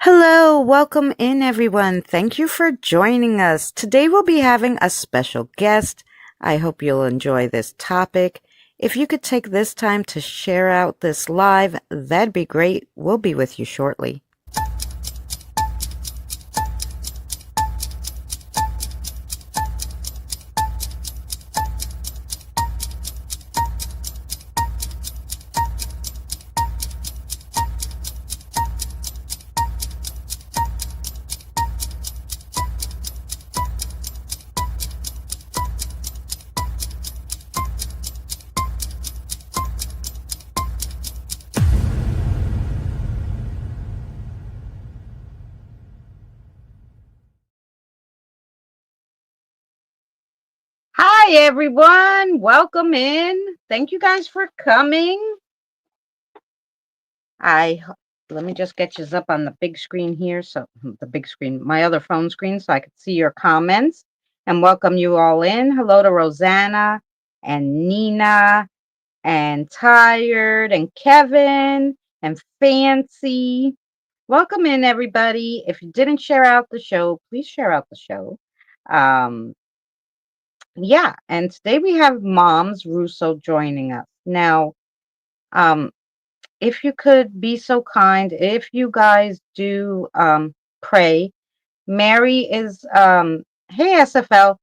Hello, welcome in everyone. Thank you for joining us. Today we'll be having a special guest. I hope you'll enjoy this topic. If you could take this time to share out this live, that'd be great. We'll be with you shortly. Hi everyone, welcome in. Thank you guys for coming. Let me just get you up on the big screen here. So the big screen, my other phone screen, so I could see your comments and welcome you all in. Hello to Rosanna and Nina and Tired and Kevin and Fancy. Welcome in everybody. If you didn't share out the show, please share out the show. Um, yeah, and today we have Momz Russo joining us. Now, um, if you could be so kind, if you guys do pray, Mary is hey SFL,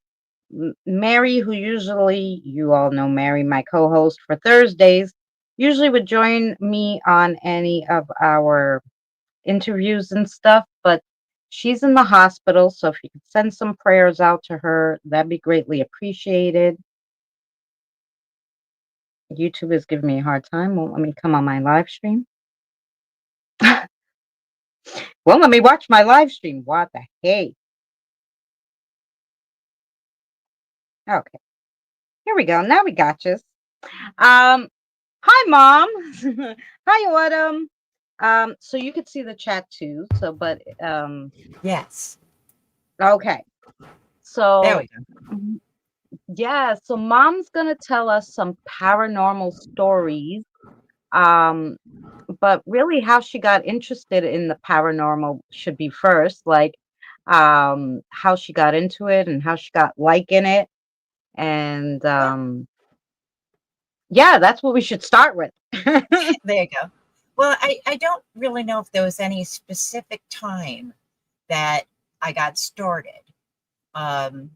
Mary, who usually you all know Mary, my co-host for Thursdays, usually would join me on any of our interviews and stuff, but she's in the hospital, so if you could send some prayers out to her, that'd be greatly appreciated. YouTube is giving me a hard time. Won't let me come on my live stream. Won't let me watch my live stream. What the hey? Okay, here we go. Now we got you. Um, Hi, Mom. Hi, Autumn. So you could see the chat too. So, but Yes. okay. There So we go. yeah. So Mom's gonna tell us some paranormal stories. Um, but really, how she got interested in the paranormal should be first, like how she got into it and how she got liking it, and Yeah, yeah, that's what we should start with. there you go. Well, I don't really know if there was any specific time that I got started. Um,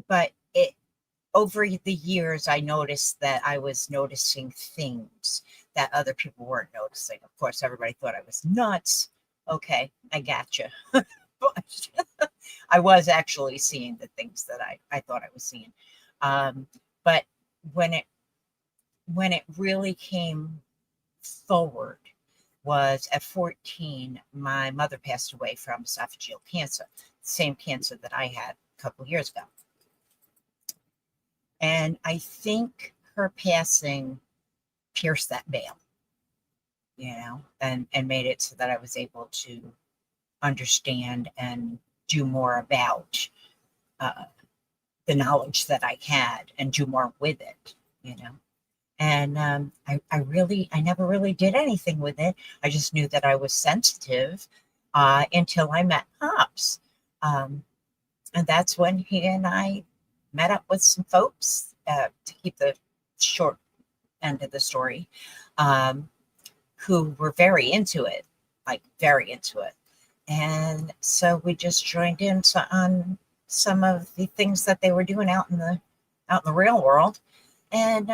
but it over the years I noticed that I was noticing things that other people weren't noticing. Of course, everybody thought I was nuts. Okay, I gotcha. But I was actually seeing the things that I thought I was seeing. Um, but when it when it really came forward was at 14, my mother passed away from esophageal cancer, the same cancer that I had a couple years ago. And I think her passing pierced that veil, and made it so that I was able to understand and do more about uh, the knowledge that I had and do more with it, you know. And I never really did anything with it. I just knew that I was sensitive until I met Pops. Um, and that's when he and I met up with some folks, to keep the short end of the story, um, who were very into it, like very into it. And so we just joined in on some of the things that they were doing out in the real world. And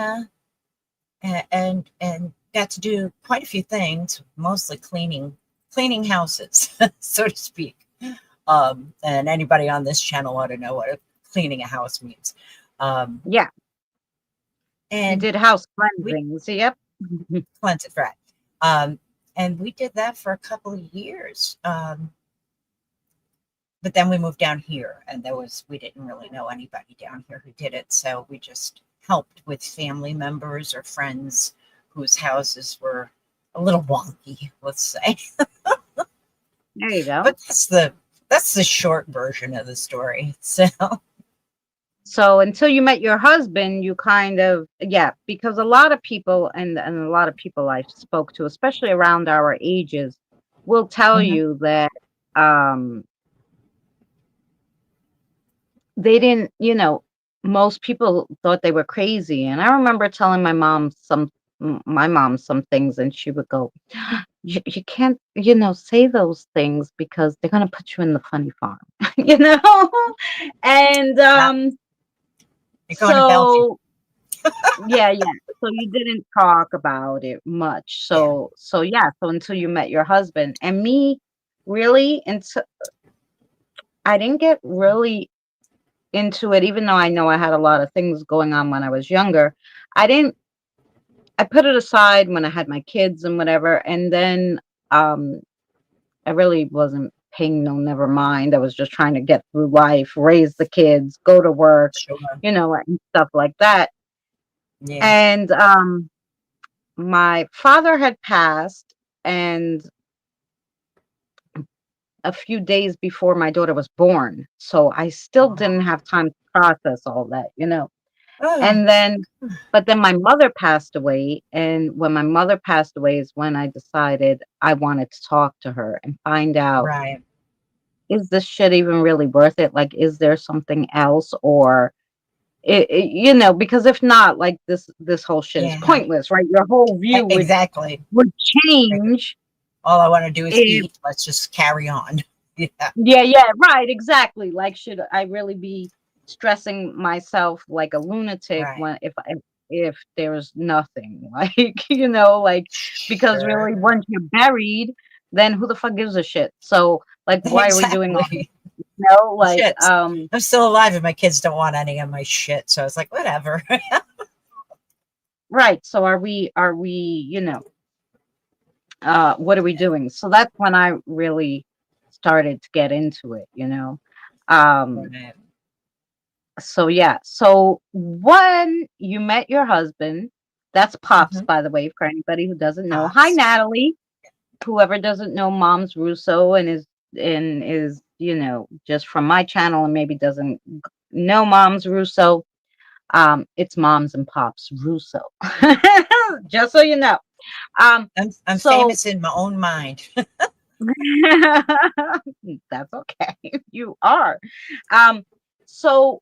and got to do quite a few things, mostly cleaning houses, so to speak. And anybody on this channel ought to know what cleaning a house means. Um, Yeah, you and did house we cleansing. So, yep. cleanse it right. Um, and we did that for a couple of years. But then we moved down here, and we didn't really know anybody down here who did it, so we just helped with family members or friends whose houses were a little wonky, let's say. There you go. But that's the short version of the story. So So until you met your husband, you kind of, yeah, because a lot of people and a lot of people I spoke to, especially around our ages, will tell Hmm. you that um they didn't, most people thought they were crazy. And I remember telling my mom some things, and she would go, you can't, say those things because they're gonna put you in the funny farm, you know? And Yeah, you're going to Belgium. so yeah, yeah. So you didn't talk about it much. Yeah. So yeah, so until you met your husband. And me, really, and I didn't get really into it, even though I know I had a lot of things going on when I was younger. I didn't I put it aside when I had my kids and whatever, and then um I really wasn't paying no never mind. I was just trying to get through life, raise the kids, go to work, Sure. and stuff like that. Yeah. And my father had passed, and a few days before my daughter was born. So I still didn't Oh, have time to process all that. oh, And then but then my mother passed away, and when my mother passed away is when I decided I wanted to talk to her and find out, right. is this shit even really worth it? Like, is there something else? Or because if not, like, this whole shit is Yeah. pointless, right? Your whole view would Exactly. would Right. change All I want to do is if eat. Let's just carry on. Yeah. yeah, yeah, right, exactly. Like, should I really be stressing myself like a lunatic Right. when if there's nothing, like, because really, Sure. once you're buried, then who the fuck gives a shit? So, like, why are we doing all this? Exactly. Like, Shit. I'm still alive and my kids don't want any of my shit. So it's like, whatever. right. So are we, what are we doing? So that's when I really started to get into it. Um, Right. So yeah. So when you met your husband, that's Pops, Hmm. by the way, for anybody who doesn't know. Hi, Pops. Natalie. Whoever doesn't know Mom's Russo and is just from my channel and maybe doesn't know Mom's Russo, it's Moms and Pops Russo. Just so you know. I'm So famous in my own mind. that's okay. You are. Um, so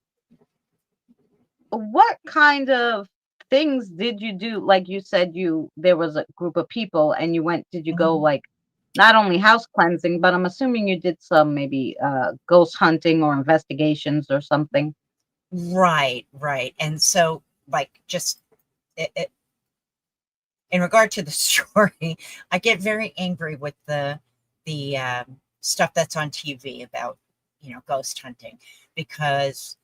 what kind of things did you do? Like, you said, there was a group of people and did you go, Mhm. like, not only house cleansing, but I'm assuming you did some maybe ghost hunting or investigations or something. Right, right. And so, like, just in regard to the story, I get very angry with the stuff that's on TV about ghost hunting because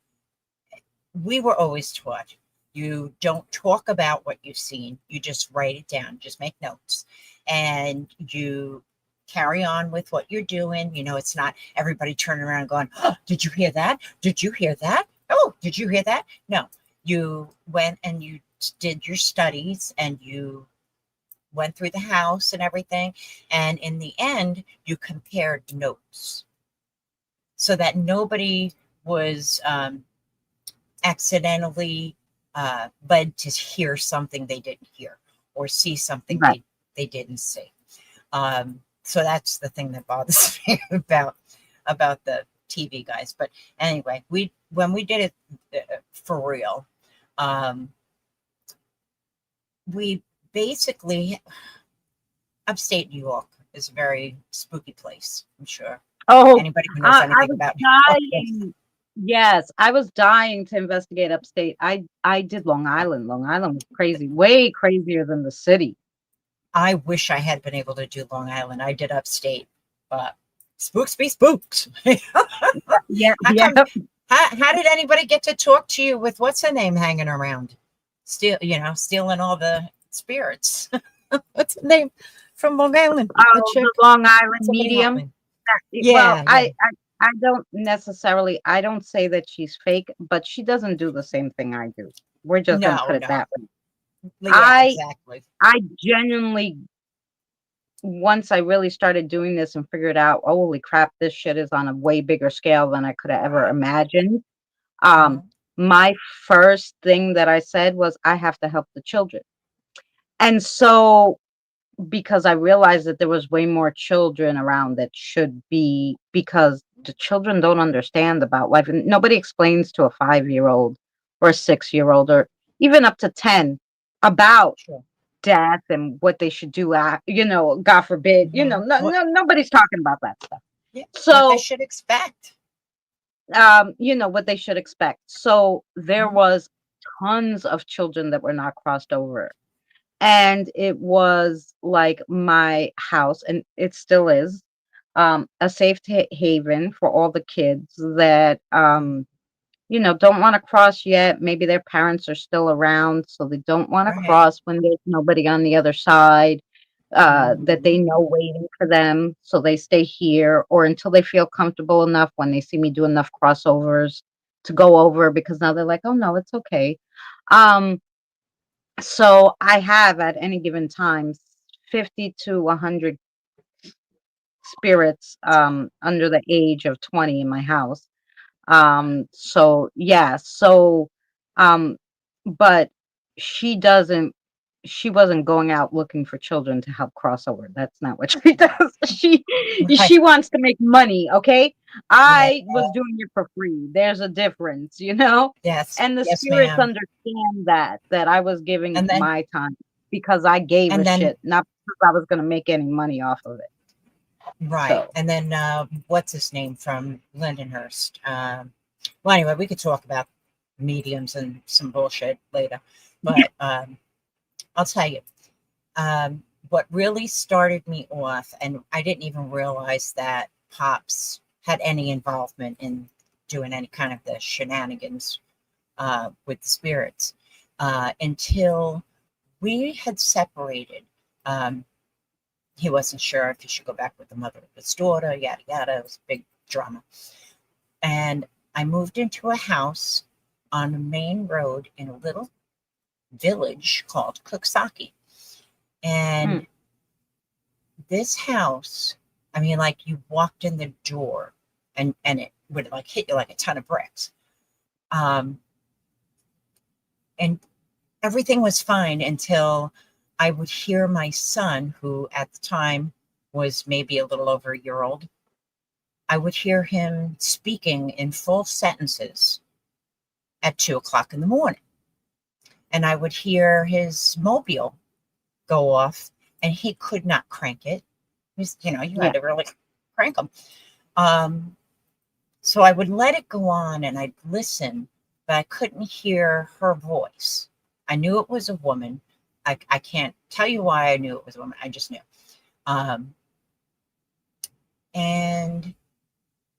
we were always taught you don't talk about what you've seen, you just write it down, just make notes, and you carry on with what you're doing. It's not everybody turning around going, oh, did you hear that? Did you hear that? Oh, did you hear that? No, you went and you did your studies and you went through the house and everything. And in the end, you compared notes so that nobody was accidentally led to hear something they didn't hear or see something Right. they didn't see. So that's the thing that bothers me about the TV guys. But anyway, we when we did it for real, um, we basically upstate New York is a very spooky place. I'm sure Oh, anybody who knows I anything was about New York. dying. Yes, I was dying to investigate upstate. I did Long Island. Long Island was crazy, way crazier than the city. I wish I had been able to do Long Island. I did upstate, but spooks be spooks. Yeah, How yeah. come? How did anybody get to talk to you with what's her name hanging around, stealing all the spirits? What's her name from Long Island? The Oh, the chick. Long Island Somebody help medium. me. Well, Yeah, yeah. I don't necessarily, I don't say that she's fake, but she doesn't do the same thing I do. We're just gonna No, put it no. that way. Yeah, I exactly. I genuinely, once I really started doing this and figured out, oh, holy crap, this shit is on a way bigger scale than I could have ever Right. imagined. Um, Mhm. my first thing that I said was, I have to help the children. And so because I realized that there was way more children around that should be, because the children don't understand about life, and nobody explains to a 5-year-old or a 6-year-old or even up to 10 about Sure. death and what they should do. God forbid, What? nobody's talking about that stuff. Yeah. What they So, should expect. what they should expect. So there Mhm. was tons of children that were not crossed over. And it was like my house, and it still is, a safe haven for all the kids that, don't want to cross yet. Maybe their parents are still around, so they don't want to Right. cross when there's nobody on the other side, that Hmm. they know waiting for them. So they stay here, or until they feel comfortable enough when they see me do enough crossovers to go over, because now they're like, oh no, it's okay. Um, so I have at any given time 50 to 100 spirits under the age of 20 in my house. So yeah, so um but she doesn't she wasn't going out looking for children to help cross over. That's not what she does. She Right. wants to make money, okay? Yeah. I was doing it for free. There's a difference, you know? Yes. And the Yes, spirits ma'am. understand that I was giving And then, my time because I gave a and then, shit, not because I was going to make any money off of it. right. So, And then, what's his name from Lindenhurst? Well, anyway, we could talk about mediums and some bullshit later, but I'll tell you, what really started me off, and I didn't even realize that Pops had any involvement in doing any kind of the shenanigans with the spirits until we had separated. Um, he wasn't sure if he should go back with the mother of his daughter, yada yada. It was a big drama. And I moved into a house on a main road in a little village called Cooksaki. mm, And this house, I mean, like you walked in the door and it would like hit you like a ton of bricks. Um, and everything was fine until I would hear my son, who at the time was maybe a little over a year old, I would hear him speaking in full sentences at 2 o'clock in the morning. And I would hear his mobile go off and he could not crank it. You yeah. had to really crank them. Um, so I would let it go on and I'd listen, but I couldn't hear her voice. I knew it was a woman. I can't tell you why I knew it was a woman. I just knew. Um, and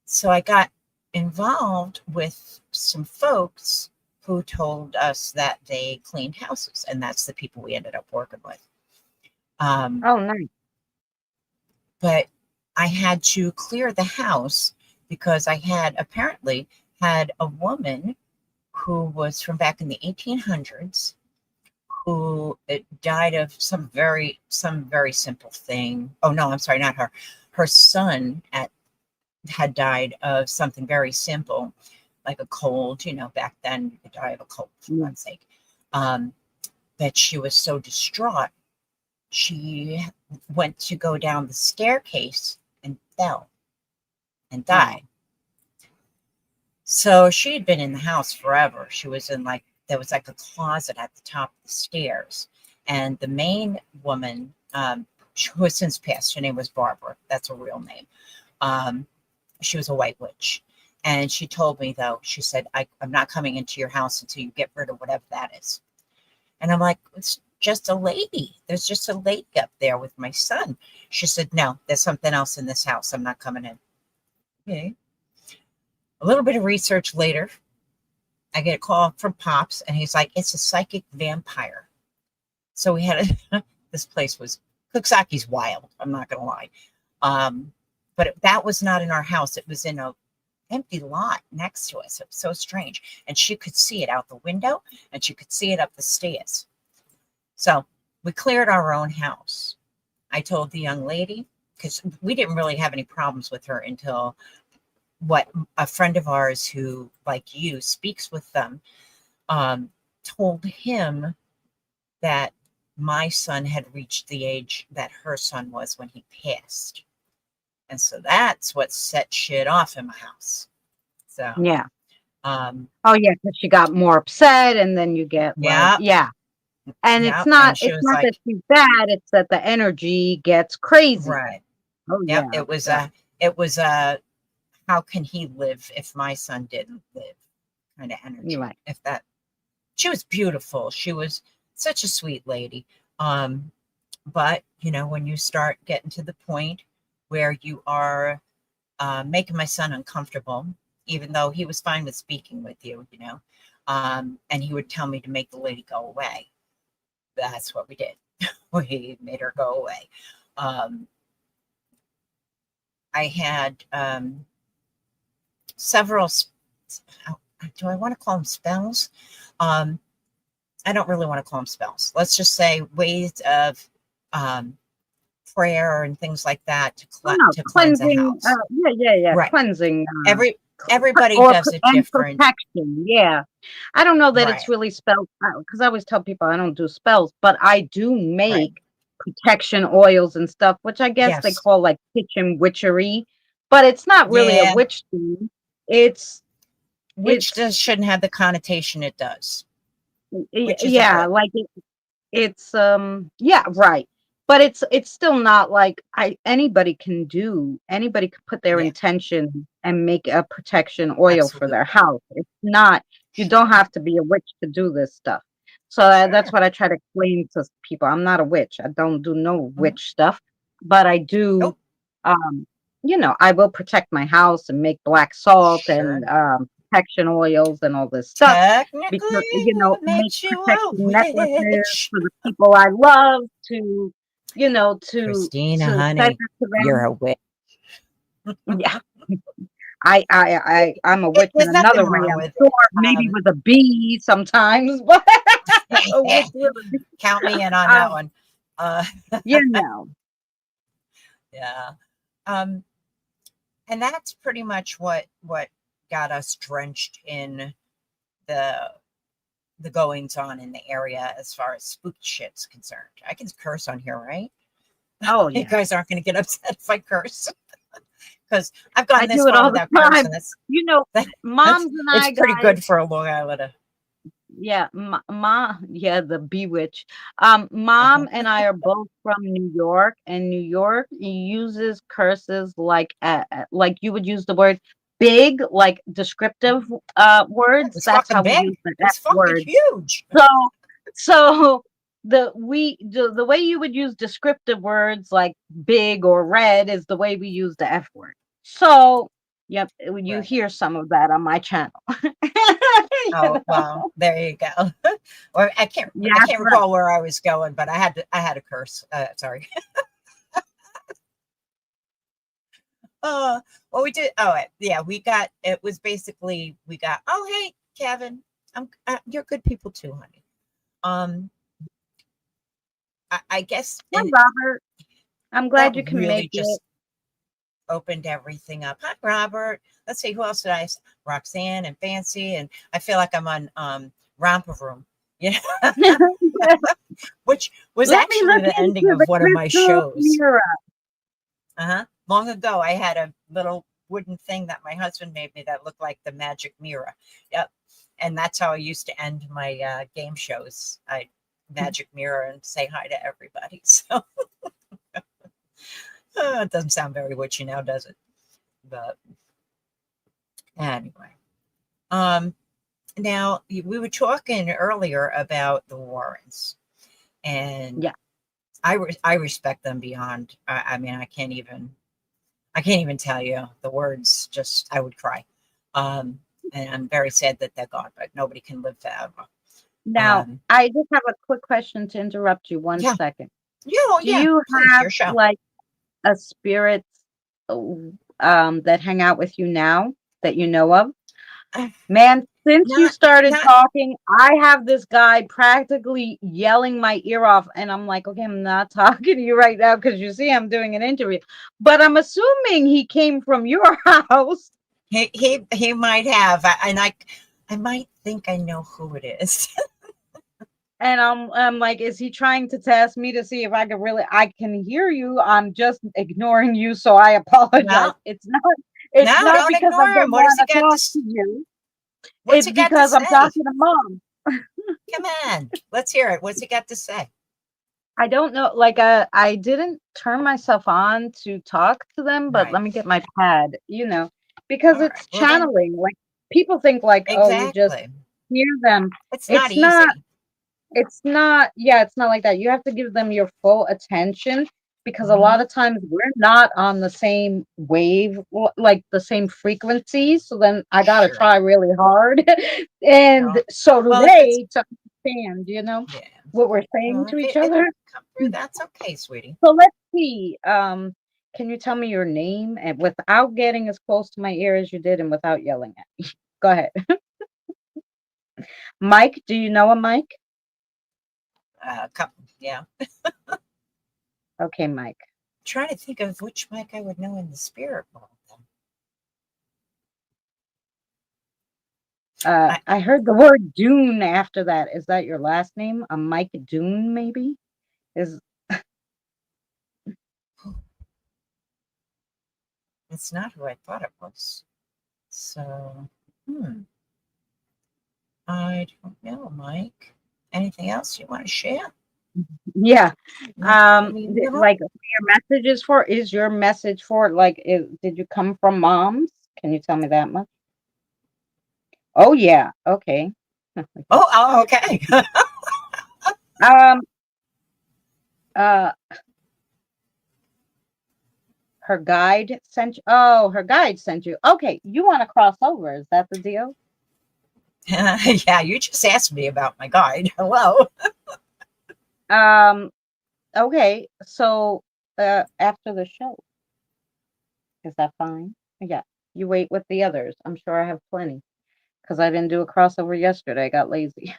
so I got involved with some folks who told us that they cleaned houses, and that's the people we ended up working with. Um, Oh, nice. but I had to clear the house because I had apparently had a woman who was from back in the 1800s who died of some very simple thing. Oh no, I'm sorry, not her. Her son had died of something very simple, like a cold. Back then you could die of a cold for Yeah. God's sake. Um, that she was so distraught, she went to go down the staircase and fell and Oh, died. So she had been in the house forever. She was in like, there was like a closet at the top of the stairs. And the main woman, who has since passed, her name was Barbara. That's a real name. Um, she was a white witch. And she told me, though, she said, I'm not coming into your house until you get rid of whatever that is. And I'm like, it's just a lady. There's just a lady up there with my son. She said, no, there's something else in this house. I'm not coming in. Okay. A little bit of research later, I get a call from Pops, and he's like, it's a psychic vampire. So we had this place was, Cooksaki's wild. I'm not going to lie. Um, but that was not in our house. It was in a empty lot next to us. It was so strange. And she could see it out the window and she could see it up the stairs. So we cleared our own house. I told the young lady, because we didn't really have any problems with her until what a friend of ours who, like you, speaks with them, um, told him that my son had reached the age that her son was when he passed. And so that's what set shit off in my house. So, Yeah. um, Oh yeah, because she got more upset, and then you get like, yeah, yeah. And yeah. And she it's was not that like, she's bad, it's that the energy gets crazy. right. Oh Yep. yeah. Yeah. It was a, how can he live if my son didn't live kind of You're energy. right. If that, she was beautiful. She was such a sweet lady. Um, but you know, when you start getting to the point where you are making my son uncomfortable, even though he was fine with speaking with you, you know, and he would tell me to make the lady go away. That's what we did. We made her go away. Um, I had several, do I want to call them spells? Um, I don't really want to call them spells. Let's just say ways of um, prayer and things like that Oh no, to cleanse a cleansing. house. Yeah, yeah, yeah. Right. Cleansing. Every everybody does it And different. protection. Yeah. I don't know that it's Right. really spells because I always tell people I don't do spells, but I do Right. make protection oils and stuff, which I guess they Yes. call like kitchen witchery, but it's not really a Yeah. witch thing. It's Which does it's shouldn't have the connotation it does. Which isn't yeah, good. like it's yeah, right. But it's still not like anybody could put their Yeah. intention and make a protection oil for their Absolutely. house. It's not you don't Sure. have to be a witch to do this stuff. So that's Sure. what I try to explain to people. I'm not a witch. I don't do no Mhm. witch stuff, but I do Nope. um I will protect my house and make black salt and Sure. protection oils and all this stuff because, Technically, what make makes you a protection necklaces witch? for the people I love Christina, to send honey, it to you're them. a witch. Yeah, I'm a witch in There's nothing another way, wrong I'm with sure, it. maybe with a B sometimes, but a witch with a B. Count me in on that Um, one. Uh, you know, yeah. Um, and that's pretty much what got us drenched in the the goings on in the area as far as spooky shit's concerned. I can curse on here, right? oh You yeah, guys aren't going to get upset if I curse because I've I gone this do it far all the without time. cursing. You know, That, moms and it's I, pretty guys. good for a Long Islander. Yeah, yeah, the bewitch. Uh-huh. Mom and I are both from New York, and New York uses curses like you would use the word big, like descriptive It words. was That's fucking how we use big. the It F was fucking word. huge. So so the way you would use descriptive words like big or red is the way we use the F word. So yep, you Right. hear some of that on my channel. You Oh know? well, there you go. Or Yeah, I that's can't right. recall where I was going, but I had a curse. Sorry. Well, we did. Oh, yeah, we got. It was basically we got. Oh, hey, Kevin, you're good people too, honey. Um, I guess Hi, Robert. I'm that glad you can really make it. just opened everything up. Hi, Robert. Let's see who else did I? Roxanne and Fancy, and I feel like I'm on Romper Room. Yeah, which was Let me actually look the ending into of the one of my crystal shows. mirror. Uh-huh. Long ago, I had a little wooden thing that my husband made me that looked like the magic mirror. Yep. And that's how I used to end my game shows. I magic mirror and say hi to everybody. So it doesn't sound very witchy now, does it? But anyway, um, now we were talking earlier about the Warrens, and Yeah. I respect them beyond. I mean, I can't even tell you the words. Just I would cry. And I'm very sad that they're gone, but nobody can live forever. Now, Um, I just have a quick question to interrupt you one yeah, second. yeah, oh, Do yeah. you Please, have your show. like a spirit that hang out with you now that you know of? Uh, Man, since you not, started not. talking, I have this guy practically yelling my ear off, and I'm like, okay, I'm not talking to you right now because you see I'm doing an interview. But I'm assuming he came from your house. He might have, and I might think I know who it is. And I'm like, is he trying to test me to see if I can hear you? I'm just ignoring you, so I apologize. No, It's no, not don't because I ignore him. don't What does want he to got to talk to you. What's It's he got to because I'm say? talking to mom. Come on, let's hear it. What's he got to say? I don't know, like, I didn't turn myself on to talk to them, but Right. let me get my pad, because All right. it's Well, then, channeling. Like, people think like, oh, you just exactly. hear them. It's not It's not. easy. Yeah, it's not like that. You have to give them your full attention because a lot Hmm. of times we're not on the same wave, like the same frequencies. So then I got to Sure. try really hard. And Well, so do well, if it's they, to understand, yeah. what we're Well, saying if to each it other. come through, that's okay, sweetie. So let's see. Can you tell me your name and without getting as close to my ear as you did and without yelling at me? Go ahead. Mike, do you know a Mike? Couple. Yeah. Okay, Mike. Trying to think of which Mike I would know in the spirit world. Then. I I heard the word Dune after that. Is that your last name? A Mike Dune, maybe? Is It's not who I thought it was. So, hmm. I don't know, Mike. Anything else you want to share? yeah. I mean, little. Like is your message for like did you come from moms? Can you tell me that much? Oh yeah. Okay. Oh, okay. Um uh her guide sent you. Okay, you want to cross over, is that the deal? Yeah, you just asked me about my guide. Hello. Um okay, so after the show, is that fine? Yeah. You wait with the others. I'm sure I have plenty because I didn't do a crossover yesterday. I got lazy.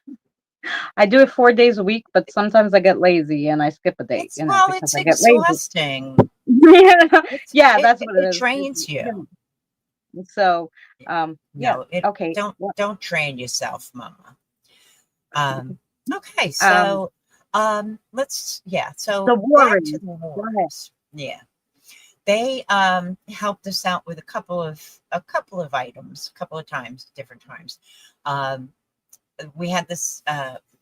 I do it 4 days a week, but sometimes I get lazy and I skip a day, because It's I get lazy. exhausting. Yeah, It's yeah, that's what it it is. drains you. So, yeah, No, it okay. don't train yourself, Mama. Um, okay, Um, so let's yeah. the So back to Warren. the Go ahead. wars. Yeah, they helped us out with a couple of items, a couple of times, different times. Um, we had this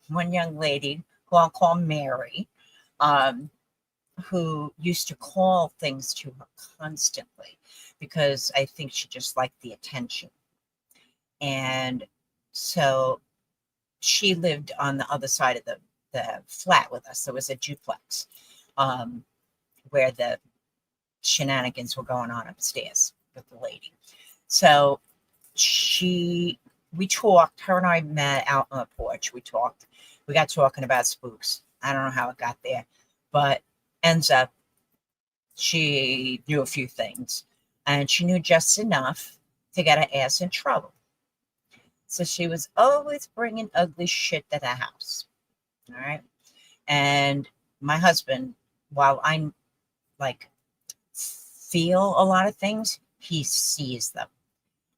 one young lady who I'll call Mary, um, who used to call things to her constantly because I think she just liked the attention. And so she lived on the other side of the flat with us. There was a duplex um, where the shenanigans were going on upstairs with the lady. So she, we talked, her and I met out on the porch. We talked, we got talking about spooks. I don't know how it got there, but ends up she knew a few things and she knew just enough to get her ass in trouble. So she was always bringing ugly shit to the house. All right. And my husband, while I'm like feel a lot of things, he sees them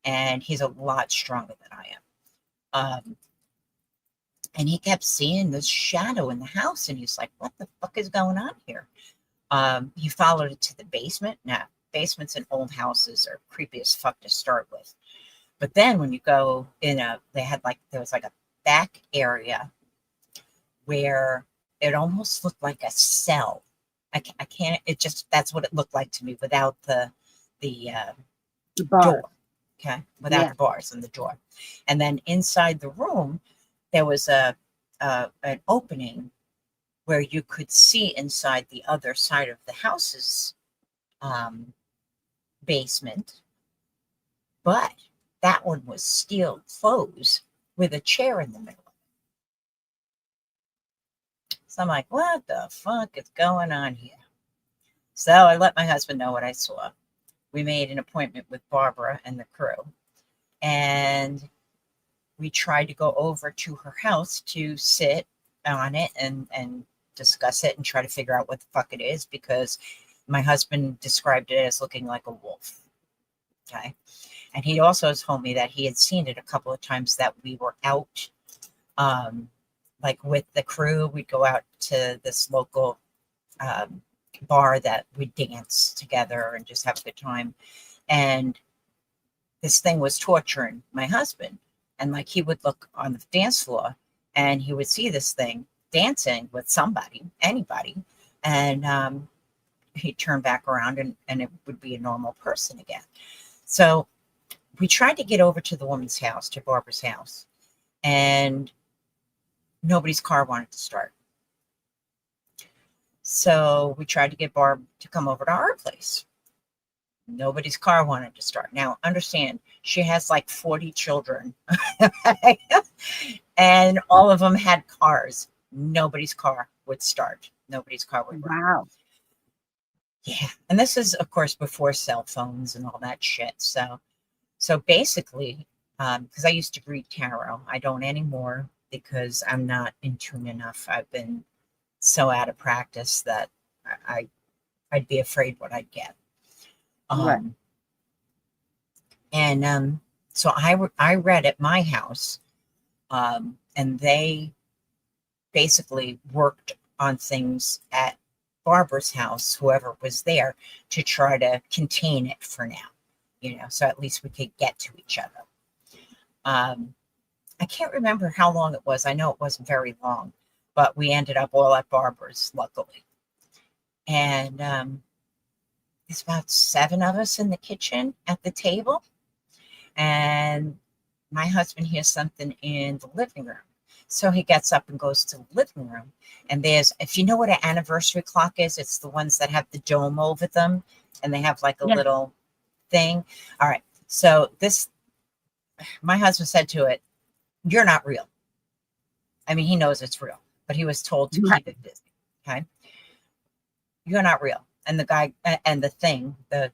and he's a lot stronger than I am. Um, and he kept seeing this shadow in the house and he's like, what the fuck is going on here? He followed it to the basement. Now, basements in old houses are creepy as fuck to start with. But then when you go in there was like a back area where it almost looked like a cell. I can't, it just, that's what it looked like to me without the The bar. door. Okay. Without Yeah. the bars and the door. And then inside the room, there was an opening where you could see inside the other side of the house's um, basement, but that one was steel closed with a chair in the middle. So I'm like, what the fuck is going on here? So I let my husband know what I saw. We made an appointment with Barbara and the crew, and we tried to go over to her house to sit on it and discuss it and try to figure out what the fuck it is because my husband described it as looking like a wolf. Okay. And he also told me that he had seen it a couple of times that we were out um, like with the crew, we'd go out to this local um, bar that we'd dance together and just have a good time. And this thing was torturing my husband. And like he would look on the dance floor and he would see this thing dancing with somebody, anybody. And he'd turn back around and it would be a normal person again. So we tried to get over to the woman's house, to Barbara's house, and nobody's car wanted to start. So we tried to get Barb to come over to our place. Nobody's car wanted to start. Now, understand, she has like 40 children, and all of them had cars. Nobody's car would start. Nobody's car would run. Wow. Yeah. And this is, of course, before cell phones and all that shit. So basically, because I used to read tarot, I don't anymore because I'm not in tune enough. I've been so out of practice that I'd be afraid what I'd get. Right. And so I read at my house, and they basically worked on things at Barbara's house, whoever was there, to try to contain it for now, so at least we could get to each other. I can't remember how long it was. I know it wasn't very long, but we ended up all at Barbara's, luckily. And there's about 7 of us in the kitchen at the table. And my husband hears something in the living room. So he gets up and goes to the living room. And there's, if you know what an anniversary clock is, it's the ones that have the dome over them. And they have like a little thing. All right. So my husband said to it, "You're not real." I mean, he knows it's real, but he was told to keep it busy. Okay. "You're not real." And the guy and the thing, I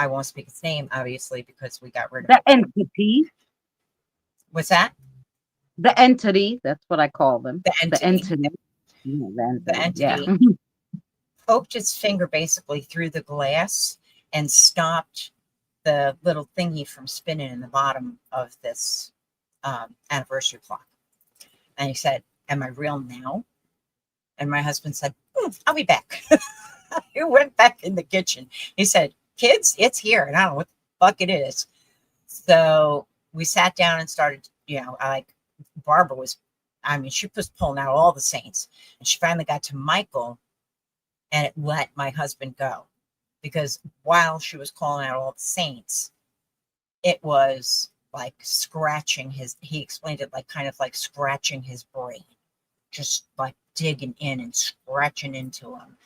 won't speak its name, obviously, because we got rid of The it. entity. What's that? The entity. That's what I call them. The The entity. entity. Yeah, The entity poked his finger basically through the glass and stopped the little thingy from spinning in the bottom of this anniversary clock. And he said, "Am I real now?" And my husband said, "I'll be back." He went back in the kitchen. He said, "Kids, it's here." And I don't know what the fuck it is. So we sat down and started, like Barbara was, she was pulling out all the saints. And she finally got to Michael, and it let my husband go. Because while she was calling out all the saints, it was like scratching he explained it like kind of like scratching his brain, just like digging in and scratching into him.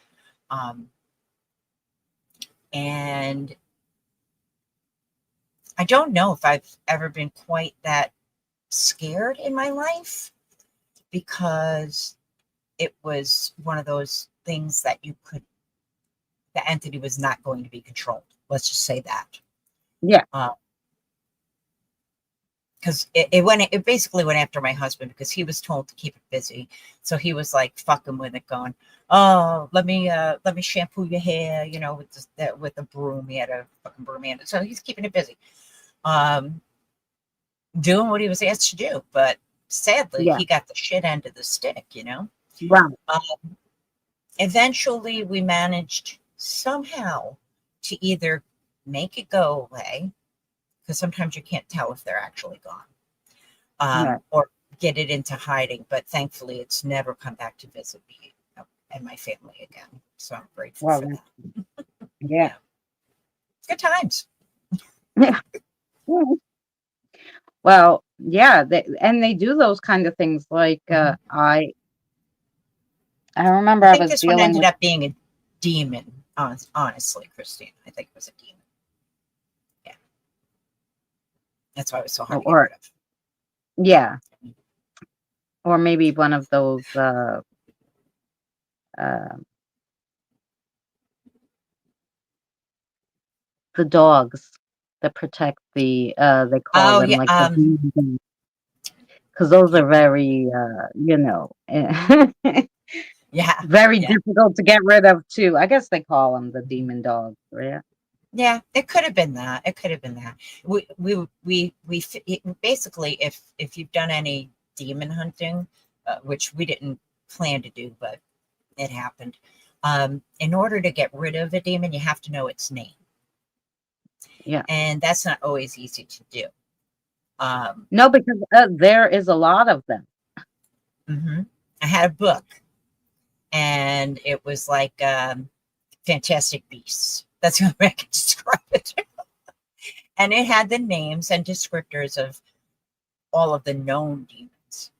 And I don't know if I've ever been quite that scared in my life, because it was one of those things that the entity was not going to be controlled. Let's just say that. Yeah. Because it basically went after my husband because he was told to keep it busy. So he was like fucking with it, going, "Oh, let me shampoo your hair," with the broom. He had a fucking broom in it. So he's keeping it busy. Doing what he was asked to do. But sadly, he got the shit end of the stick, Right. Eventually we managed somehow to either make it go away, because sometimes you can't tell if they're actually gone, or get it into hiding. But thankfully, it's never come back to visit me and my family again. So I'm grateful for that. Yeah. Good times. Yeah. Well, yeah, they do those kind of things. Like I remember I I think was this one dealing ended with. up being a demon. Honestly, Christine, I think it was a demon. Yeah, that's why it was so hard to get rid of. Yeah, or maybe one of those the dogs that protect they call Oh them yeah, like because those yeah, are very yeah, very yeah. difficult to get rid of too. I guess they call them the demon dogs, right? Yeah, it could have been that. It could have been that. We basically, if you've done any demon hunting, which we didn't plan to do, but it happened. In order to get rid of a demon, you have to know its name, Yeah. and that's not always easy to do. Um, No, because there is a lot of them. mhm. I had a book, and it was like Fantastic Beasts. That's how I can describe it. And it had the names and descriptors of all of the known demons.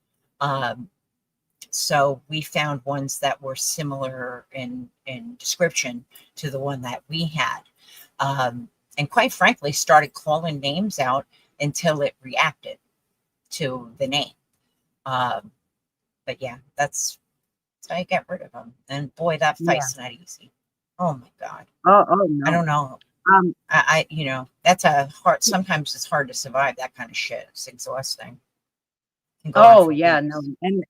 Um, so we found ones that were similar in description to the one that we had. And quite frankly, started calling names out until it reacted to the name. Um, but yeah, that's how you get rid of them. And boy, that Yeah. fight's not easy. Oh my God. Oh I no. don't know. Um, That's a hard, sometimes it's hard to survive that kind of shit. It's exhausting. Can go on oh for yeah, no. weeks. And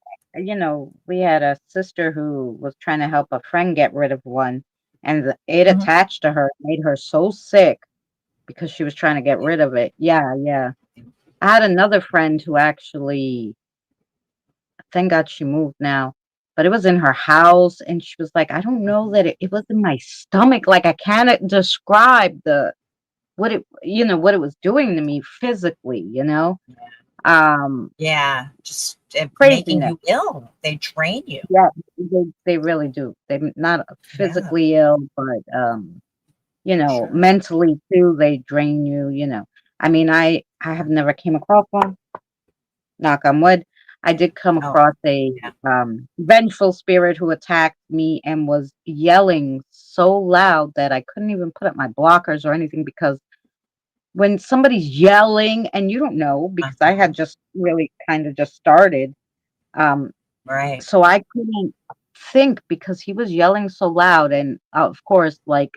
we had a sister who was trying to help a friend get rid of one, and it Mhm. attached to her, made her so sick because she was trying to get rid of it. Yeah, yeah. I had another friend who actually, thank God she moved now, but it was in her house, and she was like, I don't know that it was in my stomach. Like I can't describe what it was doing to me physically. Um, Yeah, just making craziness. you ill. They drain you. Yeah, they really do. They're not Yeah, physically ill, but sure. mentally. They drain you. I mean, I have never came across one, knock on wood. I did come Oh, across a yeah. vengeful spirit who attacked me and was yelling so loud that I couldn't even put up my blockers or anything, because when somebody's yelling and you don't know, because I Uh-huh. had just really kind of just started, um, Right. so I couldn't think because he was yelling so loud. And of course, like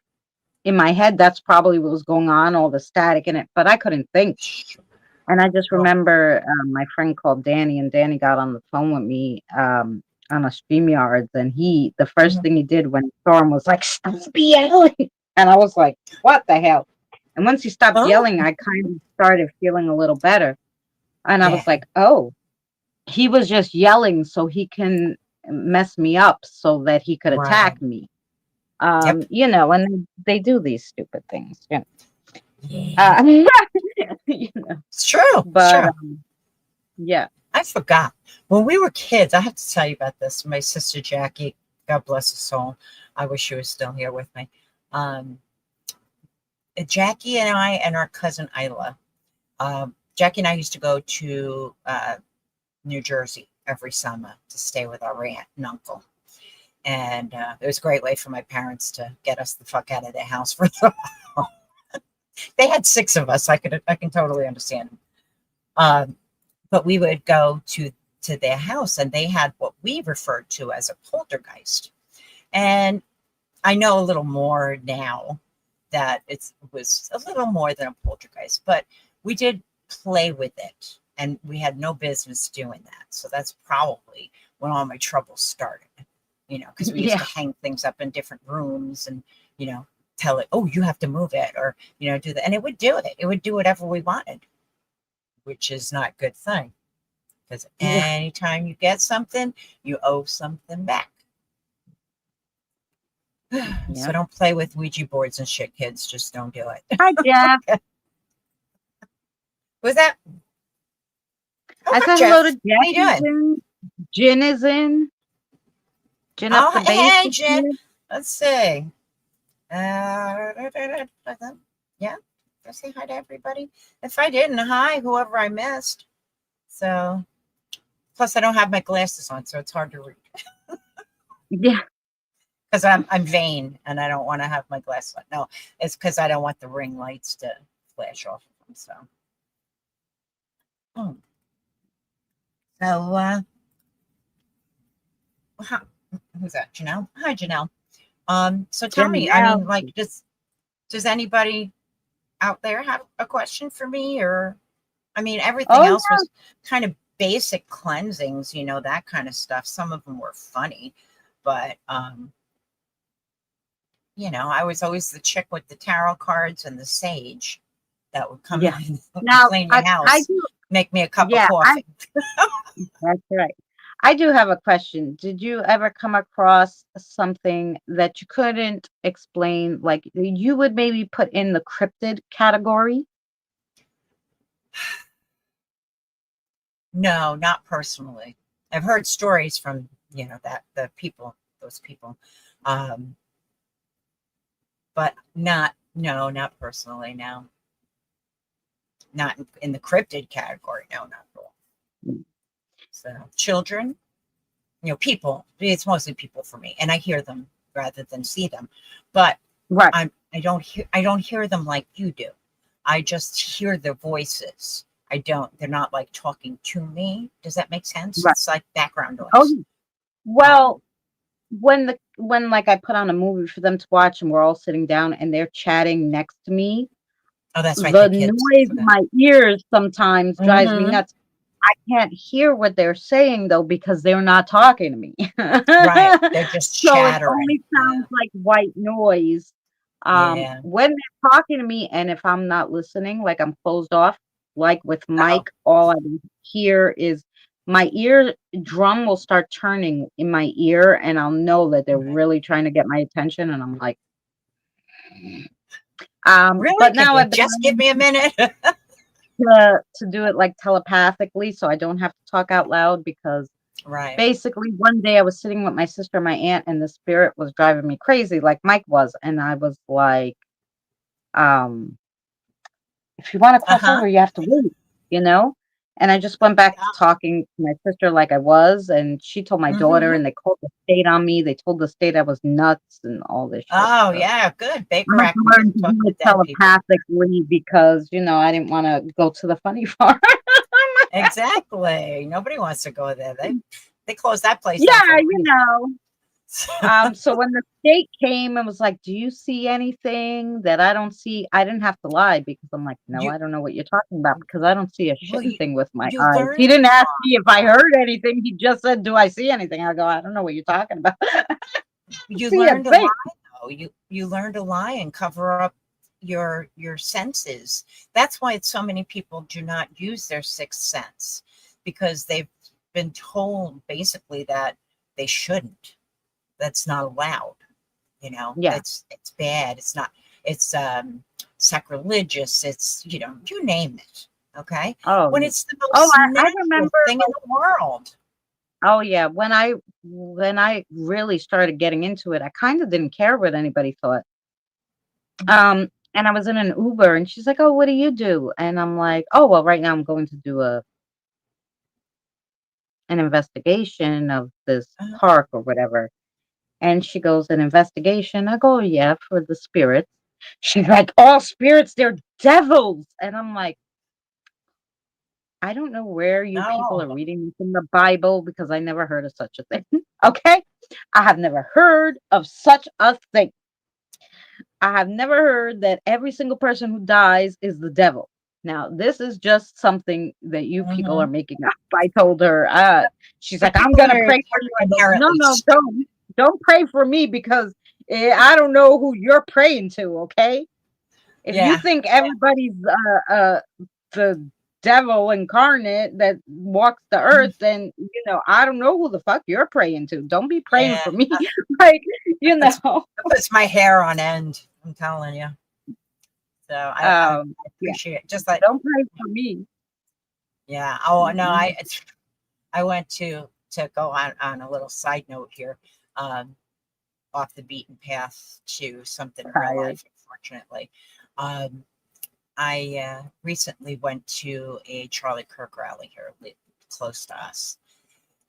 in my head, that's probably what was going on, all the static in it, but I couldn't think. Sure. And I just Well, remember my friend called Danny, and Danny got on the phone with me on a StreamYards, and the first mhm. thing he did when he saw him was like, "Stop yelling!" And I was like, "What the hell?" And once he stopped Oh, yelling, I kind of started feeling a little better, and I yeah. was like, "Oh, he was just yelling so he can mess me up, so that he could Right. attack me." Yep. And they do these stupid things, Yeah. uh, you know. It's true. It's But true. yeah, I forgot. When we were kids, I have to tell you about this. My sister Jackie, God bless her soul. I wish she was still here with me. Um, Jackie and I and our cousin Isla. Jackie and I used to go to New Jersey every summer to stay with our aunt and uncle. And it was a great way for my parents to get us the fuck out of their house for the while. They had six of us. I can totally understand them. But we would go to their house, and they had what we referred to as a poltergeist. And I know a little more now that it was a little more than a poltergeist, but we did play with it, and we had no business doing that. So that's probably when all my troubles started, because we used yeah, to hang things up in different rooms and, you know, tell it, oh, you have to move it, or, do that. And it would do it. It would do whatever we wanted, which is not a good thing, because yeah, anytime you get something, you owe something back. So yeah. don't play with Ouija boards and shit, kids. Just don't do it. Hi, Jeff. Was that? Oh, I hi, said hello to Jeff. Jeff. How you He's doing? in. Jen is in. Jen up Oh, the bass hey, is Jen. here. Let's see. Yeah, I say hi to everybody. If I didn't, hi, whoever I missed. So, plus I don't have my glasses on, so it's hard to read Yeah, because I'm vain and I don't want to have my glasses on. No, it's because I don't want the ring lights to flash off of them. So, oh. so how, who's that? Janelle. Hi, Janelle. So tell me. I Janelle. mean, like, does anybody out there have a question for me? Or, I mean, everything Oh, else was kind of basic cleansings, that kind of stuff. Some of them were funny, but I was always the chick with the tarot cards and the sage that would come yeah. in and Now, clean your I house. Make me a cup of Yeah, coffee. that's right. I do have a question. Did you ever come across something that you couldn't explain, like you would maybe put in the cryptid category? No, not personally. I've heard stories from, that those people. Um, but not, no, not personally, no. Not in the cryptid category, no, not at all. Mm. So children, people, it's mostly people for me, and I hear them rather than see them. But Right, I don't hear them like you do. I just hear their voices. They're not like talking to me. Does that make sense? right. It's like background Oh, noise. yeah. Um, Well, when like I put on a movie for them to watch and we're all sitting down and they're chatting next to me, oh, that's right. the The kids noise for in that. my ears sometimes drives me Hmm. nuts. I can't hear what they're saying though because they're not talking to me. Right. They're just So it chattering. only Yeah. sounds like white noise Yeah. when they're talking to me, and if I'm not listening, like I'm closed off, like with Oh, Mike, all I hear is my ear drum will start turning in my ear, and I'll know that they're okay. really trying to get my attention, and I'm like, Really? but Can now you I've been just give me a minute? to do it like telepathically so I don't have to talk out loud because Right. basically one day I was sitting with my sister and my aunt and the spirit was driving me crazy like Mike was, and I was like, um if you want to cross Uh-huh. over you have to wait, you know. And I just went back to Yeah. talking to my sister like I was, and she told my daughter, Hmm. and they called the state on me. They told the state I was nuts and all this shit. Oh, So yeah. Good. I Baker had to Act. We learn shouldn't to talk do to it dead people. telepathically because I didn't want to go to the funny farm. Exactly. Nobody wants to go there. They closed that place down for Yeah, a reason. So when the state came and was like, "Do you see anything that I don't see?" I didn't have to lie because I'm like, "No, you I don't know what you're talking about because I don't see a well, shitting thing with my you eyes." learn He didn't to ask lie. me if I heard anything. He just said, "Do I see anything?" I go, "I don't know what you're talking about." You See a learn to thing. lie though. You learn to lie and cover up your senses. That's why so many people do not use their sixth sense, because they've been told basically that they shouldn't. That's not allowed. Yeah. It's bad. It's not. It's sacrilegious. It's, you name it. Okay, Oh, when yeah. it's the Oh, most I natural remember. thing in the world. Oh, yeah. When I really started getting into it, I kind of didn't care what anybody thought. And I was in an Uber, and she's like, "Oh, what do you do?" And I'm like, "Oh, well, right now I'm going to do an investigation of this Uh, park or whatever." And she goes, "An investigation?" I go, "Yeah, for the spirits." She's like, "All spirits, they're devils." And I'm like, I don't know where you not all people of are them. reading this in the Bible because I never heard of such a thing. Okay? I have never heard of such a thing. I have never heard that every single person who dies is the devil. Now, this is just something that you people are Hmm. making up. I told her, she's But like, "I'm people gonna are pray for you." I go, "No, inherently no, stupid. don't. Don't pray for me because I don't know who you're praying to, okay? If you Yeah, think everybody's the devil incarnate that walks the earth, then I don't know who the fuck you're praying to. Don't be praying yeah. for me." Like, That you puts know. that puts my hair on end. I'm telling you. So I Yeah, appreciate it. Just like, don't pray for me. yeah. Oh no, Mm-mm. I went to go on a little side note here, um, off the beaten path to something in real Tired. life. Unfortunately, um, I recently went to a Charlie Kirk rally here close to us,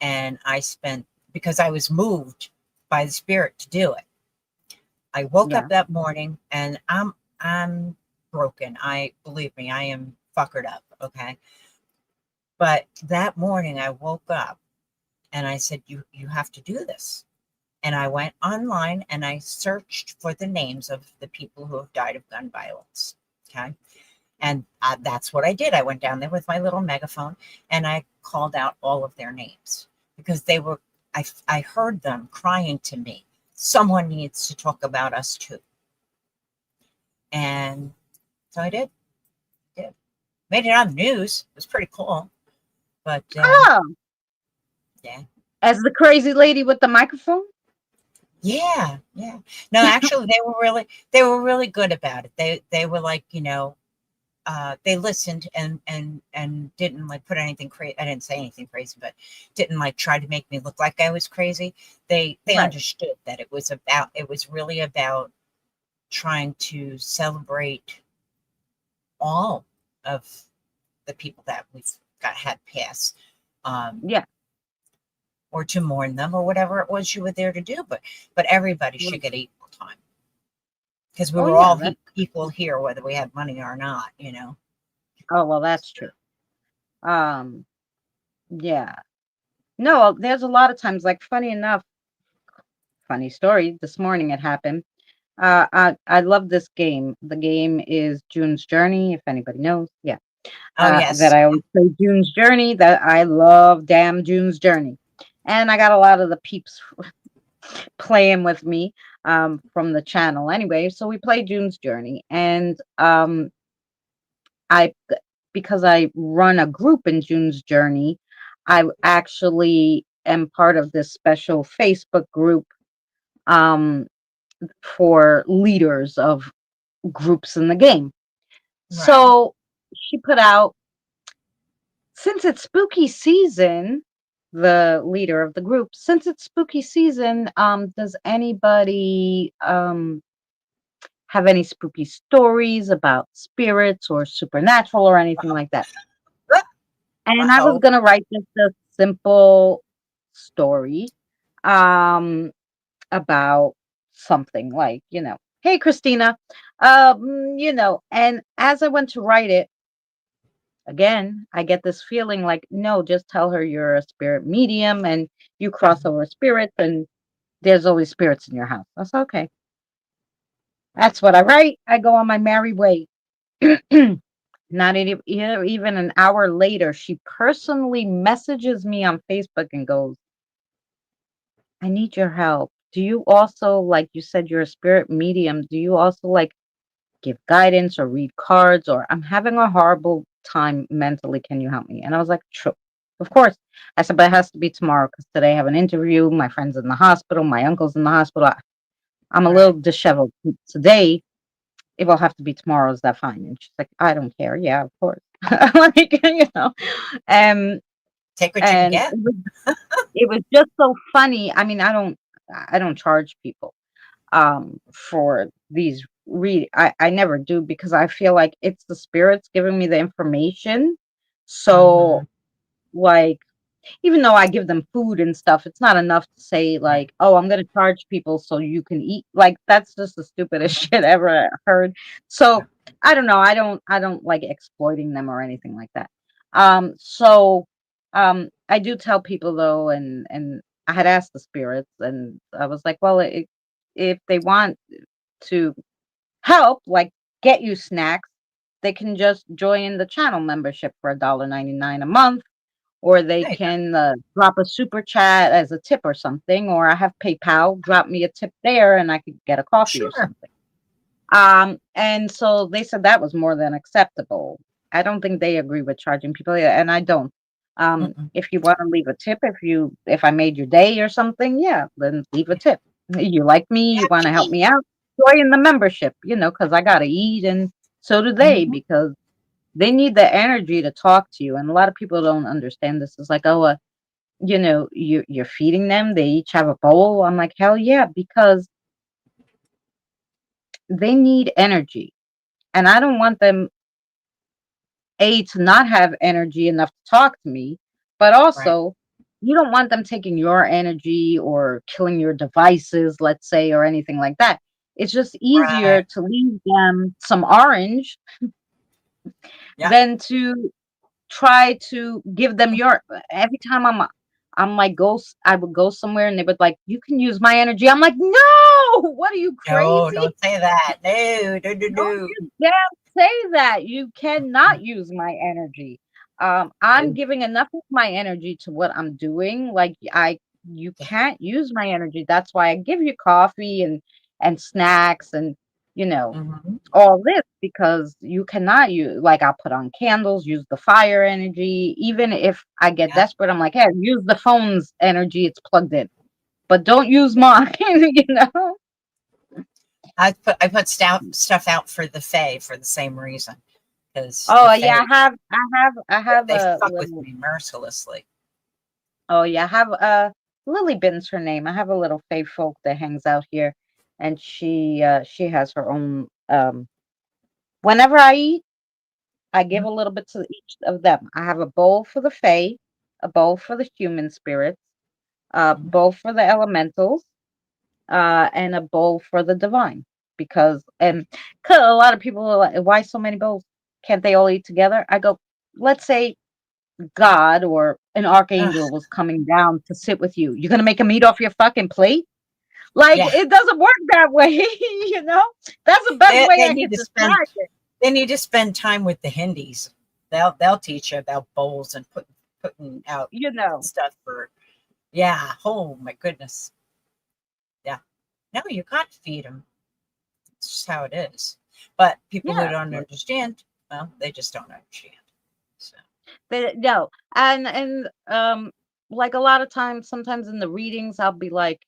and I spent, because I was moved by the spirit to do it. I woke up Yeah. that morning and I'm broken. I believe me, I am fuckered up. Okay. But that morning I woke up and I said, you have to do this. And I went online and I searched for the names of the people who have died of gun violence. Okay. And that's what I did. I went down there with my little megaphone and I called out all of their names because I heard them crying to me. Someone needs to talk about us too. And so I did. Made it on the news. It was pretty cool. But Oh, yeah, as the crazy lady with the microphone? yeah, yeah. No, actually, they were really good about it. They were like, they listened and didn't like put anything crazy. I didn't say anything crazy, but didn't like try to make me look like I was crazy. They Right. understood that it was really about trying to celebrate all of the people that we've got had pass, um, Yeah. or to mourn them or whatever it was you were there to do. But everybody should Right. get equal time because we Oh, were yeah. all That's, equal here, whether we had money or not. oh, well, that's true. Um, yeah. No, there's a lot of times, like, funny enough, funny story. This morning it happened. I love this game. The game is June's Journey, if anybody knows. Yeah. Oh That yes, I always play June's Journey. That I love damn June's Journey. And I got a lot of the peeps playing with me from the channel anyway. So we play June's Journey. And I because I run a group in June's Journey, I actually am part of this special Facebook group um, for leaders of groups in the game. right, So she put out, since it's spooky season, the leader of the group, since it's spooky season, does anybody have any spooky stories about spirits or supernatural or anything like that? And I was wow, gonna write just a simple story um about something like, hey Christina, and as I went to write it, again, I get this feeling like, no, just tell her you're a spirit medium and you cross over spirits and there's always spirits in your house. That's okay. That's what I write. I go on my merry way. Not even an hour later, she personally messages me on Facebook and goes, I need your help. Do you also, like you said, you're a spirit medium? Do you also like give guidance or read cards? Or I'm having a horrible time mentally. Can you help me? And I was like, sure, of course. I said, but it has to be tomorrow because today I have an interview. My friend's in the hospital. My uncle's in the hospital. I'm a little right. disheveled today. It will have to be tomorrow. Is that fine? And she's like, I don't care. Yeah, of course. Like, um, Take what you can and get. it was just so funny. I mean, I don't charge people for these read. I never do because I feel like it's the spirits giving me the information. So Hmm. like, even though I give them food and stuff, it's not enough to say Right. like, "Oh, I'm gonna charge people so you can eat." Like that's just the stupidest Hmm. shit ever heard. So Yeah. I don't know. I don't like exploiting them or anything like that. So I do tell people though, and I had asked the spirits, and I was like, well, if they want to help, like get you snacks, they can just join the channel membership for $1.99 a month, or they There you go. can drop a super chat as a tip or something, or I have PayPal, drop me a tip there and I could get a coffee or Sure. something. And so they said that was more than acceptable. I don't think they agree with charging people, yeah, and I don't. Mm-mm. If you want to leave a tip, if I made your day or something, yeah, then leave a tip. You like me, you want to help me out, join the membership, because I gotta eat, and so do they, Hmm. because they need the energy to talk to you. And a lot of people don't understand this. It's like, oh, you're feeding them. They each have a bowl. I'm like, hell yeah, because they need energy, and I don't want them to not have energy enough to talk to me, but Right. also you don't want them taking your energy or killing your devices, let's say, or anything like that. It's just Right. easier to leave them some orange Yeah. than to try to give them your. Every time I'm like, I would go somewhere and they would like, you can use my energy. I'm like, no, what are you, No, crazy? don't say that. No, no, no, Don't no. you dare say that. You cannot use my energy. I'm No. giving enough of my energy to what I'm doing. Like you Yeah. can't use my energy. That's why I give you coffee and snacks, and you know, Hmm. all this because you cannot use, like, I'll put on candles, use the fire energy. Even if I get Yeah. desperate, I'm like, hey, use the phone's energy, it's plugged in, but don't use mine, you know? I put stuff out for the Fae for the same reason, because the Oh yeah, Fae, I have they a fuck with little. me mercilessly. Oh yeah, I have Lily Bin's her name. I have a little fae folk that hangs out here, and she has her own. Whenever I eat, I give Mhm. a little bit to each of them. I have a bowl for the fae, a bowl for the human spirits, a Mhm. bowl for the elementals, and a bowl for the divine. Because and 'cause a lot of people are like, why so many bowls? Can't they all eat together? I go, let's say God or an Ugh, archangel was coming down to sit with you. You're gonna make him eat off your fucking plate? Like, yeah, it doesn't work that way, you know? That's the best way they I need could to spend describe it. they need to spend time with the Hindis. They'll teach you about bowls and putting out You know. stuff for. Yeah. Oh my goodness. Yeah. No, you can't feed them. It's just how it is. But people who Yeah. don't understand, well, they just don't understand. So They no. And like a lot of times, sometimes in the readings, I'll be like,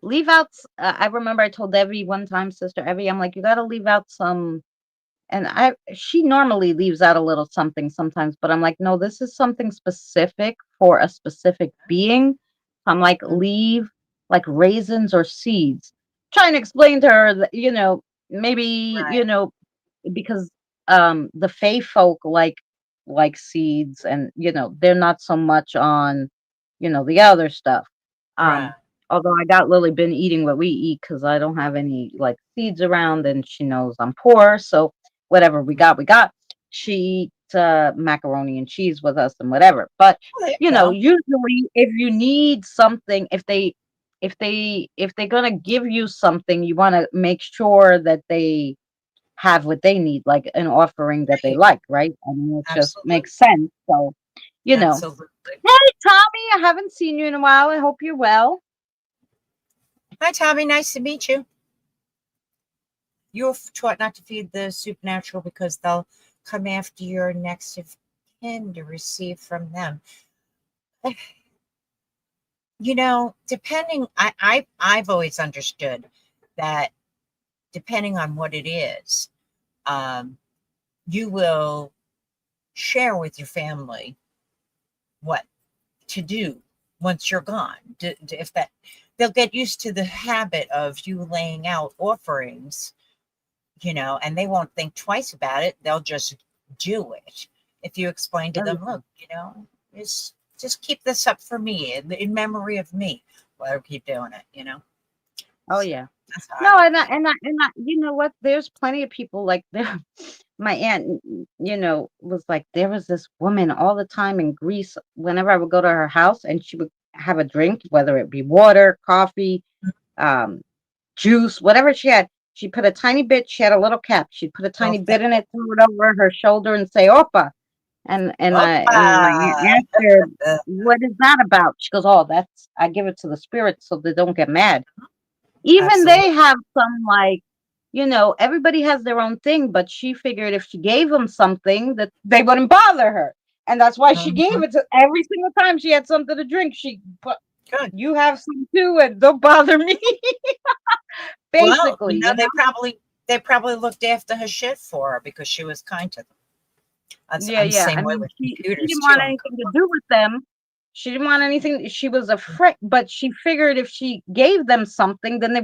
leave out I remember I told Evie one time, Sister Evie, I'm like, you gotta leave out some. And she normally leaves out a little something sometimes, but I'm like, no, this is something specific for a specific being. I'm like, mm, leave like raisins or seeds. Trying to explain to her that, maybe, right, because the Fey folk like seeds, and they're not so much on the other stuff. right. um Although I got Lily been eating what we eat because I don't have any like seeds around, and she knows I'm poor, so whatever we got. She eats macaroni and cheese with us and whatever. But Well, there you go. usually if you need something, if they're gonna give you something, you want to make sure that they have what they need, like an offering that they Right. like, right? I mean, it just Absolutely. makes sense. So, you know. Absolutely. Hey, Tommy, I haven't seen you in a while. I hope you're well. Hi, Tommy. Nice to meet you. You're taught not to feed the supernatural because they'll come after your next of kin to receive from them. Depending, I've always understood that depending on what it is, um, you will share with your family what to do once you're gone. If that, they'll get used to the habit of you laying out offerings, and they won't think twice about it. They'll just do it. If you explain to Oh, them, look, just keep this up for me in memory of me. Well, they'll keep doing it. oh So yeah. that's how I No, look and I, at it. and I, and I, you know what? There's plenty of people like there. My aunt, was like, there was this woman all the time in Greece. Whenever I would go to her house, and she would have a drink, whether it be water, coffee, um, juice, whatever she had. She put a tiny bit. She had a little cap. She'd put a Oh, tiny bit in it, throw it over her shoulder, and say "Opa." And my aunt Opa! asked her, "What is that about?" She goes, "Oh, that's I give it to the spirits so they don't get mad." Even Absolutely. they have some, like, everybody has their own thing, but she figured if she gave them something that they wouldn't bother her, and that's why she gave Mhm. it to every single time she had something to drink. She put, Good. "You have some too, and don't bother me." Well, Basically, they probably looked after her shit for her because she was kind to them. Yeah, I'm the yeah. same I way mean, with she computers didn't too. want anything to do with them. She didn't want anything. She was afraid, but she figured if she gave them something, then they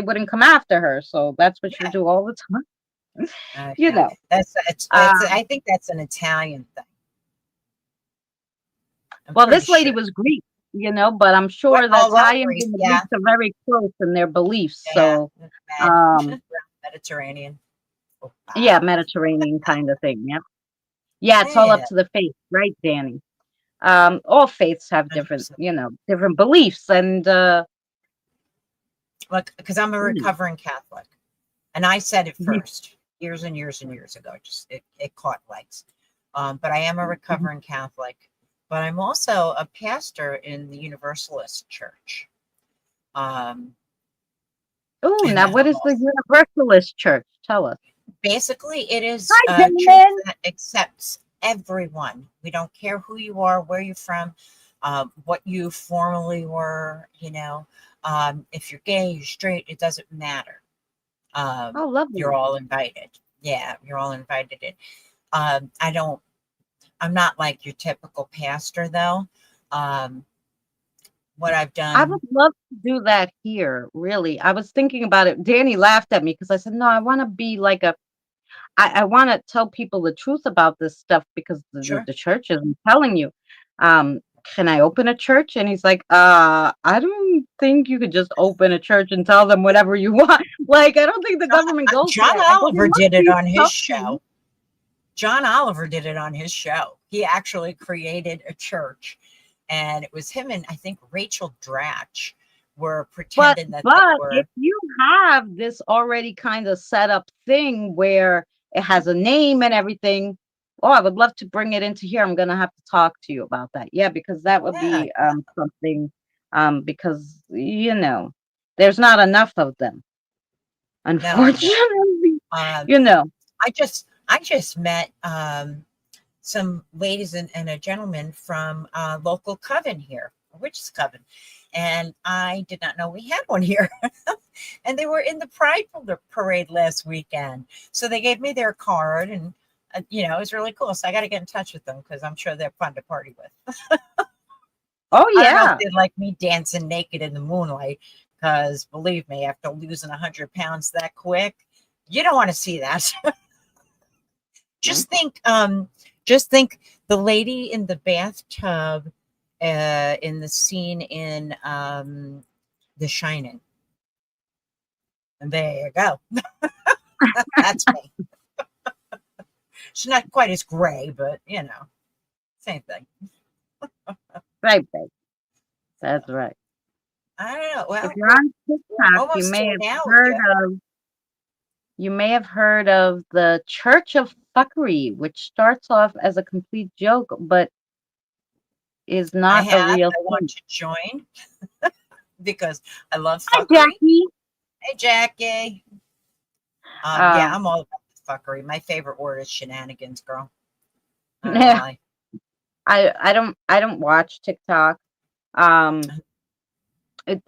wouldn't come after her. So that's what she would Yeah, do all the time. You yeah. know. It's. Um, I think that's an Italian thing. I'm well, pretty this lady sure. was Greek, but I'm What sure the all over Italians Greece? and the Yeah, Greeks are very close in their beliefs. yeah. So, Med, um, Mediterranean. Oh, yeah, Mediterranean kind of thing. Yeah, yeah. It's all up yeah. to the faith, right, Danny? All faiths have different, 100%. different beliefs, and Look, because I'm a you know, recovering Catholic, and I said it yeah, first years and years and years ago. Just it caught legs. But I am a mhm. recovering Catholic, but I'm also a pastor in the Universalist Church. Um, Oh, and now that what is the also, Universalist Church? Tell us. basically, it is Hi, a church Damon. that accepts everyone. We don't care who you are, where you're from, what you formerly were. If you're gay, you're straight, it doesn't matter. Oh, You're lovely. all invited. Yeah, you're all invited in. I don't. I'm not like your typical pastor, though. Um, what I've I would done, love to do that here, really. I was thinking about it. Danny laughed at me because I said, no, I want to be like I want to tell people the truth about this stuff because sure. the church isn't telling you. Can I open a church? And he's like, I don't think you could just open a church and tell them whatever you want. Like, I don't think the government goes John there. I go, there Oliver must did it be on his something. show. John Oliver did it on his show. He actually created a church, and it was him and I think Rachel Dratch were But pretending that they but if were. you have this already kind of set up thing where it has a name and everything, oh, I would love to bring it into here. I'm gonna have to talk to you about that. Yeah, because that would Yeah, be something because there's not enough of them, no, no. unfortunately. Um, You know. I just met some ladies and a gentleman from a local coven here, a witch's coven, and I did not know we had one here. And they were in the parade last weekend, so they gave me their card, and it was really cool. So I got to get in touch with them because I'm sure they're fun to party with. Oh I don't know if yeah. they like me dancing naked in the moonlight, because believe me, after losing 100 pounds that quick, you don't want to see that. Mm. Just think, just think the lady in the bathtub, in the scene in The Shining. And there you go. That's me. She's not quite as gray, but same thing. Right, babe. That's right. I don't know. If Well, you're we're on we're TikTok, almost to an hour heard here. of the Church of Fuckery, which starts off as a complete joke, but is I not a have. real I want thing. to join because I love Hi, fuckery. Jackie. Hey, Jackie. Yeah, Um, I'm all about the fuckery. My favorite word is shenanigans, girl. Not gonna yeah, lie. I don't watch TikTok. Um,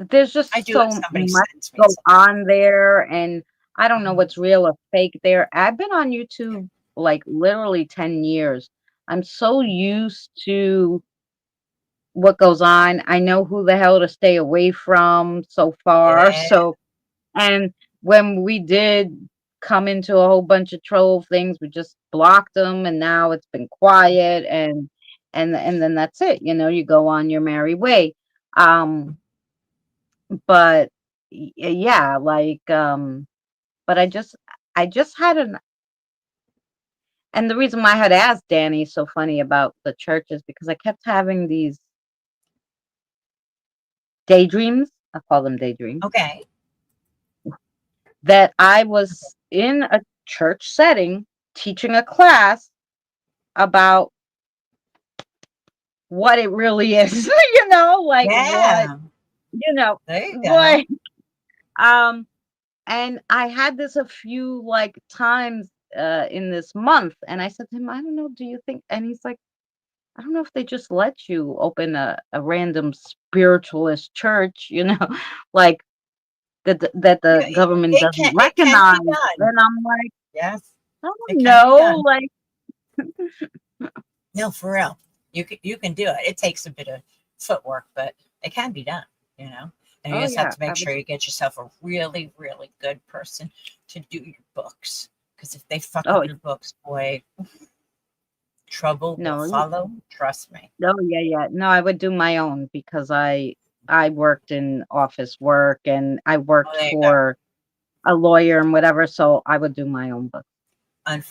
there's I just do if so somebody much sends me go something. on there, and I don't know Mhm. what's real or fake there. I've been on YouTube like literally 10 years. I'm so used to what goes on. I know who the hell to stay away from so far. Yeah. So, and when we did come into a whole bunch of troll things, we just blocked them, and now it's been quiet, and then that's it. You go on your merry way. Um, but yeah, like but I just had an and the reason why I had asked Danny so funny about the church is because I kept having these daydreams. I call them daydreams Okay. that I was in a church setting teaching a class about what it really is, like what, Yeah. you know, There you go. like, um, and I had this a few like times in this month, and I said to him, I don't know, do you think? And he's like, I don't know if they just let you open a random spiritualist church, like that the government doesn't It can recognize. be done. And I'm like, Yes. I It don't can be know, done. like, No, for real. You can do it. It takes a bit of footwork, but it can be done, you know. And you oh just have yeah, to make sure you get yourself a really, really good person to do your books. Because if they fuck oh up your books, boy, trouble will no, follow. Trust me. oh yeah, yeah. No, I would do my own because I worked in office work and I Oh, worked there you go. for a lawyer and whatever, so I would do my own book.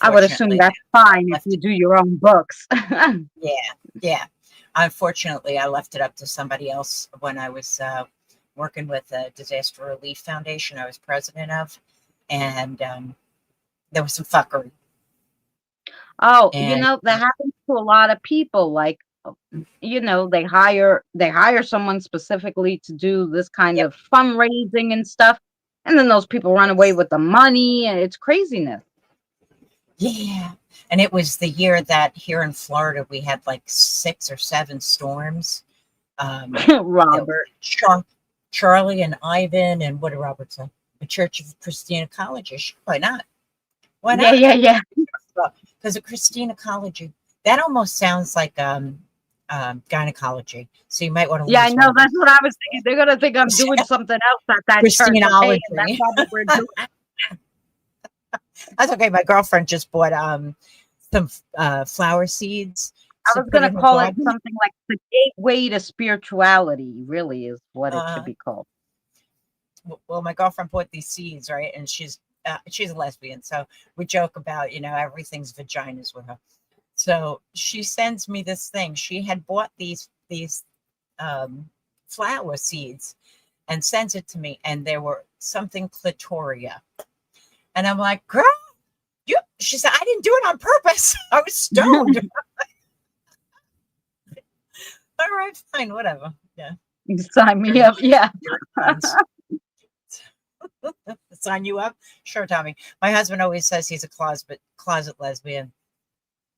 I would assume Unfortunately, that's I fine if left you it. do your own books. Yeah, yeah. Unfortunately, I left it up to somebody else when I was working with a disaster relief foundation I was president of, and there was some fuckery. Oh, And that happens to a lot of people. Like, they hire someone specifically to do this kind yep, of fundraising and stuff. And then those people run away It's, with the money, and it's craziness. yeah. And it was the year that here in Florida we had like 6 or 7 storms. That Robert. Charlie and Ivan and what did Robert say? The Church of Christina College. Sure, why not? Why Yeah, not? yeah, yeah. Because of Christina College, that almost sounds like gynecology. So you might want to Yeah, I lose one know. of That's those. what I was thinking. They're gonna think I'm doing something else at that church. Okay, and that's Christinology. not what we're doing. That's okay. My girlfriend just bought some flower seeds I to was put gonna in her call it garden. something like the gateway to spirituality. Really, is what it should Uh, be called. well, my girlfriend bought these seeds, right? And she's a lesbian, so we joke about everything's vaginas with her. So she sends me this thing. She had bought these um, flower seeds and sends it to me, and there were something clitoria, and I'm like, girl, you. She said I didn't do it on purpose. I was stoned. All right, fine, whatever. Yeah, You sign me you're up. Yeah. you're friends. Sign you up? Sure, Tommy. My husband always says he's a closet lesbian.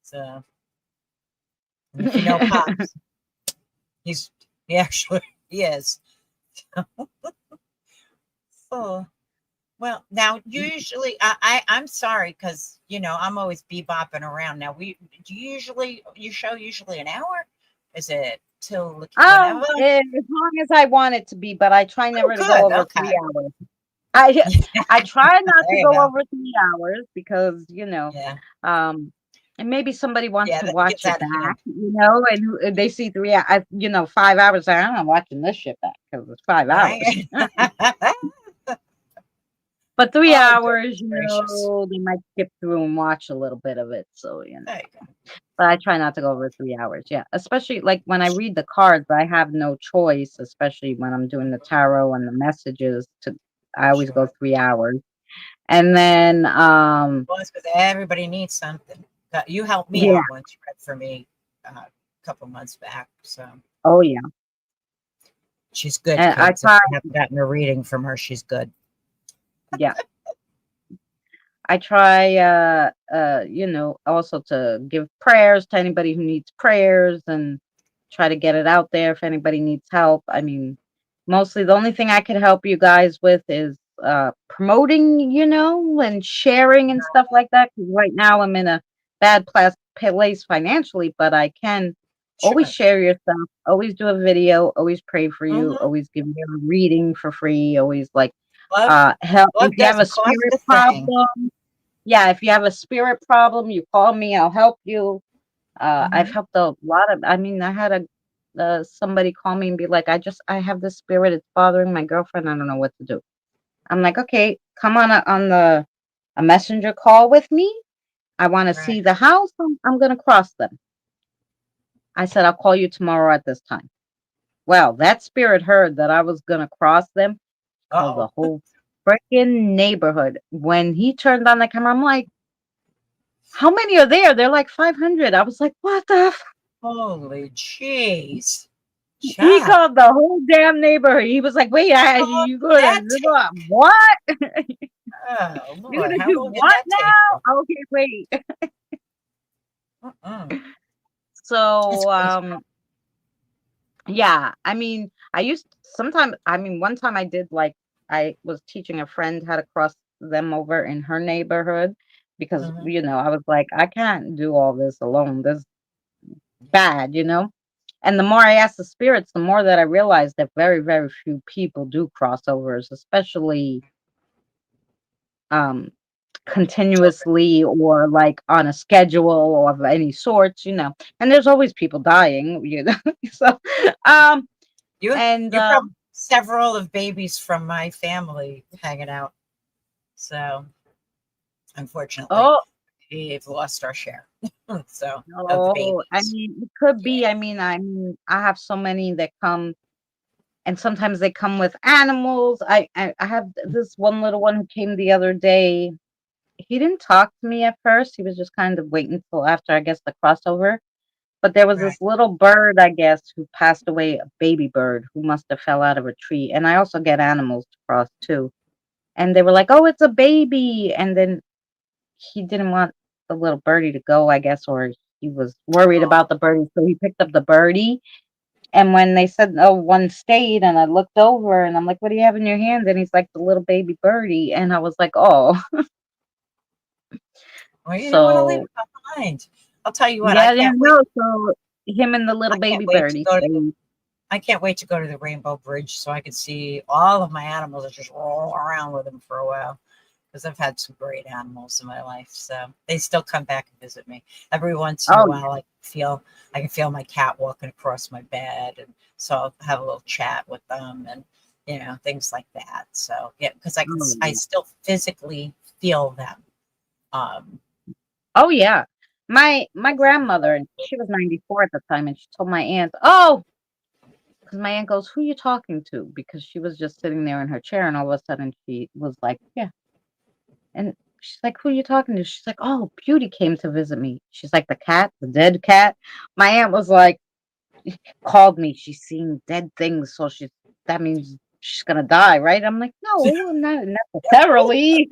So, and if you know Pops, he's he actually he is. Oh, well, now usually I'm sorry because I'm always bebopping around. Now do you usually your show usually an hour? Is it till Oh, whenever? as long as I want it to be, but I try Oh, never to go good. over Okay. 3 hours. I I try not There to you go go. over 3 hours because Yeah. um, and maybe somebody wants Yeah, to that watch gets it out of back, hand. and they see 5 hours. I'm not watching this shit back because it's 5 hours. Right? But three Oh, goodness hours, gracious. they might skip through and watch a little bit of it. So, There you go. but I try not to go over 3 hours. Yeah. Especially like when I read the cards, I have no choice, especially when I'm doing the tarot and the messages I always go Sure. 3 hours. And then, Well, it's because everybody needs something. You helped me yeah. out once. You read for me a couple months back. So Oh, yeah. she's good, And I kids. If try, you haven't gotten a reading from her, she's good. yeah. I try, also to give prayers to anybody who needs prayers and try to get it out there if anybody needs help. I mean, mostly the only thing I could help you guys with is promoting, and sharing and stuff like that. 'Cause right now I'm in a bad place financially, but I can always Sure. share your stuff, always do a video, always pray for you, Mm-hmm. always give you a reading for free, always like Love, help if love you have a doesn't cost spirit a thing. problem. Yeah, if you have a spirit problem, you call me, I'll help you. I've Mm-hmm. helped a lot of I mean, I had somebody call me and be like, I have this spirit, it's bothering my girlfriend, I don't know what to do." I'm like, "Okay, come on a messenger call with me. I wanna Right. see the house, I'm gonna cross them." I said, "I'll call you tomorrow at this time." Well, that spirit heard that I was gonna cross them, called the Uh-oh. whole freaking neighborhood. When he turned on the camera, I'm like, "How many are there?" They're like 500. I was like, "What the f—" Holy jeez. He Child. called the whole damn neighborhood. He was like, "Wait, How long you did gonna that do take? what? Oh, You're Lord. gonna How do long did what that take you? now?" Okay, wait. Mm-mm. That's So, crazy. yeah, I mean, one time I did like I was teaching a friend how to cross them over in her neighborhood because, Mm-hmm. I was like, I can't do all this alone. This is bad. And the more I asked the spirits, the more that I realized that very, very few people do crossovers, especially um Children. continuously or like on a schedule of any sorts. And there's always people dying. So um and You probably several of babies from my family hanging out. So unfortunately, oh we've lost our share. So of the no, I babies. mean it could Yeah. be. I mean, I have so many that come, and sometimes they come with animals. I have this one little one who came the other day. He didn't talk to me at first. He was just kind of waiting till after, I guess, the crossover. But there was Right. this little bird, I guess, who passed away, a baby bird who must have fell out of a tree. And I also get animals to cross too. and they were like, "Oh, it's a baby," and then he didn't want the little birdie to go, I guess, or he was worried Oh, about the birdie, so he picked up the birdie. And when they said, "Oh, one stayed," and I looked over and I'm like, "What do you have in your hand?" And he's like, "The little baby birdie," and I was like, "Oh." well, you don't want to leave So it behind. I'll tell you what, yeah, yeah, no. So him and the little I can't baby wait to birdie go to stayed. I can't wait to go to the Rainbow Bridge so I can see all of my animals and just roll around with them for a while. Because I've had some great animals in my life, so they still come back and visit me every once in a Oh, while. I can feel my cat walking across my bed, and so I'll have a little chat with them, and things like that. So yeah, because oh, I yeah. still physically feel them. Um, Oh, yeah. My grandmother, and she was 94 at the time, and she told my aunt, "Oh," because my aunt goes, "Who you talking to?" Because she was just sitting there in her chair, and all of a sudden she was like, "Yeah." And she's like, "Who you talking to?" She's like, "Oh, Beauty came to visit me." She's like, "The cat, the dead cat." My aunt was like, called me. She's seeing dead things, so that means she's gonna die, right? I'm like, no, not necessarily.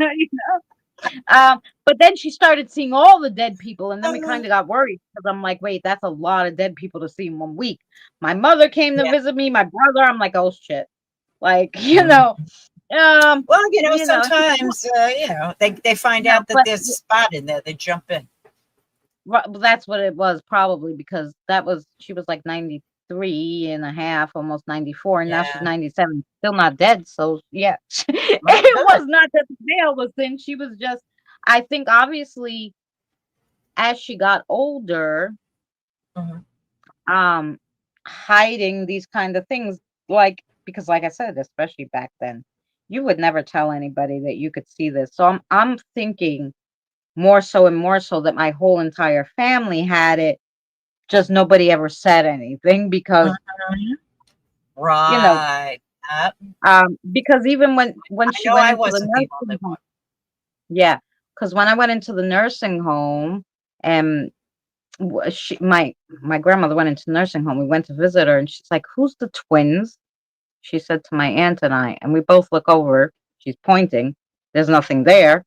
But then she started seeing all the dead people, and then we kind of got worried because I'm like, wait, that's a lot of dead people to see in 1 week. My mother came to yeah. visit me, my brother. I'm like, oh shit, like Mhm. um, Well, you know, sometimes they find no, out that but there's a spot in there, they jump in. well, that's what it was probably because she was like 93 and a half, almost 94, and now she's Yeah. 97, still not dead. So yeah, Well, it good. was not that the veil was thin. She was just, I think, obviously, as she got older, Mhm. um, hiding these kind of things, like because, like I said, especially back then, you would never tell anybody that you could see this. So I'm thinking more so and more so that my whole entire family had it. Just nobody ever said anything because, Mhm. you know, Right. Yep. because even when I she know went I into the wasn't the nursing only home, one. yeah, because when I went into the nursing home, and my grandmother went into the nursing home, we went to visit her, and she's like, "Who's the twins?" She said to my aunt and I, and we both look over. She's pointing. There's nothing there,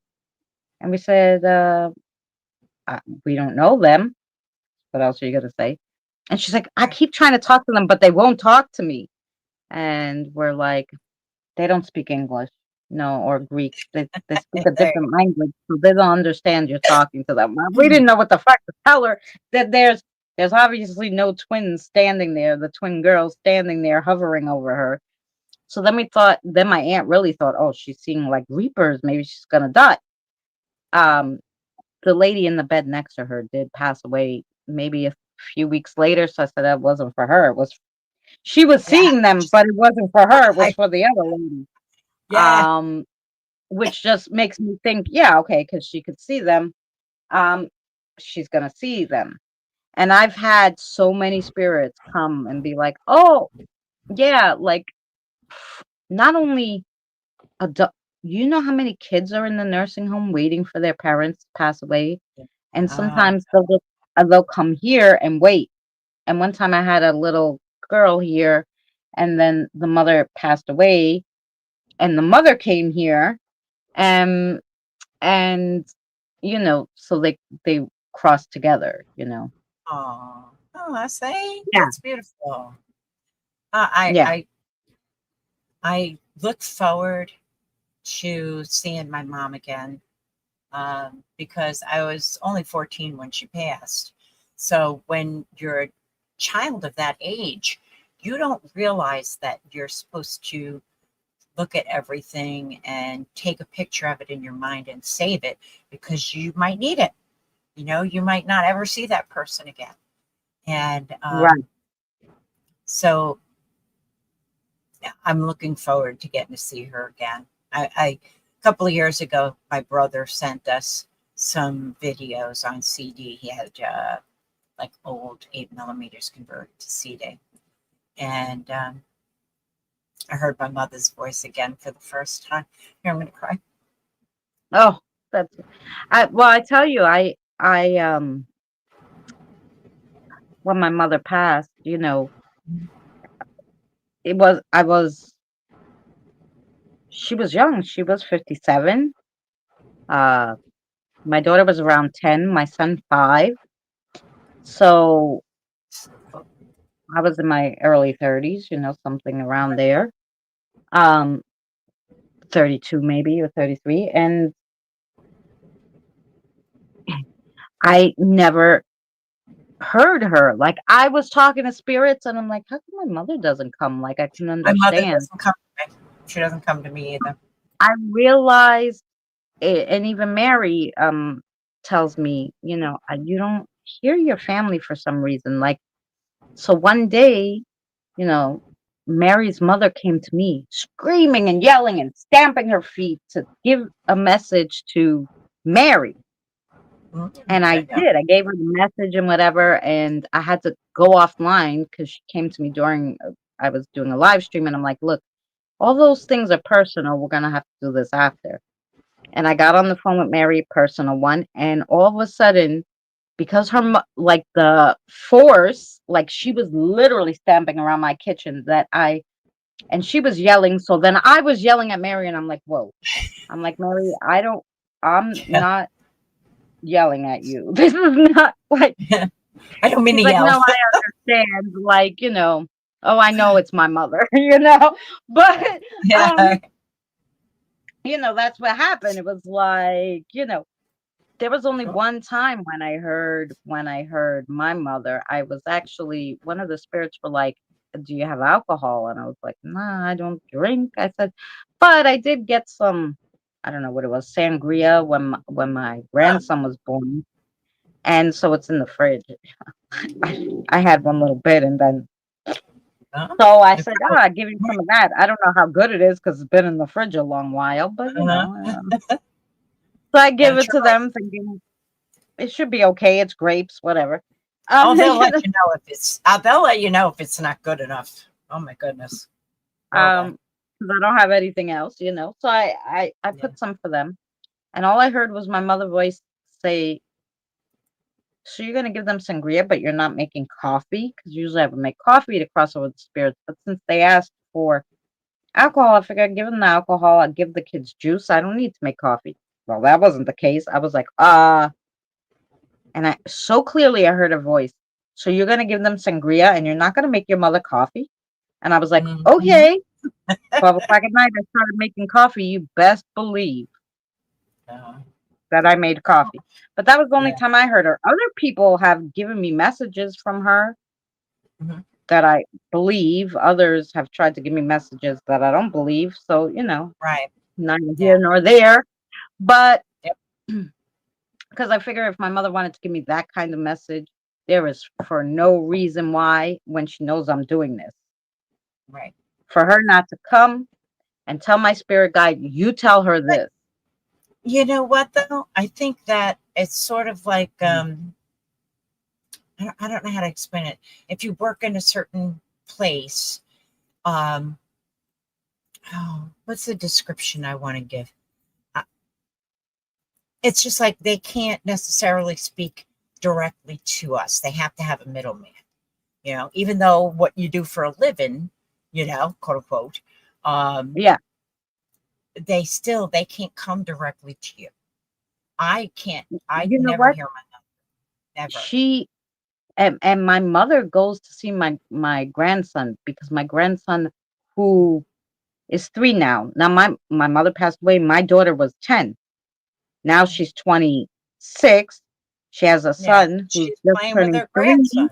and we said, "We don't know them. What else are you gonna say?" And she's like, "I Right. keep trying to talk to them, but they won't talk to me." And we're like, they don't speak English, no, or Greek. They speak a There different language, so they don't understand you're talking to them. We didn't know what the fuck to tell her that there's obviously no twins standing there, the twin girls standing there hovering over her. So then my aunt really thought, oh, she's seeing like reapers, maybe she's gonna die. Um, the lady in the bed next to her did pass away maybe a few weeks later. So I said that wasn't for her. It was She was yeah. seeing them, but it wasn't for her. It was I for the other lady. yeah. Um, which just makes me think, yeah, okay, because she could see them. Um, she's gonna see them. And I've had so many spirits come and be like, oh, yeah, like not only adult, you know how many kids are in the nursing home waiting for their parents to pass away, and Oh, sometimes they'll come here and wait. And one time I had a little girl here, and then the mother passed away, and the mother came here, um, and so they crossed together. oh, I say Yeah, that's beautiful. Uh, I yeah, I I look forward to seeing my mom again because I was only 14 when she passed. So when you're a child of that age, you don't realize that you're supposed to look at everything and take a picture of it in your mind and save it because you might need it. You might not ever see that person again. And right. so yeah, I'm looking forward to getting to see her again. A couple of years ago, my brother sent us some videos on CD. He had like old 8 millimeters converted to CD, and I heard my mother's voice again for the first time. Here, I'm gonna cry. Oh, that's well, I tell you, when my mother passed, it was I was She was young. She was 57. Uh, my daughter was around 10, my son 5. So I was in my early 30s, something around there. Um, 32 maybe or 33. And I never heard her. Like I was talking to spirits and I'm like, how come my mother doesn't come? Like I couldn't My mother understand. doesn't come to me. She doesn't come to me either. I realized it, and even Mary tells me, you don't hear your family for some reason. Like so one day, you know, Mary's mother came to me screaming and yelling and stamping her feet to give a message to Mary. And I Okay, yeah. did. I gave her the message and whatever, and I had to go offline because she came to me during I was doing a live stream, and I'm like, "Look, all those things are personal. We're gonna have to do this after." And I got on the phone with Mary, personal one, and all of a sudden, because like the force, like she was literally stamping around my kitchen and she was yelling. So then I was yelling at Mary, and I'm like, "Whoa!" I'm like, "Mary, I'm not yelling at you. This is not like." Yeah. I don't mean She's to like, "No, yell. I understand." Like, oh, I know it's my mother, you know. But Yeah. um, that's what happened. It was like, there was only one time when I heard my mother. I was actually one of the spirits were like, "Do you have alcohol?" And I was like, "Nah, I don't drink." I said, "But I did get some, I don't know what it was, sangria when my Oh, grandson was born." And so it's in the fridge. I had one little bit and then so I it said, "Oh, probably, I'll give you some of that." I don't know how good it is because it's been in the fridge a long while, but uh-huh. so I give Gotta it to try. them thinking it should be okay. It's grapes, whatever. Oh, they'll You let know, you know if it's. They'll let you know if it's not good enough. Oh my goodness, will they? 'cause I don't have anything else. So I Yeah. put some for them, and all I heard was my mother voice say, "So you're gonna give them sangria, but you're not making coffee? Because usually I would make coffee to cross over the spirits, but since they asked for alcohol, I figured I'd give them the alcohol. I'd give the kids juice. I don't need to make coffee." Well, that wasn't the case. I was like, and I so clearly I heard a voice. "So you're gonna give them sangria and you're not gonna make your mother coffee?" And I was like, Mhm. "Okay." 12 o'clock at night, I started making coffee. You best believe Uh, that I made coffee. But that was the only yeah. time I heard her. Other people have given me messages from her Mhm. that I believe. Others have tried to give me messages that I don't believe. So, Right. neither Yeah. here nor there. But Yep. because I figure if my mother wanted to give me that kind of message, there is for no reason why, when she knows I'm doing this, Right. for her not to come and tell my spirit guide, you tell her But this. you know what though? I think that it's sort of like I don't know how to explain it. If you work in a certain place, um, oh, what's the description I want to give? Uh, It's just like they can't necessarily speak directly to us. They have to have a middleman. Even though what you do for a living, quote unquote, um, Yeah. they can't come directly to you. I can't. I You know never what? hear my never. She and my mother goes to see my grandson because my grandson, who is 3 now. Now my mother passed away. My daughter was 10. Now she's 26. She has a Yeah, son who's she's just playing with turning her 3. grandson.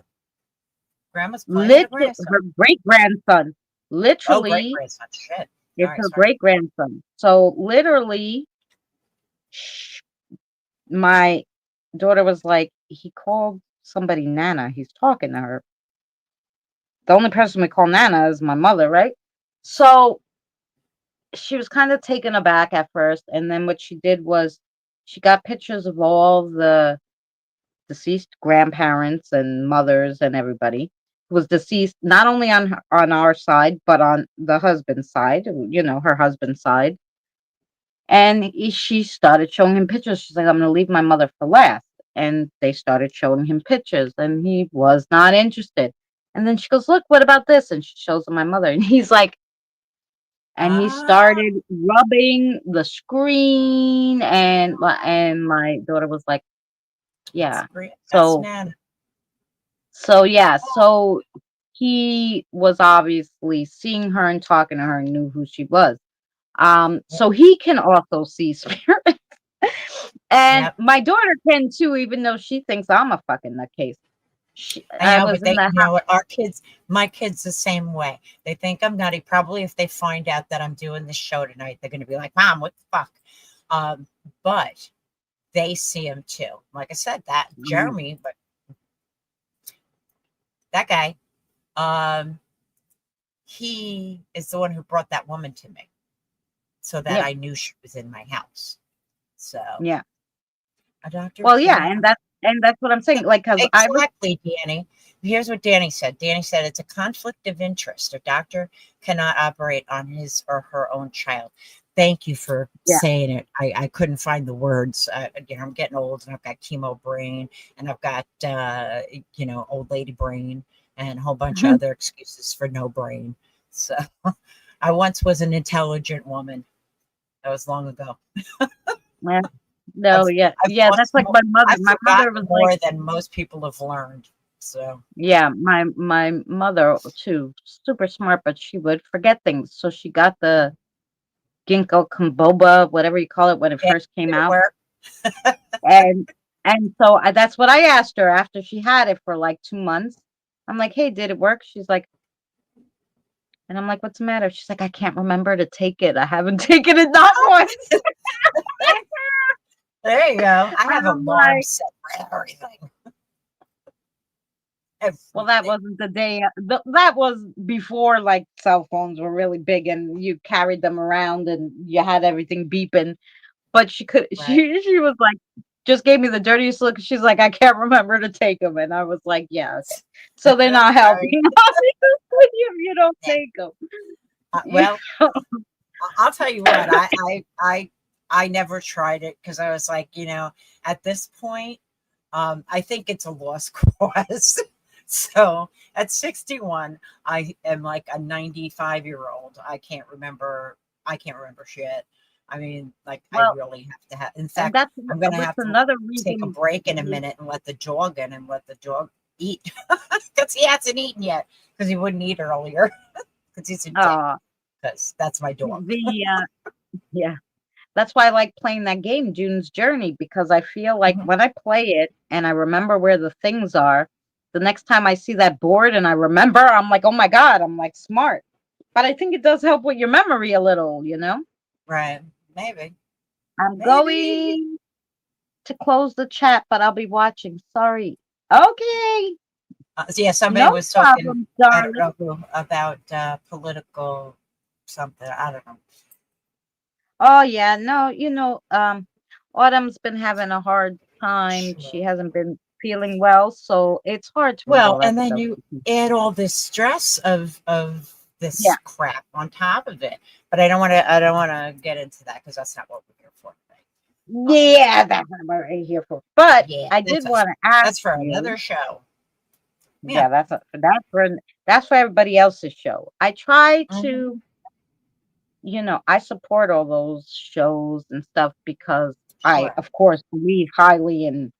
Grandma's playing with her Literally, grandson. her great grandson. Oh, great Literally, grandson. Shit. All it's right, her sorry. great grandson. So literally, sh- my daughter was like, he called somebody Nana. He's talking to her. The only person we call Nana is my mother, right? So she was kind of taken aback at first, and then what she did was she got pictures of all the deceased grandparents and mothers and everybody who was deceased, not only on our side but on the husband's side, her husband's side. And she started showing him pictures. She's like, "I'm going to leave my mother for last." And they started showing him pictures, and he was not interested. And then she goes, "Look, what about this?" And she shows him my mother, and he's like, and he Ah, started rubbing the screen, and my daughter was like, that's yeah. great. That's So Nana. yeah, so he was obviously seeing her and talking to her and knew who she was. So he can also see spirits. And Yep. my daughter can too, even though she thinks I'm a fucking nutcase. I I know, was but in they, the you know what, our kids, my kids the same way. They think I'm nutty. Probably if they find out that I'm doing this show tonight, they're going to be like, Mom, what the fuck? Um, but they see him too. Like I said, that house. Jeremy, but that guy, um, he is the one who brought that woman to me so that Yeah, I knew she was in my house. So yeah. a doctor Well, yeah, cannot. and that's what I'm saying. Like, cause I was, Exactly, Danny. Here's what Danny said. Danny said it's a conflict of interest. A doctor cannot operate on his or her own child. Thank you for yeah. saying it. I couldn't find the words. I'm getting old and I've got chemo brain and I've got, old lady brain and a whole bunch of other excuses for no brain. So I once was an intelligent woman. That was long ago. Yeah. No, I've yeah, I've yeah. That's lost like more. my mother. I've My mother forgotten was like, more than most people have learned. So yeah, my mother too, super smart, but she would forget things. So she got the ginkgo biloba, whatever you call it, when it yeah, first came did it out, work? and so that's what I asked her after she had it for like 2 months. I'm like, hey, did it work? She's like, and I'm like, what's the matter? She's like, I can't remember to take it. I haven't taken it not once. There you go. I have I'm alarms like, set for everything. well, that Everything. wasn't the day. That was before like cell phones were really big and you carried them around and you had everything beeping. But she could, Right. she was like, just gave me the dirtiest look. She's like, I can't remember to take them, and I was like, yeah, okay. So they're not helping Sorry. obviously if you don't Yeah. take them. You Well, I'll tell you what. I never tried it because I was like, at this point, I think it's a lost cause. So at 61, I am like a 95-year-old. I can't remember shit. I mean, like I well, really have to have. In and fact, I'm gonna that's have to another take a reason. break in a minute and let the dog in and let the dog eat because he hasn't eaten yet because he wouldn't eat earlier because he's a dick. Uh, Because that's my dog. the yeah. That's why I like playing that game, June's Journey, because I feel like Mhm. when I play it and I remember where the things are, the next time I see that board and I remember, I'm like, oh my God, I'm like smart. But I think it does help with your memory a little, you know? Right. Maybe. I'm Maybe. going to close the chat, but I'll be watching. Sorry. Okay. So yeah, somebody No was talking, problem, I don't darling. know who, about political something. I don't know. Oh yeah, no, Autumn's been having a hard time. She Sure. hasn't been feeling well, so it's hard to read Well, all that and then stuff. you add all this stress of Yeah. this crap on top of it. But I don't want to get into that because that's not what we're here for today. Um, Yeah, that's not what we're here for. But yeah, I did want to ask that's for you. another show. Yeah. Yeah, that's for everybody else's show. I try Hmm. to, I support all those shows and stuff because I, Sure. of course, believe highly in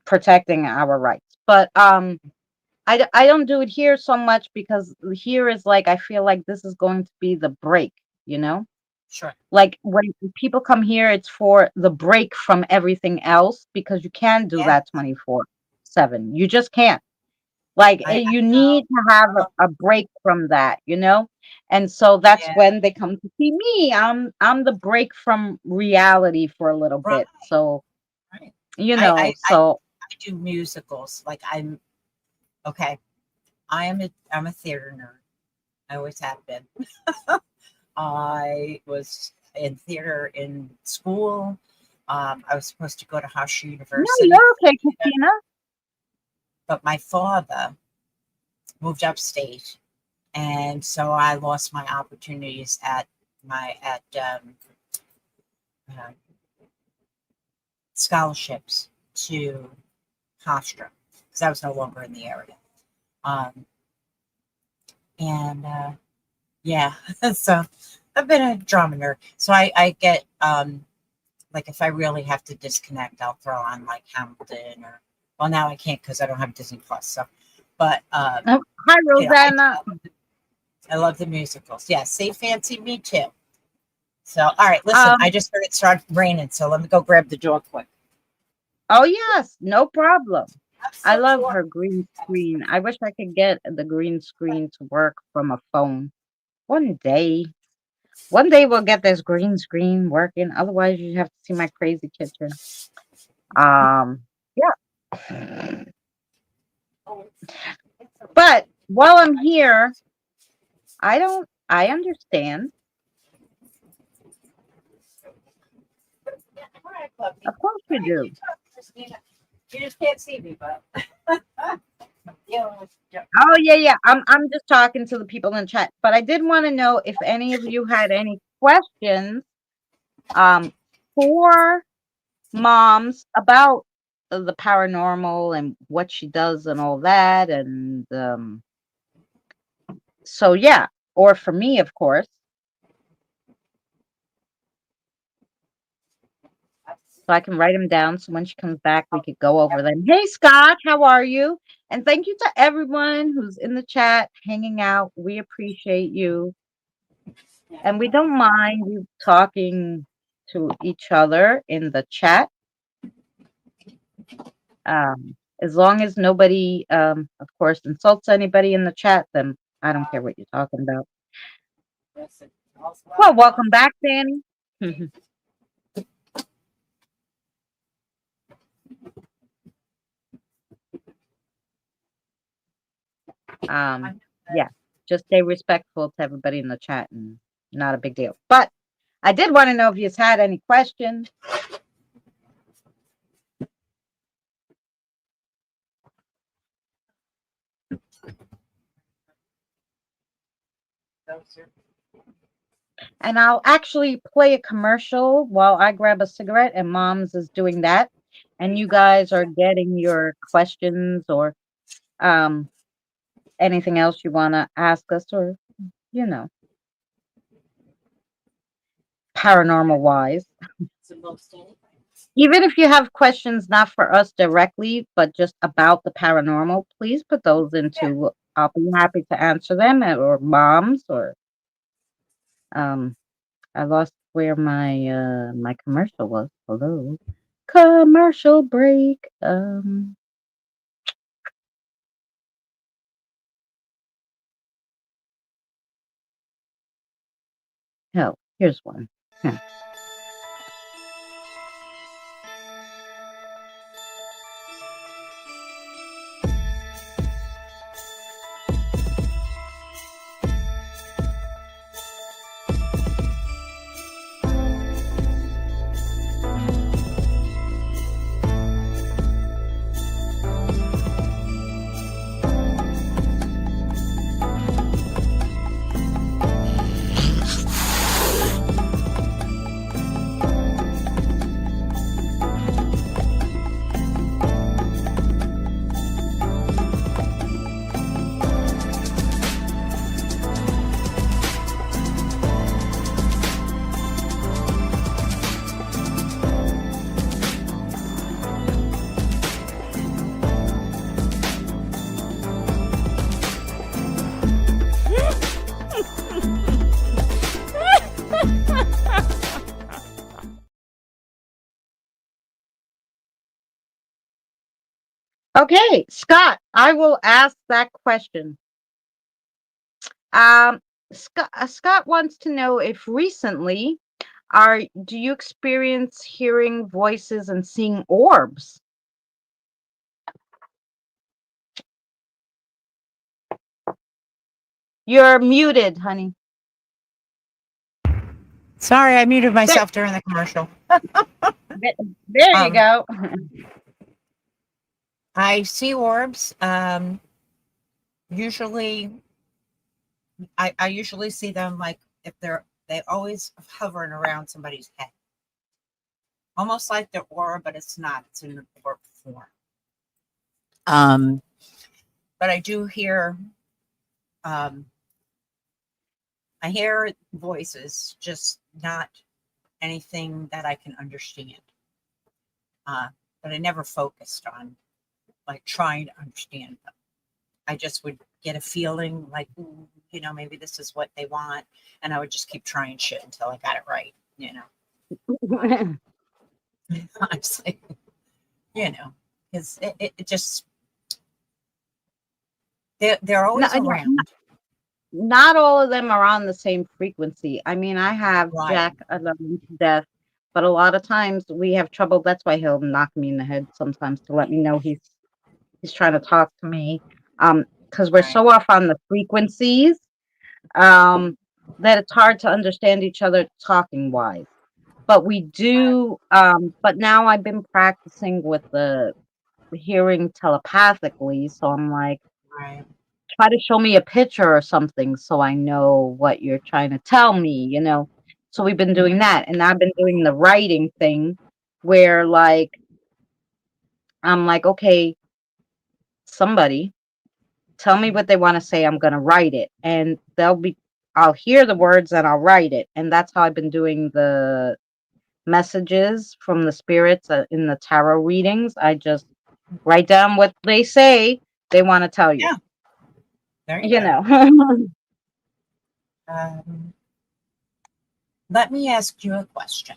protecting our rights. But I don't do it here so much because here is like I feel like this is going to be the break, you know? Sure. Like when people come here, it's for the break from everything else because you can't do Yeah. that 24/7. You just can't. Like I you need to have know. a break from that, you know? And so that's Yeah. when they come to see me. I'm the break from reality for a little Right. bit. So, Right. I so do musicals. Like I'm okay. I'm a theater nerd. I always have been. I was in theater in school. I was supposed to go to Hofstra no, University you're for okay, theater, Christina. but my father moved upstate, and so I lost my opportunities at uh, scholarships to Hofstra because I was no longer in the area. Um, and Yeah. So I've been a drama nerd. So I get like if I really have to disconnect, I'll throw on like Hamilton or well now I can't because I don't have Disney Plus. So but Oh, hi, you know, Rosanna. I love the musicals. Yeah, say fancy me too. So all right, listen, I Um, just heard it start raining, so let me go grab the door quick. oh yes, no problem. I'm I so love torn. her green screen. I wish I could get the green screen to work from a phone. One day. One day we'll get this green screen working. Otherwise, you have to see my crazy kitchen. Yeah. But while I'm here, I understand. All right, puppy. Of course All you right, do. you talk, Christina. You just can't see me, but yeah. Oh yeah, yeah. I'm just talking to the people in chat. But I did want to know if any of you had any questions um for moms about the paranormal and what she does and all that. And so yeah, or for me, of course. So I can write them down so when she comes back, we could go over them. Hey, Scott, how are you? And thank you to everyone who's in the chat hanging out. We appreciate you. And we don't mind you talking to each other in the chat. As long as nobody, of course, insults anybody in the chat, then I don't care what you're talking about. Well, welcome back, Danny. Um, yeah, just stay respectful to everybody in the chat and not a big deal. But I did want to know if you've had any questions. And I'll actually play a commercial while I grab a cigarette and Mom's is doing that. And you guys are getting your questions or um, anything else you want to ask us or, you know, paranormal wise. Even if you have questions not for us directly, but just about the paranormal, please put those into. I'll be happy to answer them or moms or um I lost where my commercial was. Hello. Commercial break. Oh, here's one. Huh. Okay, Scott, I will ask that question. Um, Scott wants to know if recently are do you experience hearing voices and seeing orbs? You're muted, honey. Sorry, I muted There, myself during the commercial. there you Um, go. I see orbs. Usually, I usually see them like if they always hovering around somebody's head, almost like their aura, but it's not. It's in the orb form. Um, but I do hear. Um, I hear voices, just not anything that I can understand. Uh, but I never focused on like trying to understand them. I just would get a feeling like, "Ooh, maybe this is what they want," and I would just keep trying shit until I got it right. Honestly, you know, because it just they're No, always around. not all of them are on the same frequency. I mean, I have Right, Jack, I love him to death, but a lot of times we have trouble. That's why he'll knock me in the head sometimes to let me know he's trying to talk to me. Because we're right, so off on the frequencies, um, that it's hard to understand each other talking wise. But we right, do. But now I've been practicing with the hearing telepathically, so I'm like, right. try to show me a picture or something so I know what you're trying to tell me. So we've been doing Hmm. that, and I've been doing the writing thing where like I'm like, okay, somebody tell me what they want to say. I'm gonna write it, and I'll hear the words and I'll write it, and that's how I've been doing the messages from the spirits in the tarot readings. I just write down what they say they want to tell you. Yeah, there you You go. know. Um, Let me ask you a question,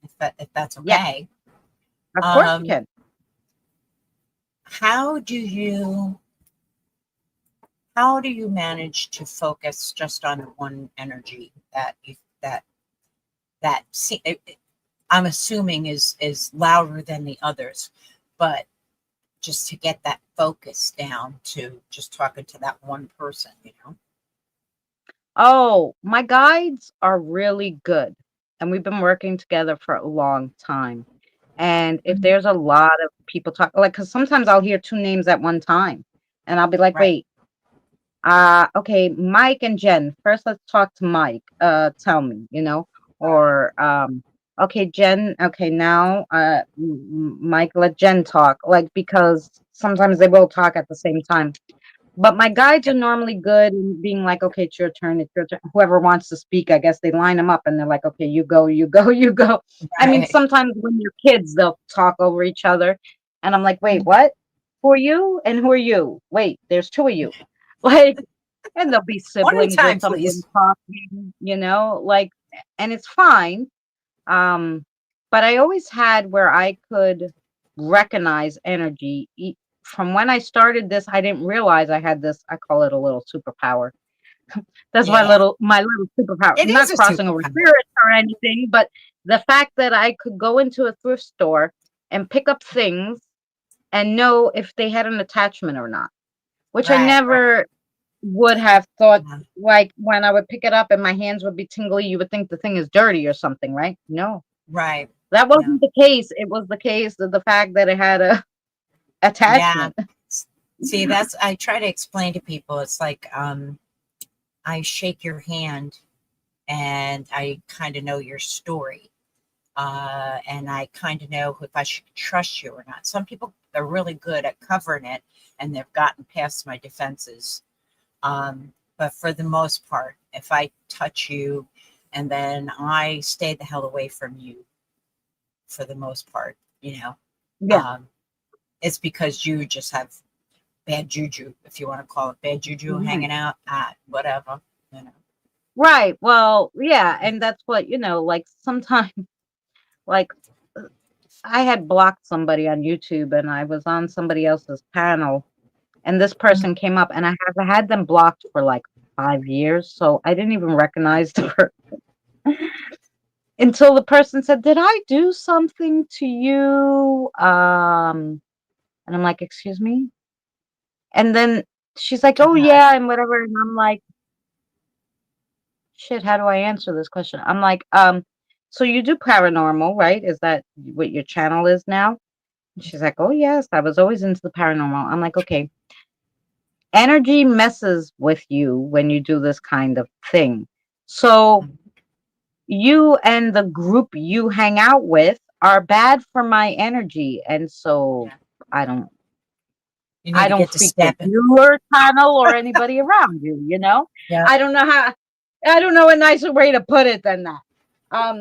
if that's Yeah, okay. of course you Um, can. how do you how do you manage to focus just on one energy that I'm assuming is louder than the others, but just to get that focus down to just talking to that one person. Oh, my guides are really good, and we've been working together for a long time. And if Mhm. there's a lot of people talk, like, because sometimes I'll hear two names at one time, and I'll be like, Right, wait, okay, Mike and Jen. First, let's talk to Mike. Tell me, right, or okay, Jen. Okay, now, Mike, let Jen talk, like because sometimes they will talk at the same time. But my guides are yep, normally good in being like, okay, it's your turn, it's your turn. Whoever wants to speak, I guess they line them up and they're like, okay, you go, you go, you go. I mean, right. sometimes when you're kids, they'll talk over each other. And I'm like, wait, Mhm. what? Who are you? And who are you? Wait, there's two of you. Like, and they'll be One at a siblings or time, something please. talking, and it's fine. Um, but I always had where I could recognize energy. From when I started this, I didn't realize I had this. I call it a little superpower. That's Yeah, my little superpower. it Not is a crossing over superpower. spirits or anything, but the fact that I could go into a thrift store and pick up things and know if they had an attachment or not, which I Right, right. never would have thought. Yeah, Like when I would pick it up and my hands would be tingly, you would think the thing is dirty or something, right? No, right. that Yeah. wasn't the case. It was the case of the fact that it had a Yeah. attachment. See, that's I try to explain to people. It's like I shake your hand and I kind of know your story. And I kind of know if I should trust you or not. Some people are really good at covering it and they've gotten past my defenses. But for the most part, if I touch you and then I stay the hell away from you for the most part, Yeah. um, it's because you just have bad juju, if you want to call it bad juju, Right. hanging out at whatever, you know. Right. Well, yeah, and that's what, like sometimes like uh, I had blocked somebody on YouTube and I was on somebody else's panel and this person Mhm. came up and I have had them blocked for like 5 years, so I didn't even recognize the person until the person said, "Did I do something to you?" And I'm like, "Excuse me?" And then she's like, "Oh Uh-huh. yeah," and whatever, and I'm like, "Shit, how do I answer this question?" I'm like, so you do paranormal, right? Is that what your channel is now?" And she's like, "Oh yes, I was always into the paranormal." I'm like, "Okay, energy messes with you when you do this kind of thing. So Mhm. you and the group you hang out with are bad for my energy, and so Yeah. I don't You need I to don't get to frequent step in. your channel or anybody around you, you know? Yeah. I don't know how. I don't know a nicer way to put it than that.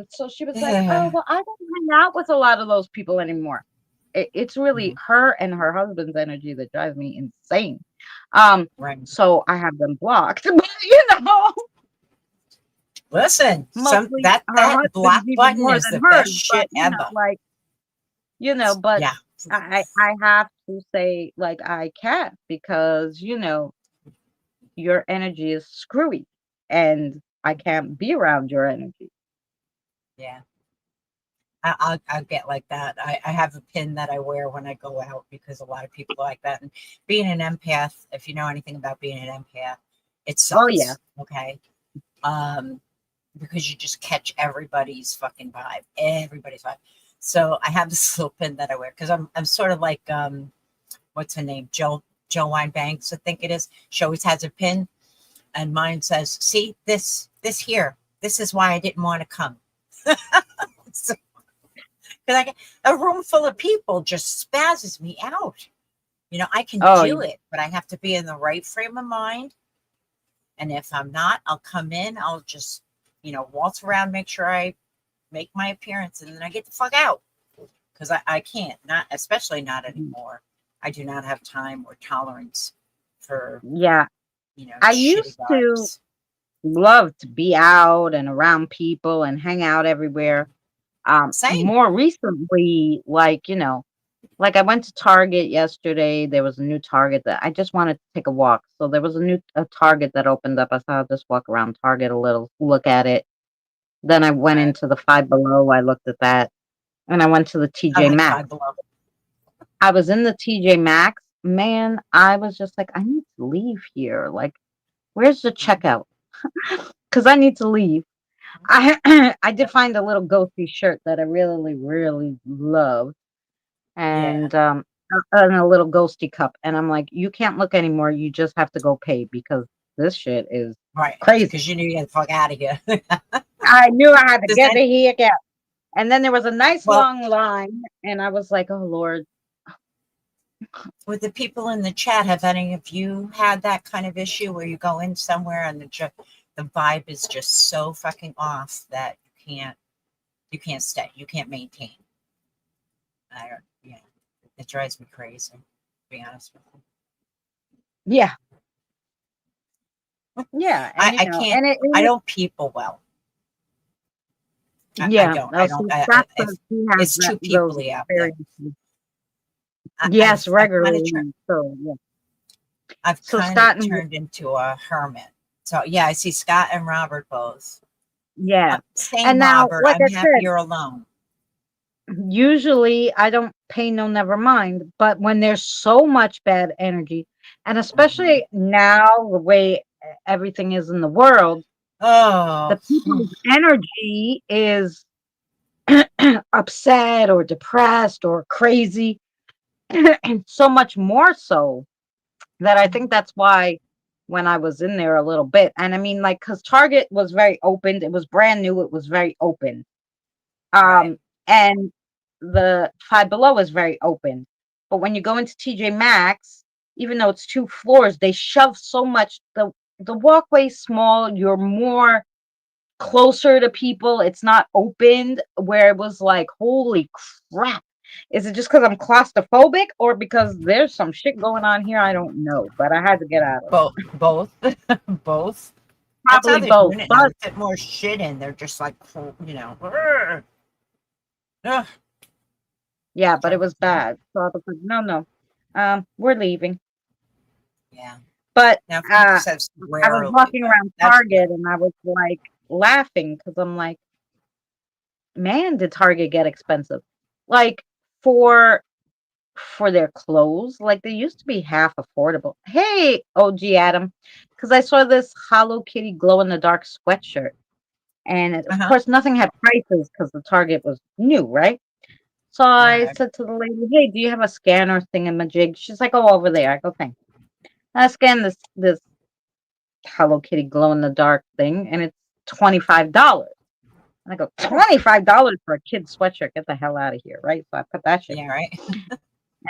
So she was like, "Oh, Yeah. well, I don't hang out with a lot of those people anymore. It's really Mhm. her and her husband's energy that drives me insane." Um, Right. so I have them blocked, but Listen, some mostly that her husband's block even button more is than the hers. best But shit ever. like but Yeah. I have to say like I can't because your energy is screwy, and I can't be around your energy. Yeah. I'll get like that. I have a pin that I wear when I go out because a lot of people like that. And being an empath, if you know anything about being an empath, it Oh yeah. sucks. Okay. Um, because you just catch everybody's vibe. So I have this little pin that I wear because I'm sort of like what's her name? Joe Wine Banks, I think it is. She always has a pin, and mine says, "See this here. This is why I didn't want to come." So, because I get a room full of people just spazzes me out. I can Oh do it, but I have to be in the right frame of mind. And if I'm not, I'll come in. I'll just waltz around, make sure I make my appearance, and then I get the fuck out because I can't, not especially not anymore. I do not have time or tolerance for yeah. I shitty used to vibes. love to be out and around people and hang out everywhere. Same. More recently, like I went to Target yesterday. There was a new Target that I just wanted to take a walk. So there was a Target that opened up. I thought I'd just walk around Target a little, look at it. Then I went Right. into the Five Below. I looked at that, and I went to the I TJ like Maxx. Five Below. I was in the TJ Maxx. Man, I was just like, I need to leave here. Like, where's the checkout? Because I need to leave. I I did find a little ghosty shirt that I really, really love, Yeah. and a little ghosty cup. And I'm like, you can't look anymore. You just have to go pay because this shit is Right. crazy. Because you knew you had to fuck out of here. I knew I had to Does get that, the heck out. And then there was a nice well, long line, and I was like, oh Lord, with the people in the chat, have any of you had that kind of issue where you go in somewhere and the vibe is just so fucking off that you can't stay, you can't maintain? I don't, yeah, it drives me crazy, to be honest with you. yeah, yeah, and I can't. and I don't people well. I yeah. don't. I Also, don't. Scott If says he has it's too those peoply out there, experiences. Yes, I've kind of regularly. So yeah. I've So kind of Scott and turned into a hermit. So yeah, I see Scott and Robert both. yeah, Same, and now, Robert. like I'm I said, happier alone. usually I don't pay no never mind, but when there's so much bad energy, and Mhm. especially now the way everything is in the world, Oh, the people's energy is upset or depressed or crazy, and so much more so that I think that's why when I was in there a little bit, and I mean, like, because Target was very open, it was brand new, it was very open. right. And the Five Below is very open. But when you go into TJ Maxx, even though it's 2 floors, they shove so much the walkway's small, you're more closer to people. It's not opened where it was like, holy crap. Is it just because I'm claustrophobic or because there's some shit going on here? I don't know, but I had to get out of Both, both, both. That's how probably they're both. doing it now. But They fit more shit in. They're just like, "Urgh." Ugh, yeah, but it drive me was crazy. bad. So I was like, no, no. We're leaving. Yeah. But Now, if you uh said I was rarely, walking but around that's good. Target and I was like laughing because I'm like, man, did Target get expensive? Like for their clothes, like they used to be half affordable. Hey, OG Adam, because I saw this Hello Kitty glow in the dark sweatshirt, and Uh of huh. course nothing had prices because the Target was new, right? So I Right. said to the lady, "Hey, do you have a scanner thingamajig?" She's like, "Oh, over there." I go, "Thanks." I scan this Hello Kitty glow in the dark thing, and it's $25. And I go, Oh, $25 for a kid's sweatshirt? Get the hell out of here, right? So I put that shit yeah. back. Right.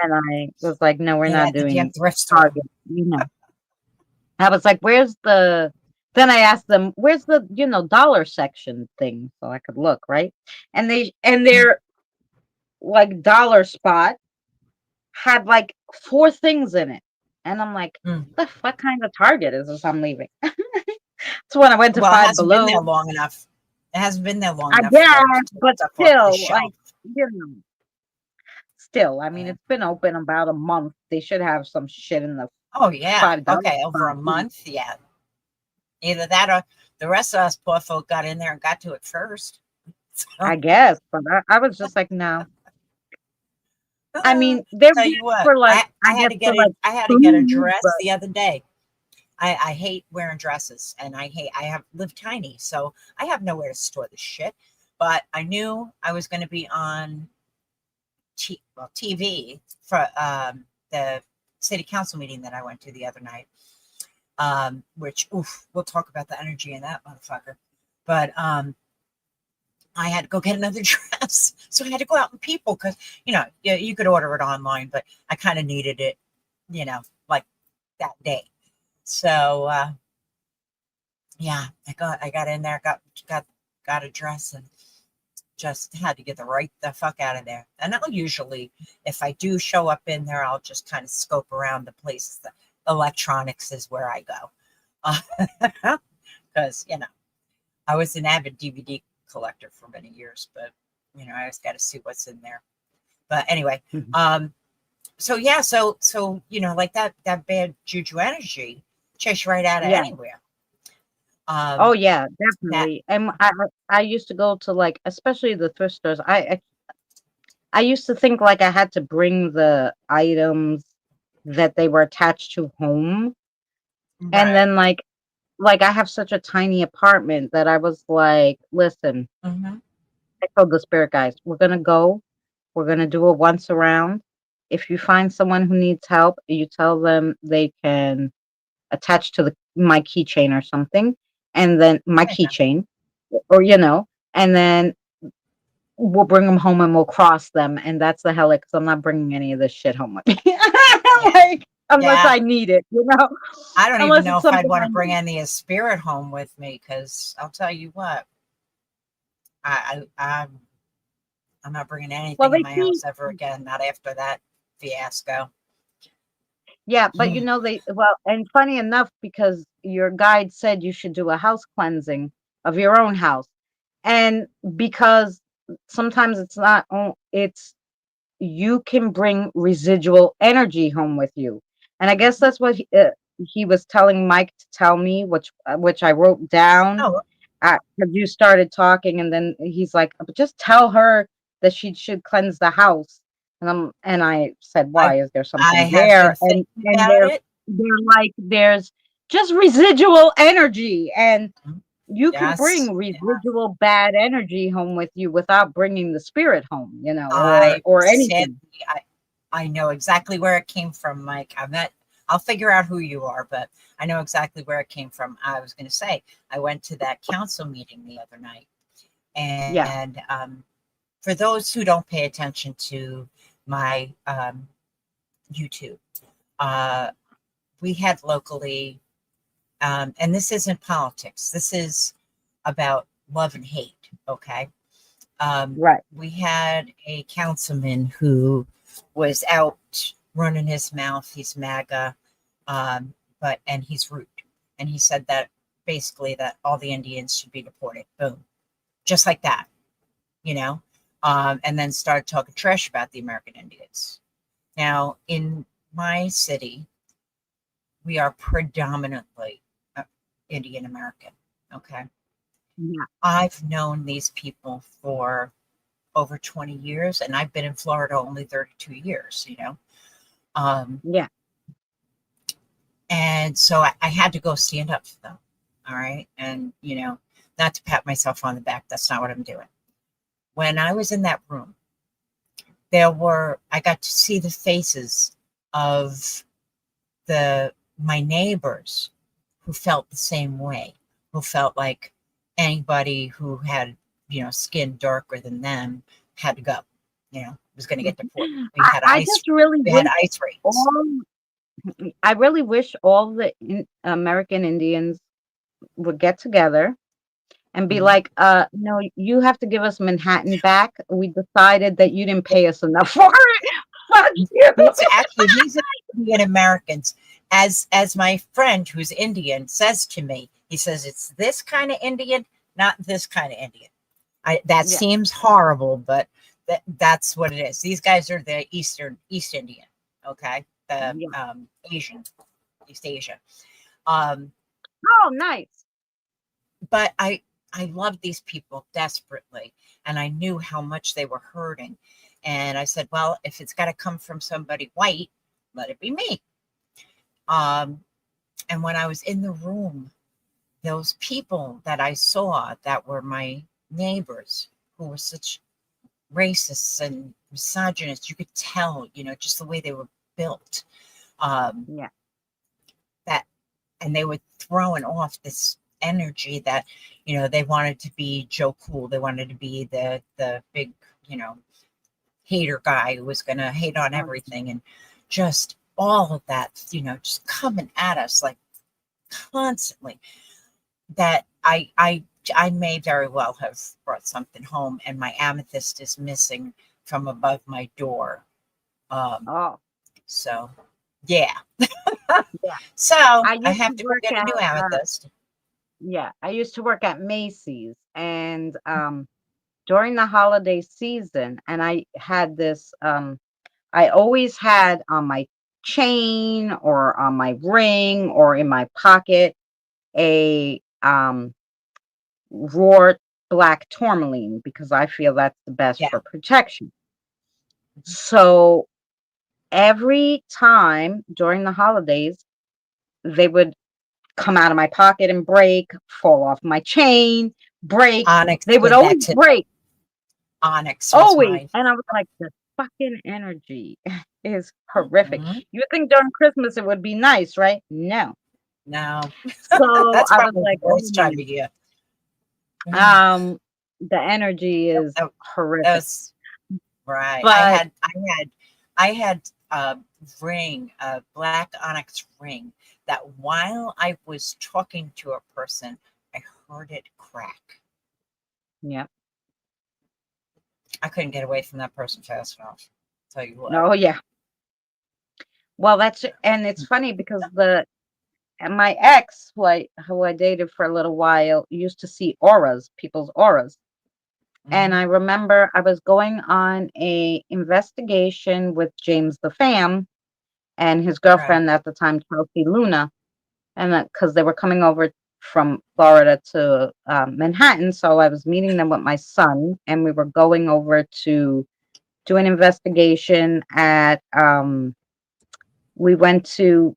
And I was like, no, we're Yeah. not The damn doing thrift store. Target. I was like, where's the then I asked them, "Where's the dollar section thing so I could look right?" And Mm, their like dollar spot had like four things in it, and I'm like, mm. "The fuck kind of Target is this I'm leaving?" So when I went to Well, it Five hasn't been Below, there long enough. It hasn't been there long I enough for them to guess, take but stuff off the still, like, shelf. you know, still, I mean, Uh, it's been open about a month. They should have some shit in the oh yeah. $5 Okay, over a spot. month. Yeah. Either that or the rest of us poor folk got in there and got to it first. So, I guess, but I was just like, no. I mean, they're tell good you what, for like, I I had guess to for get like it. I had to get a food, dress but the other day. I hate wearing dresses, and I have live tiny, so I have nowhere to store this shit. But I knew I was going to be on TV for the city council meeting that I went to the other night. Which oof, we'll talk about the energy in that motherfucker. But I had to go get another dress, so I had to go out in people because you could order it online, but I kind of needed it, like that day. So yeah, I got in there, got a dress, and just had to get the fuck out of there. And I'll usually, if I do show up in there, I'll just kind of scope around the places. The electronics is where I go, because I was an avid DVD collector for many years, but I always got to see what's in there. But anyway, Mhm. so yeah, so like that bad juju energy chase you right out of Yeah. anywhere. Oh Um, yeah, that definitely. And I used to go to like, especially the thrift stores. I used to think like I had to bring the items that they were attached to home. And right. then like I have such a tiny apartment that I was like, listen, Hmm. I told the spirit guys, we're gonna go, we're gonna do a once around. If you find someone who needs help, you tell them they can attach to the my keychain or something, and then my There you go. keychain, or and then we'll bring them home and we'll cross them, and that's the hell, because I'm not bringing any of this shit home with me. Yeah, Like, unless yeah. I need it. I don't even Unless know it's if I'd something want I to bring need. any of spirit home with me because I'll tell you what, I'm not bringing Well, anything in they my keep. house ever again. Not after that fiasco. Yeah, but and funny enough, because your guide said you should do a house cleansing of your own house. And because sometimes it's you can bring residual energy home with you. And I guess that's what he was telling Mike to tell me, which I wrote down. Oh, Because you started talking, and then he's like, "But just tell her that she should cleanse the house." And I said, I "Why? Is there I something have been there?" And thinking and about it. they're like, "There's just residual energy, and Mhm. you can Yes, bring yeah. residual bad energy home with you without bringing the spirit home, I or sadly, anything." I know exactly where it came from, Mike. I'm not. I'll figure out who you are, but I know exactly where it came from. I was going to say I went to that council meeting the other night, Yeah, and for those who don't pay attention to my YouTube, uh, we had locally, and this isn't politics. This is about love and hate. Okay. right. We had a councilman who was out running his mouth. He's MAGA, and he's rude. And he said that basically that all the Indians should be deported. Boom, just like that, you know. And then started talking trash about the American Indians. Now, in my city, we are predominantly uh, Indian American. Okay, Yeah, I've known these people for over 20 years, and I've been in Florida only 32 years. Um, yeah, and so I had to go stand up for them. All right. And, not to pat myself on the back, that's not what I'm doing. When I was in that room, I got to see the faces of my neighbors who felt the same way, who felt like anybody who had, skin darker than them had to go, was going to get deported. I just really We had wish ice raids. all I really wish all the American Indians would get together and be Mhm. like, no, you have to give us Manhattan back. We decided that you didn't pay us enough for it. Fuck you. These are Indian Americans. As my friend who's Indian says to me, he says it's this kind of Indian, not this kind of Indian. That Yeah, seems horrible, but that's what it is. These guys are the East Indian, okay, the yeah. Asian, East Asia. Um, Oh, nice. but I loved these people desperately, and I knew how much they were hurting. And I said, well, if it's got to come from somebody white, let it be me. Um, and when I was in the room, those people that I saw that were my neighbors, who were such racists and misogynists, you could tell, just the way they were built. Um, Yeah. that and they were throwing off this energy that, they wanted to be Joe Cool. They wanted to be the big, hater guy who was gonna hate on Oh, everything, and just all of that, just coming at us like constantly. That I may very well have brought something home, and my amethyst is missing from above my door. Um, oh, so yeah. yeah. So I I used to have to go work get a at new amethyst. yeah, I used to work at Macy's, and during the holiday season, and I had this I always had on my chain or on my ring or in my pocket a raw black tourmaline because I feel that's the best Yeah. for protection. So every time during the holidays, they would come out of my pocket and break, fall off my chain, break. Onyx They would did that always to break, Onyx was always. mine. And I was like, the fucking energy is horrific. Mhm. You would think during Christmas it would be nice, right? No. No, So that's I was probably the like, oh worst time my. of year. Um, the energy That, is that, that horrific. was right. But I had a ring, a black onyx ring, that while I was talking to a person, I heard it crack. yeah. I couldn't get away from that person fast enough. Tell you what. Oh yeah. Well, that's and it's funny because the and my ex, who I dated for a little while, used to see auras, people's auras. And Hmm. I remember I was going on a investigation with James the Fam and his Right. girlfriend at the time, Chelsea Luna, and that because they were coming over from Florida to Manhattan, so I was meeting them with my son, and we were going over to do an investigation at. We went to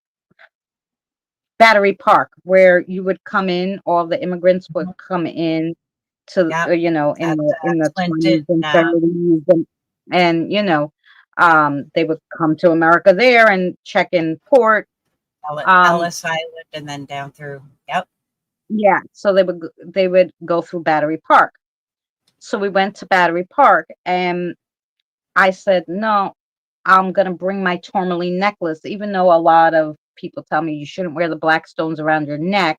Battery Park, where you would come in, all the immigrants would Mhm. come in to, Yep. in At the Clinton, 20s and 30s, and they would come to America there and check in port. Um, Ellis Island, and then down through. Yep. yeah, so they would go through Battery Park. So we went to Battery Park, and I said, no, I'm gonna bring my tourmaline necklace, even though a lot of people tell me you shouldn't wear the black stones around your neck.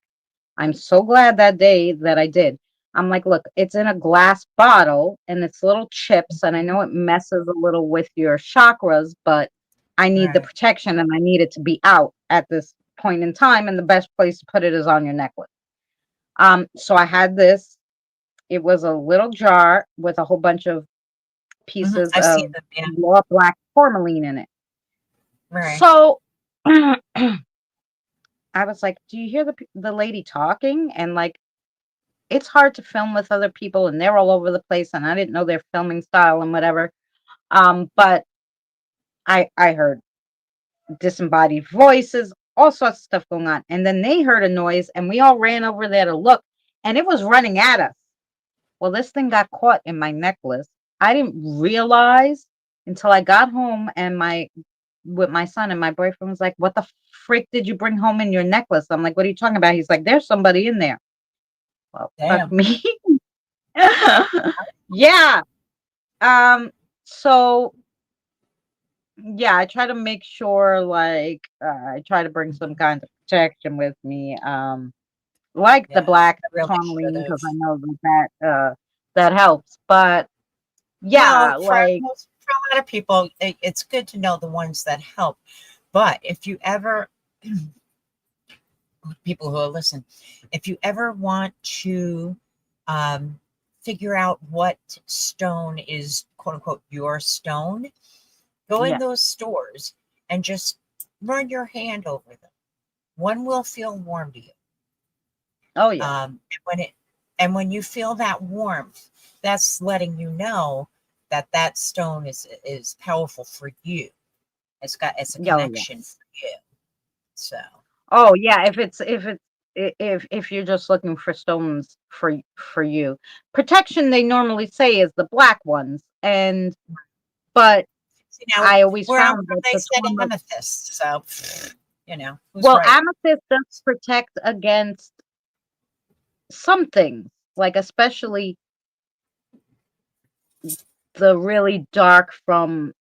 I'm so glad that day that I did. I'm like, look, it's in a glass bottle and it's little chips, and I know it messes a little with your chakras, but I need the Right. protection and I need it to be out at this point in time. And the best place to put it is on your necklace. So I had this. It was a little jar with a whole bunch of Hmm. pieces I've seen of them. Yeah. raw black tourmaline in it. Right. So I was like, "Do you hear the lady talking?" And like, it's hard to film with other people and they're all over the place and I didn't know their filming style and whatever. But I heard disembodied voices, all sorts of stuff going on. And then they heard a noise and we all ran over there to look and it was running at us. Well, this thing got caught in my necklace. I didn't realize until I got home and my with my son, and my boyfriend was like, "What the frick did you bring home in your necklace?" I'm like, "What are you talking about?" He's like, "There's somebody in there." Well, fuck Damn. me. Yeah. Um, so yeah, I try to make sure like I try to bring some kind of protection with me. like the Yeah, black I really should tourmaline have. because I know that helps. But Well, yeah, like for a lot of people, it's good to know the ones that help. But if you ever, people who are listening, if you ever want to um, figure out what stone is quote unquote your stone, go in yeah, those stores and just run your hand over them. One will feel warm to you. oh yeah, Um, when it and when you feel that warmth, that's letting you know that that stone is powerful for you. It's a oh yeah. connection for you. So Oh yeah, if you're just looking for stones for you, protection they normally say is the black ones, and but see now I always where I'm found from, that they the said tourmaline, amethyst. So who's well, right? amethyst does protect against some things, like especially the really dark from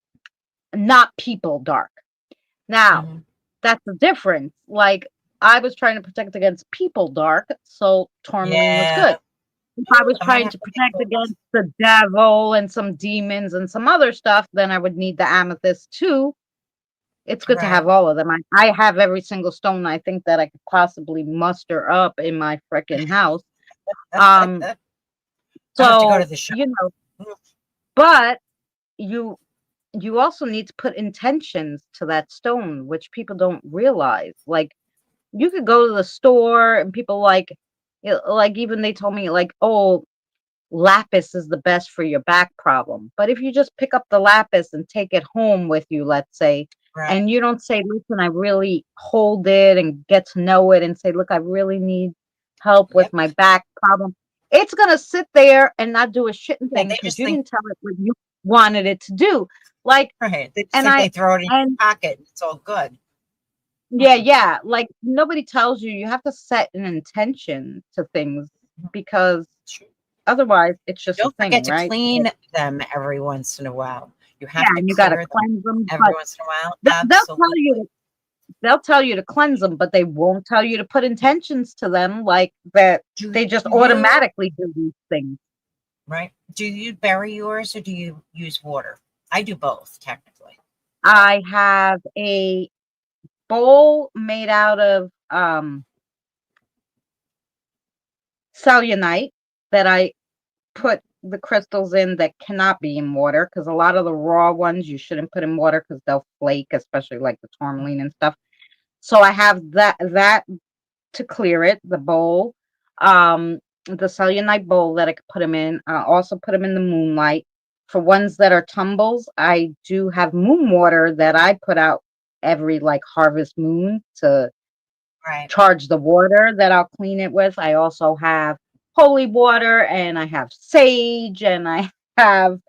not people dark. Now, Hmm. that's the difference. Like I was trying to protect against people dark, so tourmaline was Yeah, good. If I was I might trying have to to take protect both. against the devil and some demons and some other stuff, then I would need the amethyst too. It's good to have Right. all of them. I have every single stone I think that I could possibly muster up in my frickin' house. Um, I have to go to so the shop. you know, but you you also need to put intentions to that stone, which people don't realize. Like you could go to the store and people like even they told me like, oh, lapis is the best for your back problem. But if you just pick up the lapis and take it home with you, let's say, Right. and you don't say, listen, I really hold it and get to know it and say, look, I really need help with Yep. my back problem. It's going to sit there and not do a shitting Yeah, thing they because just you think didn't tell it what you wanted it to do. Like, right. They just and think they throw it in and your pocket and it's all good. yeah, yeah. Like nobody tells you you have to set an intention to things because otherwise it's And just a don't forget thing, to right? Like, clean them every once in a while. You yeah, have to and you gotta clear them cleanse them, every but once in a while. they'll tell you Absolutely. they'll tell you to cleanse them, but they won't tell you to put intentions to them like that Do they just you, automatically do these things. right? Do you bury yours or do you use water? I do both, technically. I have a bowl made out of cellulite that I put the crystals in that cannot be in water because a lot of the raw ones you shouldn't put in water because they'll flake, especially like the tourmaline and stuff. So I have that to clear it, the bowl, the cellulite bowl that I could put them in. I also put them in the moonlight. For ones that are tumbles, I do have moon water that I put out every like harvest moon to Right. charge the water that I'll clean it with. I also have holy water and I have sage and I have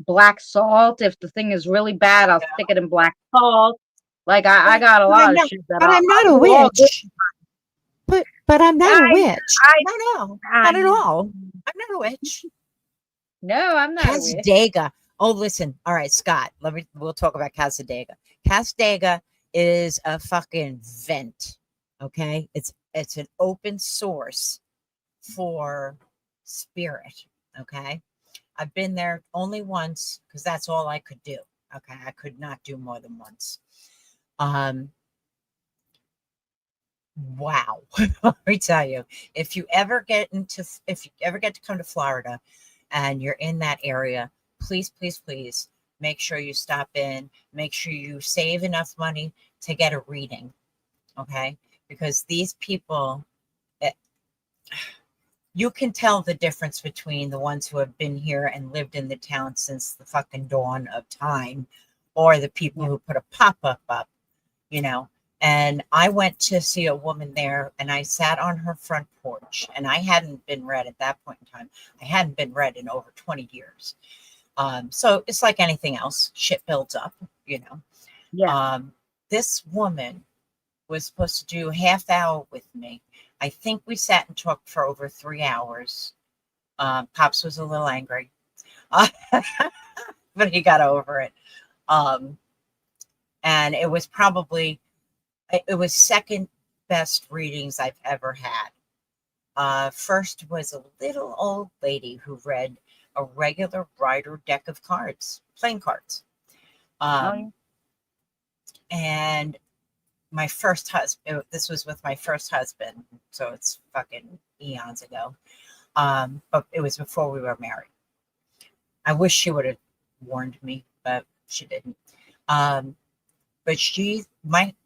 black salt. If the thing is really bad, I'll stick it in black salt. Like I But, got a but I'm lot of not. shit that But I'm not I'll a do all this. witch. But I'm not a I witch. I No, no, I not at all. I'm not a witch. no, I'm not a witch. Casdega. Oh, listen. All right, Scott. We'll talk about Casdega. Casdega is a fucking vent. Okay? It's an open source for spirit. Okay? I've been there only once because that's all I could do. Okay. I could not do more than once. Um, wow. Let me tell you, if you ever get to come to Florida and you're in that area, please, please, please make sure you stop in, make sure you save enough money to get a reading. Okay. Because these people, eh, you can tell the difference between the ones who have been here and lived in the town since the fucking dawn of time or the people Yeah, who put a pop up, you know. And I went to see a woman there and I sat on her front porch and I hadn't been read at that point in time. I hadn't been read in over 20 years. So it's like anything else, shit builds up, you know. yeah. This woman was supposed to do half hour with me. I think we sat and talked for over 3 hours. Pops was a little angry, uh, but he got over it. Um, and it was second best readings I've ever had. First was a little old lady who read a regular rider deck of cards, playing cards. Oh, yeah. Um, and my first husband, this was with my first husband, so it's fucking eons ago. But it was before we were married. I wish she would have warned me, but she didn't. Um, but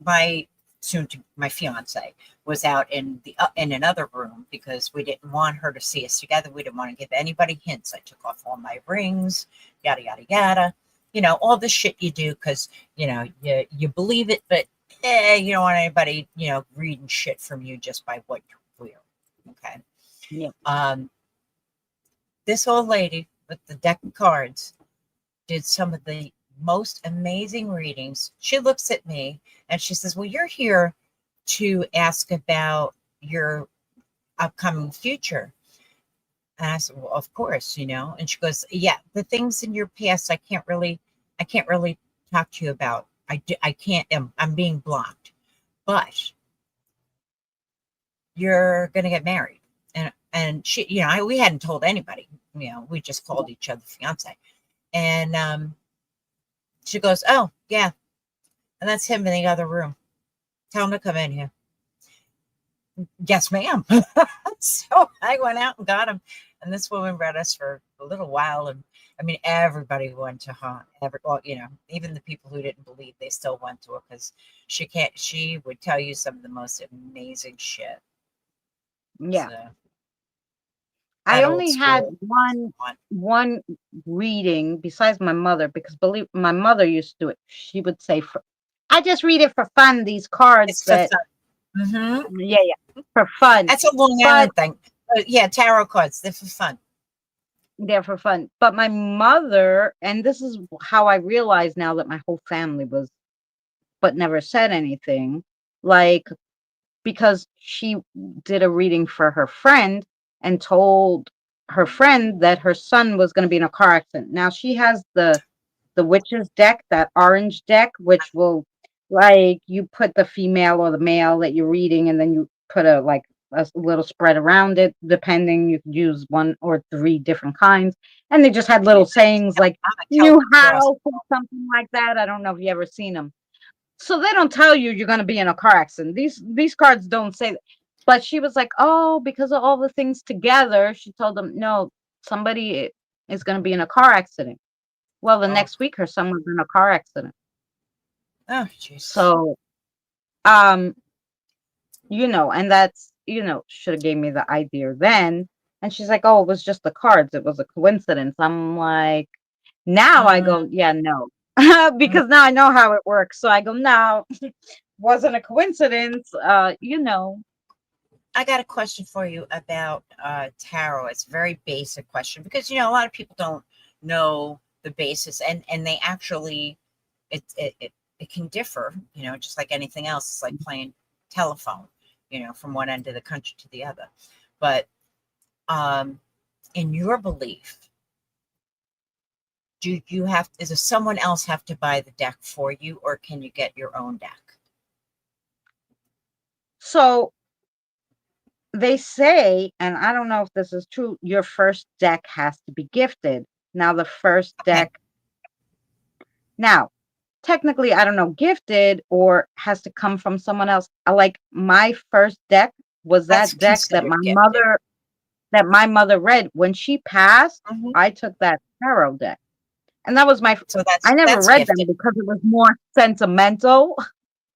my soon to my fiance was out in the in another room because we didn't want her to see us together. We didn't want to give anybody hints. I took off all my rings, yada yada yada. You know, all the shit you do because you believe it, but you don't want anybody reading shit from you just by what you're wearing. Okay. Yeah. Um, this old lady with the deck of cards did some of the most amazing readings. She looks at me and she says, "Well, you're here to ask about your upcoming future." And I said, "Well, of course, you know." And she goes, "Yeah, the things in your past, I can't really talk to you about. I can't. I'm being blocked, but you're going to get married." And she, we hadn't told anybody. We just Yeah. called each other fiance. And she goes, "Oh, yeah, and that's him in the other room. Tell him to come in here." Yes, ma'am. So I went out and got him. And this woman read us for a little while. And I mean, everybody went to her. Well, even the people who didn't believe, they still went to her because she would tell you some of the most amazing shit. Yeah. So I that old only had school one. one reading besides my mother because believe my mother used to do it. She would say, "I just read it for fun. These cards It's for that, fun. Hmm. yeah, yeah, for fun, That's a Long but Island thing. Yeah, tarot cards. They're for fun. they're for fun." But my mother, and this is how I realize now that my whole family was, but never said anything, like because she did a reading for her friend and told her friend that her son was going to be in a car accident. Now she has the witch's deck, that orange deck, which will, like, you put the female or the male that you're reading, and then you put a little spread around it, depending. You could use one or three different kinds, and they just had Yeah, little sayings like I'm a "new Celtic girl. house" or something like that. I don't know if you ever seen them. So they don't tell you you're going to be in a car accident. These cards don't say that. But she was like, "Oh, because of all the things together," she told them, "No, somebody is going to be in a car accident." Well, the Oh, next week her son was in a car accident. oh, Jesus. So, um, and that's, should have gave me the idea then. And she's like, "Oh, it was just the cards. It was a coincidence." I'm like, now I Mm, go, "Yeah, no." mm. Because now I know how it works. So I go, "No, wasn't a coincidence." I got a question for you about tarot. It's a very basic question because a lot of people don't know the basis, and they actually it can differ. Just like anything else. It's like playing telephone. From one end of the country to the other. But um, in your belief, does someone else have to buy the deck for you, or can you get your own deck? So they say, and I don't know if this is true, your first deck has to be gifted. Now, the first Okay. deck, now, technically, I don't know, gifted or has to come from someone else. Like my first deck was That's that deck considered gifted. that my mother read when she passed. Mhm. I took that tarot deck, and that was So I never that's read them gifted. because it was more sentimental.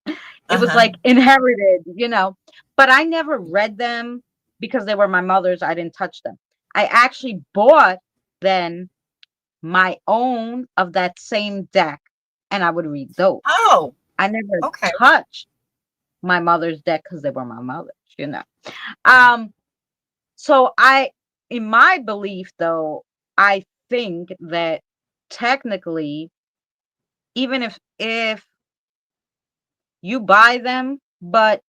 It was Uh-huh. like inherited. But I never read them because they were my mother's. I didn't touch them. I actually bought then my own of that same deck, and I would read those. Oh, I never okay. touched my mother's deck because they were my mother's. Yeah. Um, so in my belief though, I think that technically, even if you buy them, but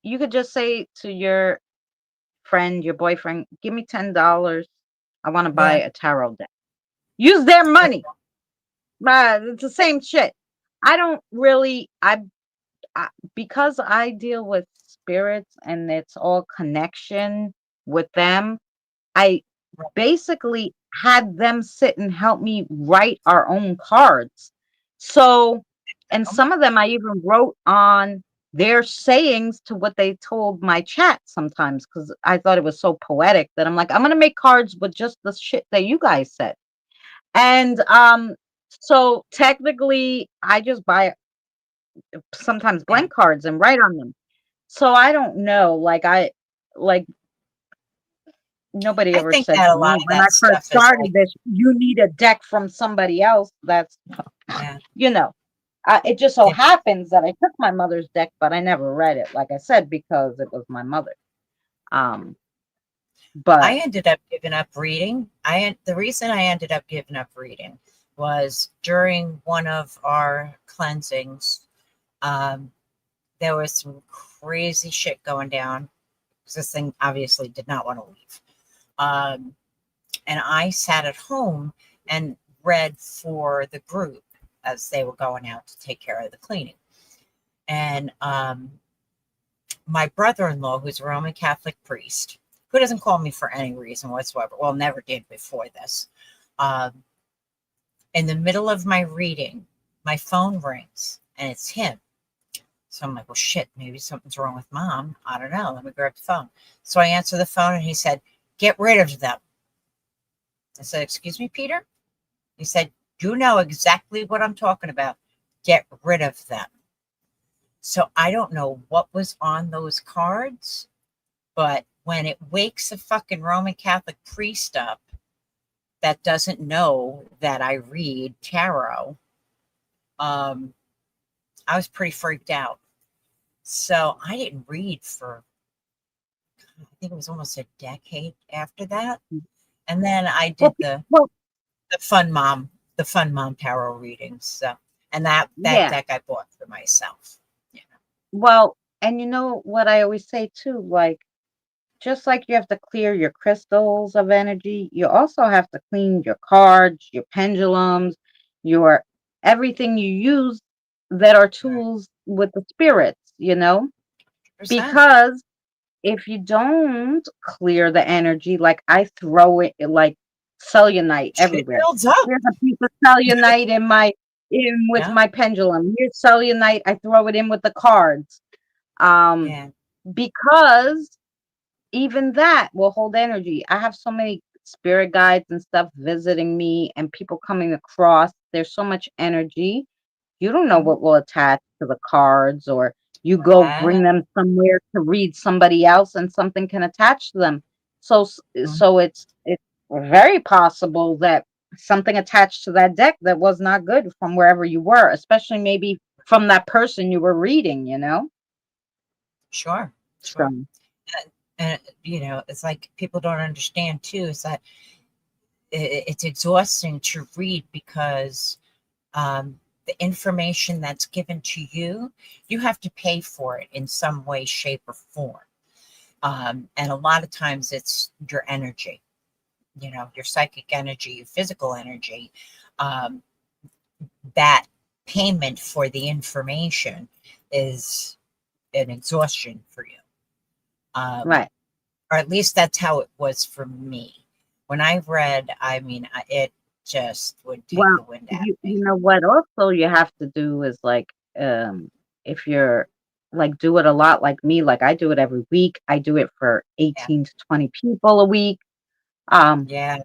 you could just say to your friend, your boyfriend, "Give me $10. I want to buy Yeah. a tarot deck." Use their Okay. money. It's the same shit. I don't really, I because I deal with spirits and it's all connection with them, I Right. basically had them sit and help me write our own cards. So, and some of them I even wrote on their sayings to what they told my chat sometimes because I thought it was so poetic that I'm like, I'm gonna make cards with just the shit that you guys said. And so technically I just buy sometimes Yeah. blank cards and write on them. So I don't know, like nobody I ever think said that to a lot me of when I that first stuff is like, started this, you need a deck from somebody else. That's, yeah, you know, it just so yeah. happens that I took my mother's deck, but I never read it, like I said, because it was my mother. Um, I but ended up giving up reading. The reason I ended up giving up reading was during one of our cleansings. Um, there was some crazy shit going down. This thing obviously did not want to leave. Um, and I sat at home and read for the group as they were going out to take care of the cleaning. And my brother-in-law, who's a Roman Catholic priest, who doesn't call me for any reason whatsoever, well, never did before this. Um, in the middle of my reading, my phone rings and it's him. So I'm like, well, shit, maybe something's wrong with mom. I don't know. Let me grab the phone. So I answer the phone and he said, get rid of them. I said, excuse me, Peter? He said, you know exactly what I'm talking about. Get rid of them. So I don't know what was on those cards, but when it wakes a fucking Roman Catholic priest up that doesn't know that I read tarot, um, I was pretty freaked out. So I didn't read for, I think it was almost a decade after that. And then I well, did well, the fun mom, the fun mom tarot readings. So, and that yeah, deck I bought for myself. You well, and you know what I always say too, like just like you have to clear your crystals of energy, you also have to clean your cards, your pendulums, your everything you use that are know, right? tools with the spirits, Percent. because if you don't clear the energy, like I throw it like cellulite Shit everywhere. builds up. Here's a piece of cellulite in with Yeah, my pendulum. Here's cellulite. I throw it in with the cards. Um, yeah. because even that will hold energy. I have so many spirit guides and stuff visiting me and people coming across. There's so much energy. You don't know Mhm. what will attach to the cards, or you go Right. bring them somewhere to read somebody else and something can attach to them. So Mhm. so it's very possible that something attached to that deck that was not good from wherever you were, especially maybe from that person you were reading. Sure, So sure. And it's like people don't understand too is that it's exhausting to read because the information that's given to you, you have to pay for it in some way, shape, or form. And a lot of times it's your energy, your psychic energy, your physical energy. Um, that payment for the information is an exhaustion for you. Um, right. or at least that's how it was for me. When I read, I mean, it just would take Well, the wind out you of me. you know what also you have to do is like if you're like do it a lot like me, like I do it every week. I do it for Yeah, 18 to 20 people a week. Um yeah,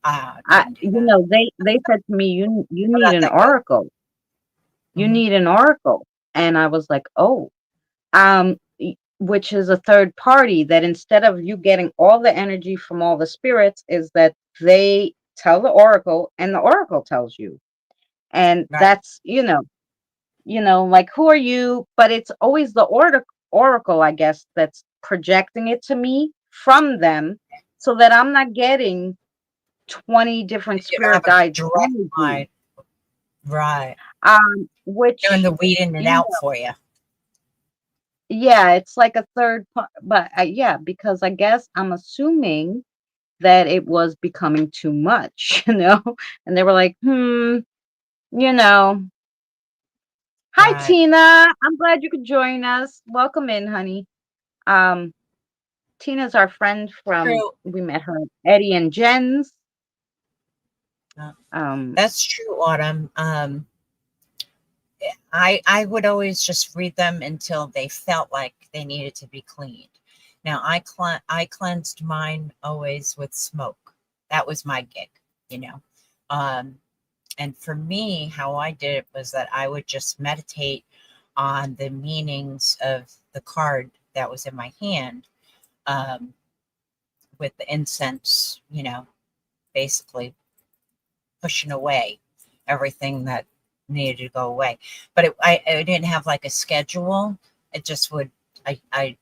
I couldn't do that. they said to me, you I'm need not an that good. oracle. You Hmm. need an oracle. And I was like, "Oh, which is a third party that instead of you getting all the energy from all the spirits is that they tell the oracle and the oracle tells you. And Right. that's, like who are you? But it's always the oracle, I guess, that's projecting it to me from them so that I'm not getting 20 different You don't spirit have a guides direct energy. line. Right. Doing Which the weed in and you out know, for you. yeah, it's like a third part, but yeah, because I guess I'm assuming that it was becoming too much, and they were like, you know, hi Right. Tina, I'm glad you could join us. Welcome in, honey. Um, Tina's our friend from, True. we met her at Eddie and Jen's. Uh, Um, that's true, Autumn. I would always just read them until they felt like they needed to be cleaned. Now I cleansed mine always with smoke. That was my gig, you know. Um, and for me, how I did it was that I would just meditate on the meanings of the card that was in my hand, um, with the incense, basically pushing away everything that needed to go away. But I didn't have like a schedule. It just would, I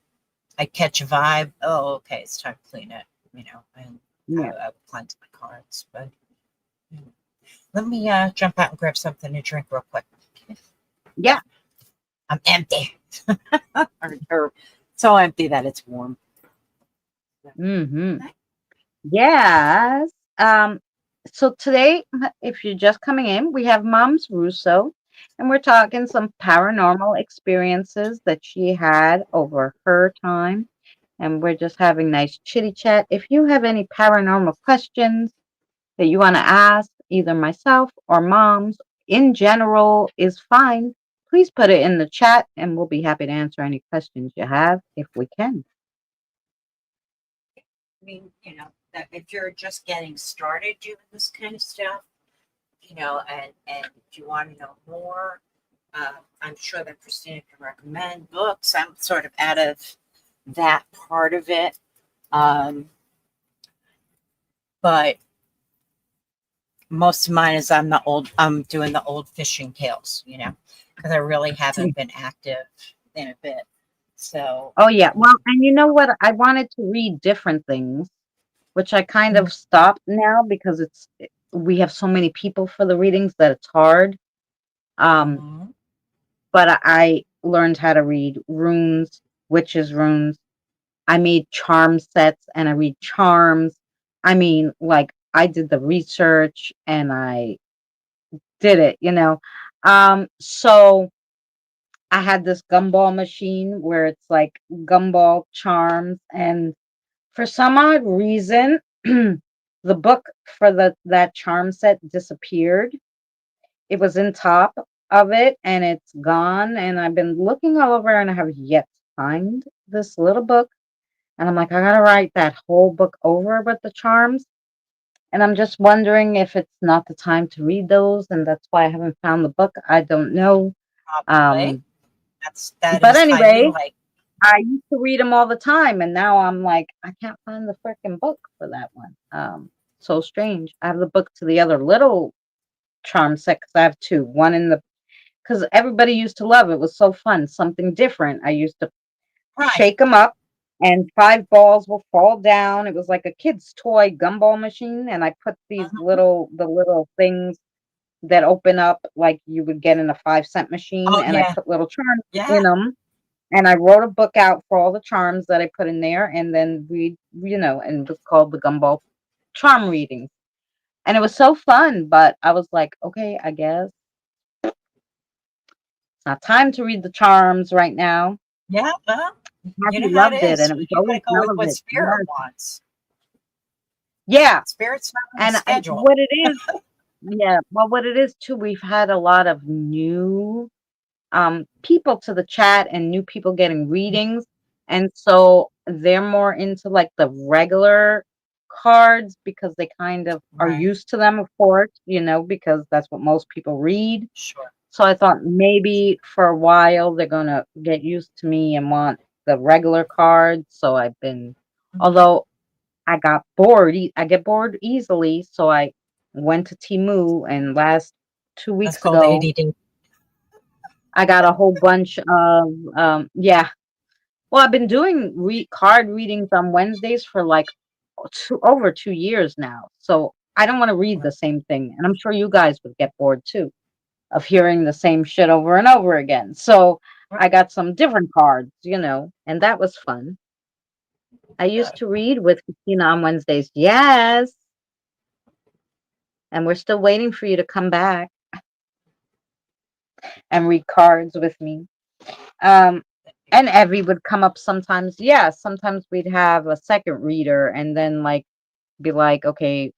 catch a vibe. Oh, okay, it's time to clean it, and yeah, I would cleanse my cards. But you know, let me jump out and grab something to drink real quick. Yeah, yeah. I'm empty. Or so empty that it's warm. Mm-hmm. Yes. Um, so today, if you're just coming in, we have Mom's Russo, and we're talking some paranormal experiences that she had over her time. And we're just having nice chitty chat. If you have any paranormal questions that you want to ask, either myself or Mom's in general is fine. Please put it in the chat, and we'll be happy to answer any questions you have if we can. I mean, that if you're just getting started doing this kind of stuff, and if you want to know more, I'm sure that Christina can recommend books. I'm sort of out of that part of it, um, but most of mine is I'm doing the old fishing tales, because I really haven't been active in a bit. So, Oh, yeah. Well, and you know what? I wanted to read different things, which I kind of stopped now because we have so many people for the readings that it's hard. Um, mhm. but I learned how to read runes, witches' runes. I made charm sets and I read charms. I mean, like I did the research and I did it. So I had this gumball machine where it's like gumball charms, and for some odd reason, the book for that charm set disappeared. It was in top of it and it's gone. And I've been looking all over and I have yet to find this little book. And I'm like, I gotta write that whole book over with the charms. And I'm just wondering if it's not the time to read those, and that's why I haven't found the book. I don't know. Probably Um, that but is timing. anyway, Like, I used to read them all the time, and now I'm like, I can't find the freaking book for that one. So strange. I have the book to the other little charm set because I have two. One in the because everybody used to love it. It was so fun, something different. I used to right. shake them up, and five balls will fall down. It was like a kid's toy gumball machine, and I put these Mhm. the little things that open up like you would get in a 5-cent machine, Oh and I yeah, put little charms yeah. in them. And I wrote a book out for all the charms that I put in there, and then and it was called the Gumball Charm Readings. And it was so fun, but I was like, okay, I guess it's not time to read the charms right now. Yeah, well, you Happy know how it loved it, is. and it was You got to always go with what relevant. spirit Yes. wants. Yeah, Spirit's not on a and schedule. what it is, yeah, well, what it is too, we've had a lot of new people to the chat and new people getting readings, and so they're more into like the regular cards because they kind of are Right. used to them, of course, because that's what most people read. Sure. So I thought maybe for a while they're gonna get used to me and want the regular cards. So I've been, Mhm. although I get bored easily, so I went to Timu, and last two That's weeks called ago ADD. I got a whole bunch of yeah. Well, I've been doing card readings on Wednesdays for like over 2 years now. So I don't want to read the same thing. And I'm sure you guys would get bored too of hearing the same shit over and over again. So I got some different cards, and that was fun. I used Good. to read with Christina on Wednesdays. Yes. And we're still waiting for you to come back and read cards with me. Um, And Evie would come up sometimes. Yeah, sometimes we'd have a second reader and then like be like, okay,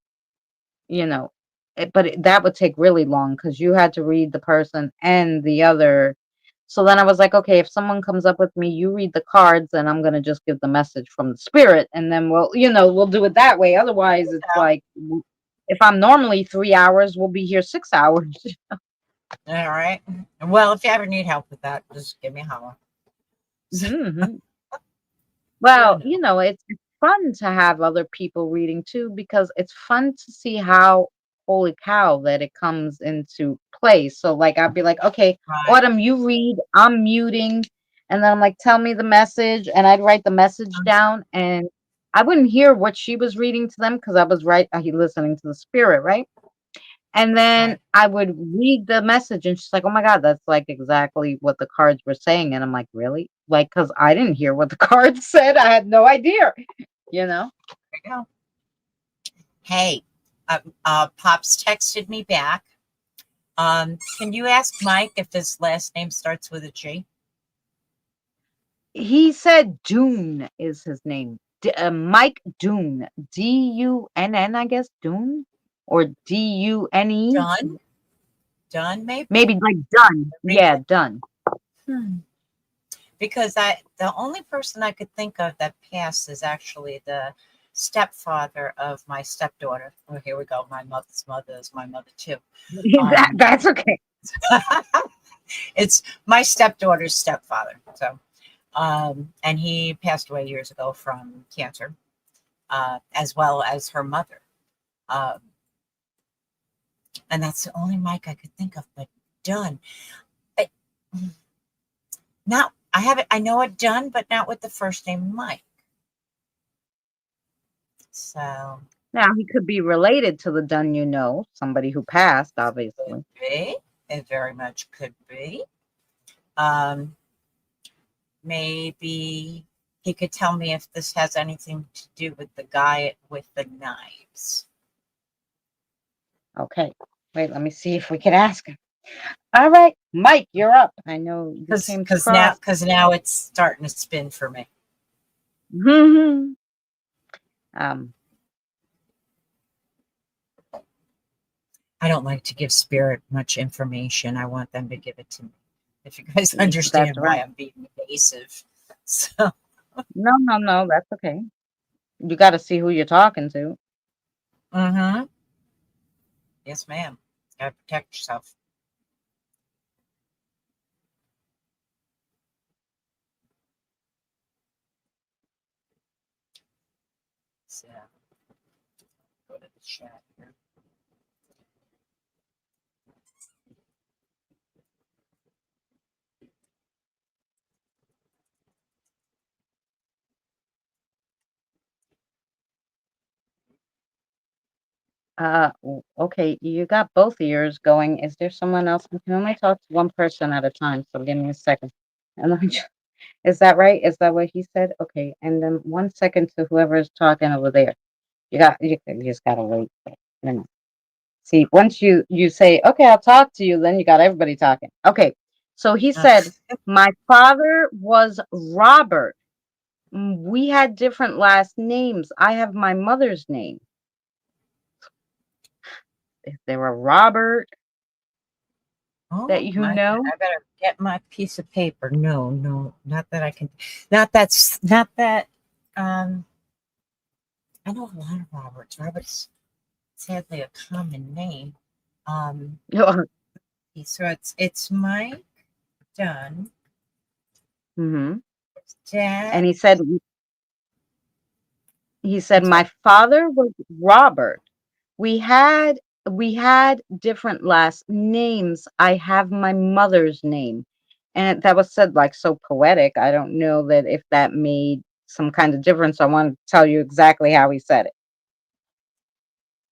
you know, that would take really long because you had to read the person and the other. So then I was like, okay, if someone comes up with me, you read the cards, and I'm gonna just give the message from the spirit, and then we'll do it that way. Otherwise, it's Yeah. like if I'm normally 3 hours, we'll be here 6 hours. All right. Well, if you ever need help with that, just give me a holler. So, Hmm. you Well, know. it's fun to have other people reading too because it's fun to see how holy cow that it comes into play. So like I'd be like, okay, Right. Autumn, you read, I'm muting, and then I'm like, tell me the message, and I'd write the message down, and I wouldn't hear what she was reading to them because I was listening to the spirit, right? And then Right. I would read the message, and she's like, "Oh my god, that's like exactly what the cards were saying." And I'm like, "Really?" Like, because I didn't hear what the cards said. I had no idea, you know? There you go. Hey, Pops texted me back. Can you ask Mike if his last name starts with a G? He said Dune is his name. Mike Dune. Dunn, I guess. Dune? Or Dune? Done? Done, maybe? Maybe like done. Read Yeah, it. done. Hmm. Because the only person I could think of that passed is actually the stepfather of my stepdaughter. Oh, here we go. My mother's mother is my mother too. Um, That's okay. it's my stepdaughter's stepfather. So, and he passed away years ago from cancer, as well as her mother. Um, and that's the only Mike I could think of. But done. I, not. I have it. I know it done, but not with the first name Mike. So Now, he could be related to the Dunn somebody who passed, could obviously. be. It very much could be. Um, maybe he could tell me if this has anything to do with the guy with the knives. Okay. Wait, let me see if we can ask him. All right, Mike, you're up. I know you came to cross. Because now it's starting to spin for me. um, I don't like to give spirit much information. I want them to give it to me. If you guys that's understand why right. I'm being evasive. So, No, no, no, that's okay. You got to see who you're talking to. mm-hmm. Yes, ma'am. Gotta protect yourself. So, go to the chat here. Okay, you got both ears going. Is there someone else? We can only talk to one person at a time, so give me a second. And let me is that right? Is that what he said? Okay, and then 1 second to whoever is talking over there. You just gotta wait. You know. See, once you say, okay, I'll talk to you, then you got everybody talking. Okay, so he Uh, said, my father was Robert. We had different last names. I have my mother's name. Is there a Robert that oh you my! know? I better get my piece of paper. No, no, not that I can. Not that. Um, I know a lot of Roberts. Robert's sadly a common name. Um, so it's Mike Dunn. Hmm. And Dad. he said I'm my sorry. father was Robert. We had we had different last names. I have my mother's name. And that was said like so poetic. I don't know that if that made some kind of difference. I want to tell you exactly how he said it.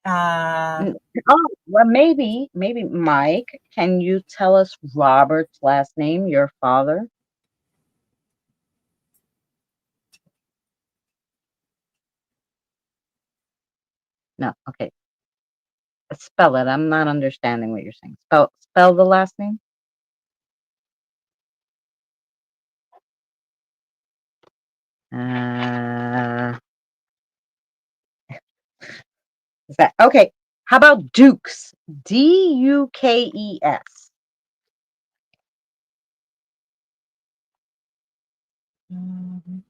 Uh, N- Oh, well, maybe Mike, can you tell us Robert's last name, your father? No, okay. Spell it. I'm not understanding what you're saying. Spell the last name. Uh, is that okay? How about Dukes? Dukes. Mhm.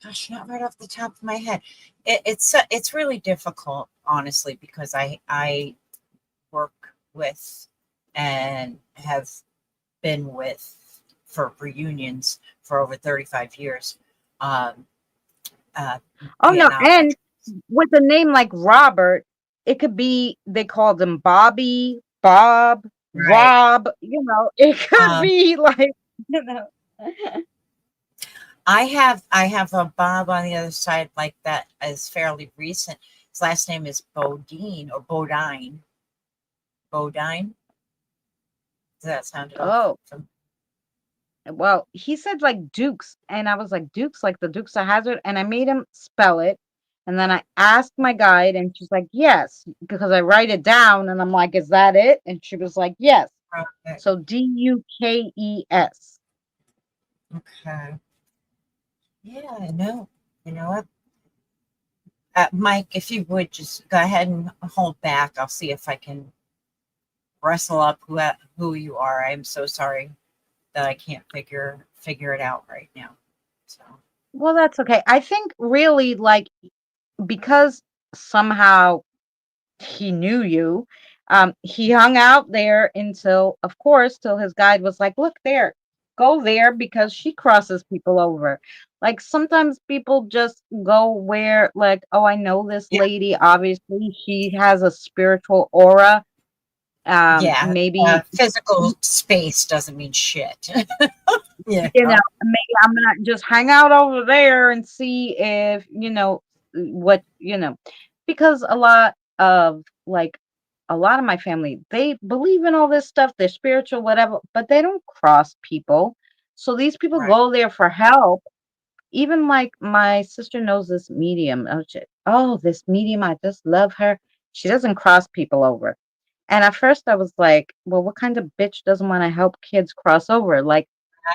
Gosh, not right off the top of my head. It's really difficult, honestly, because I work with and have been with for reunions for over 35 years. Um, uh, Oh no, Vietnam and veterans. with a name like Robert, it could be they called him Bobby, Bob, Right. Rob. It could Um, be like you know. I have a Bob on the other side like that is fairly recent. His last name is Bodine or Bodine. Bodine. Does that sound at all? Oh, well, he said like Dukes, and I was like Dukes, like the Dukes of Hazard, and I made him spell it, and then I asked my guide, and she's like, yes, because I write it down, and I'm like, is that it? And she was like, yes. Okay. So Dukes. Okay. Yeah, I know. You know what? Mike, if you would just go ahead and hold back, I'll see if I can wrestle up who you are. I'm so sorry that I can't figure it out right now. So Well, that's okay. I think really like because somehow he knew you. He hung out there until, of course, till his guide was like, "Look there, go there because she crosses people over." Like sometimes people just go where, like, oh, I know this yeah, lady. Obviously, she has a spiritual aura. yeah. Maybe Physical space doesn't mean shit. you know, maybe I'm gonna just hang out over there and see if, what, because a lot of my family, they believe in all this stuff, they're spiritual, whatever, but they don't cross people. So these people right? go there for help. Even like my sister knows this medium. This medium, I just love her. She doesn't cross people over. And at first I was like, well, what kind of bitch doesn't want to help kids cross over? Like,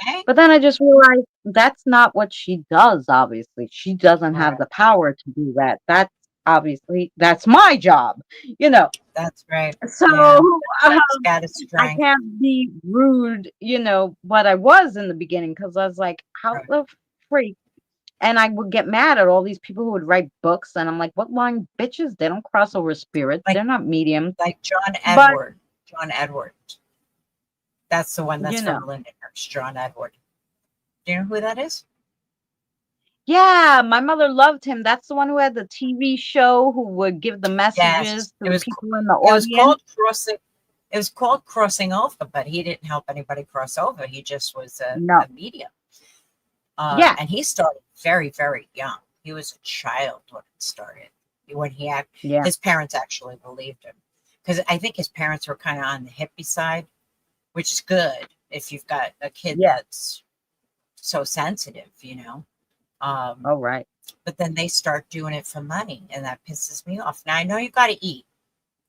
Right, but then I just realized that's not what she does, obviously. She doesn't have right. the power to do that. That's my job, you know. That's right. So Yeah, um, it's got its I strength. can't be rude, but I was in the beginning because I was like, how Right. the freak? And I would get mad at all these people who would write books, and I'm like, what line bitches? They don't cross over spirits. Like They're not mediums. like John But Edward. John Edward. That's the one you that's know, from Lindenhurst. John Edward. Do you know who that is? yeah, my mother loved him. That's the one who had the TV show who would give the Yes, messages to the people in the it was audience. called crossing. It was called crossing over, but he didn't help anybody cross over. He just was No. a medium, Yeah. and he started very very young. He was a child when it started. When Yeah. his parents actually believed him because I think his parents were kind of on the hippie side, which is good if you've got a kid Yeah. that's so sensitive, All right. But then they start doing it for money, and that pisses me off. Now I know you got to eat.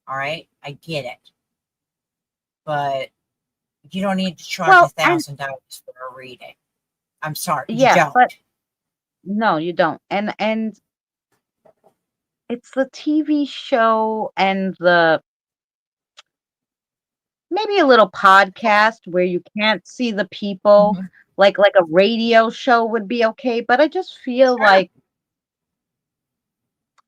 All right, I get it, but you don't need to charge a Well, and thousand dollars for a reading. I'm sorry, you yeah, but don't. no, you don't. And it's the TV show and the maybe a little podcast where you can't see the people. Mhm. Like a radio show would be okay, but I just feel Sure. like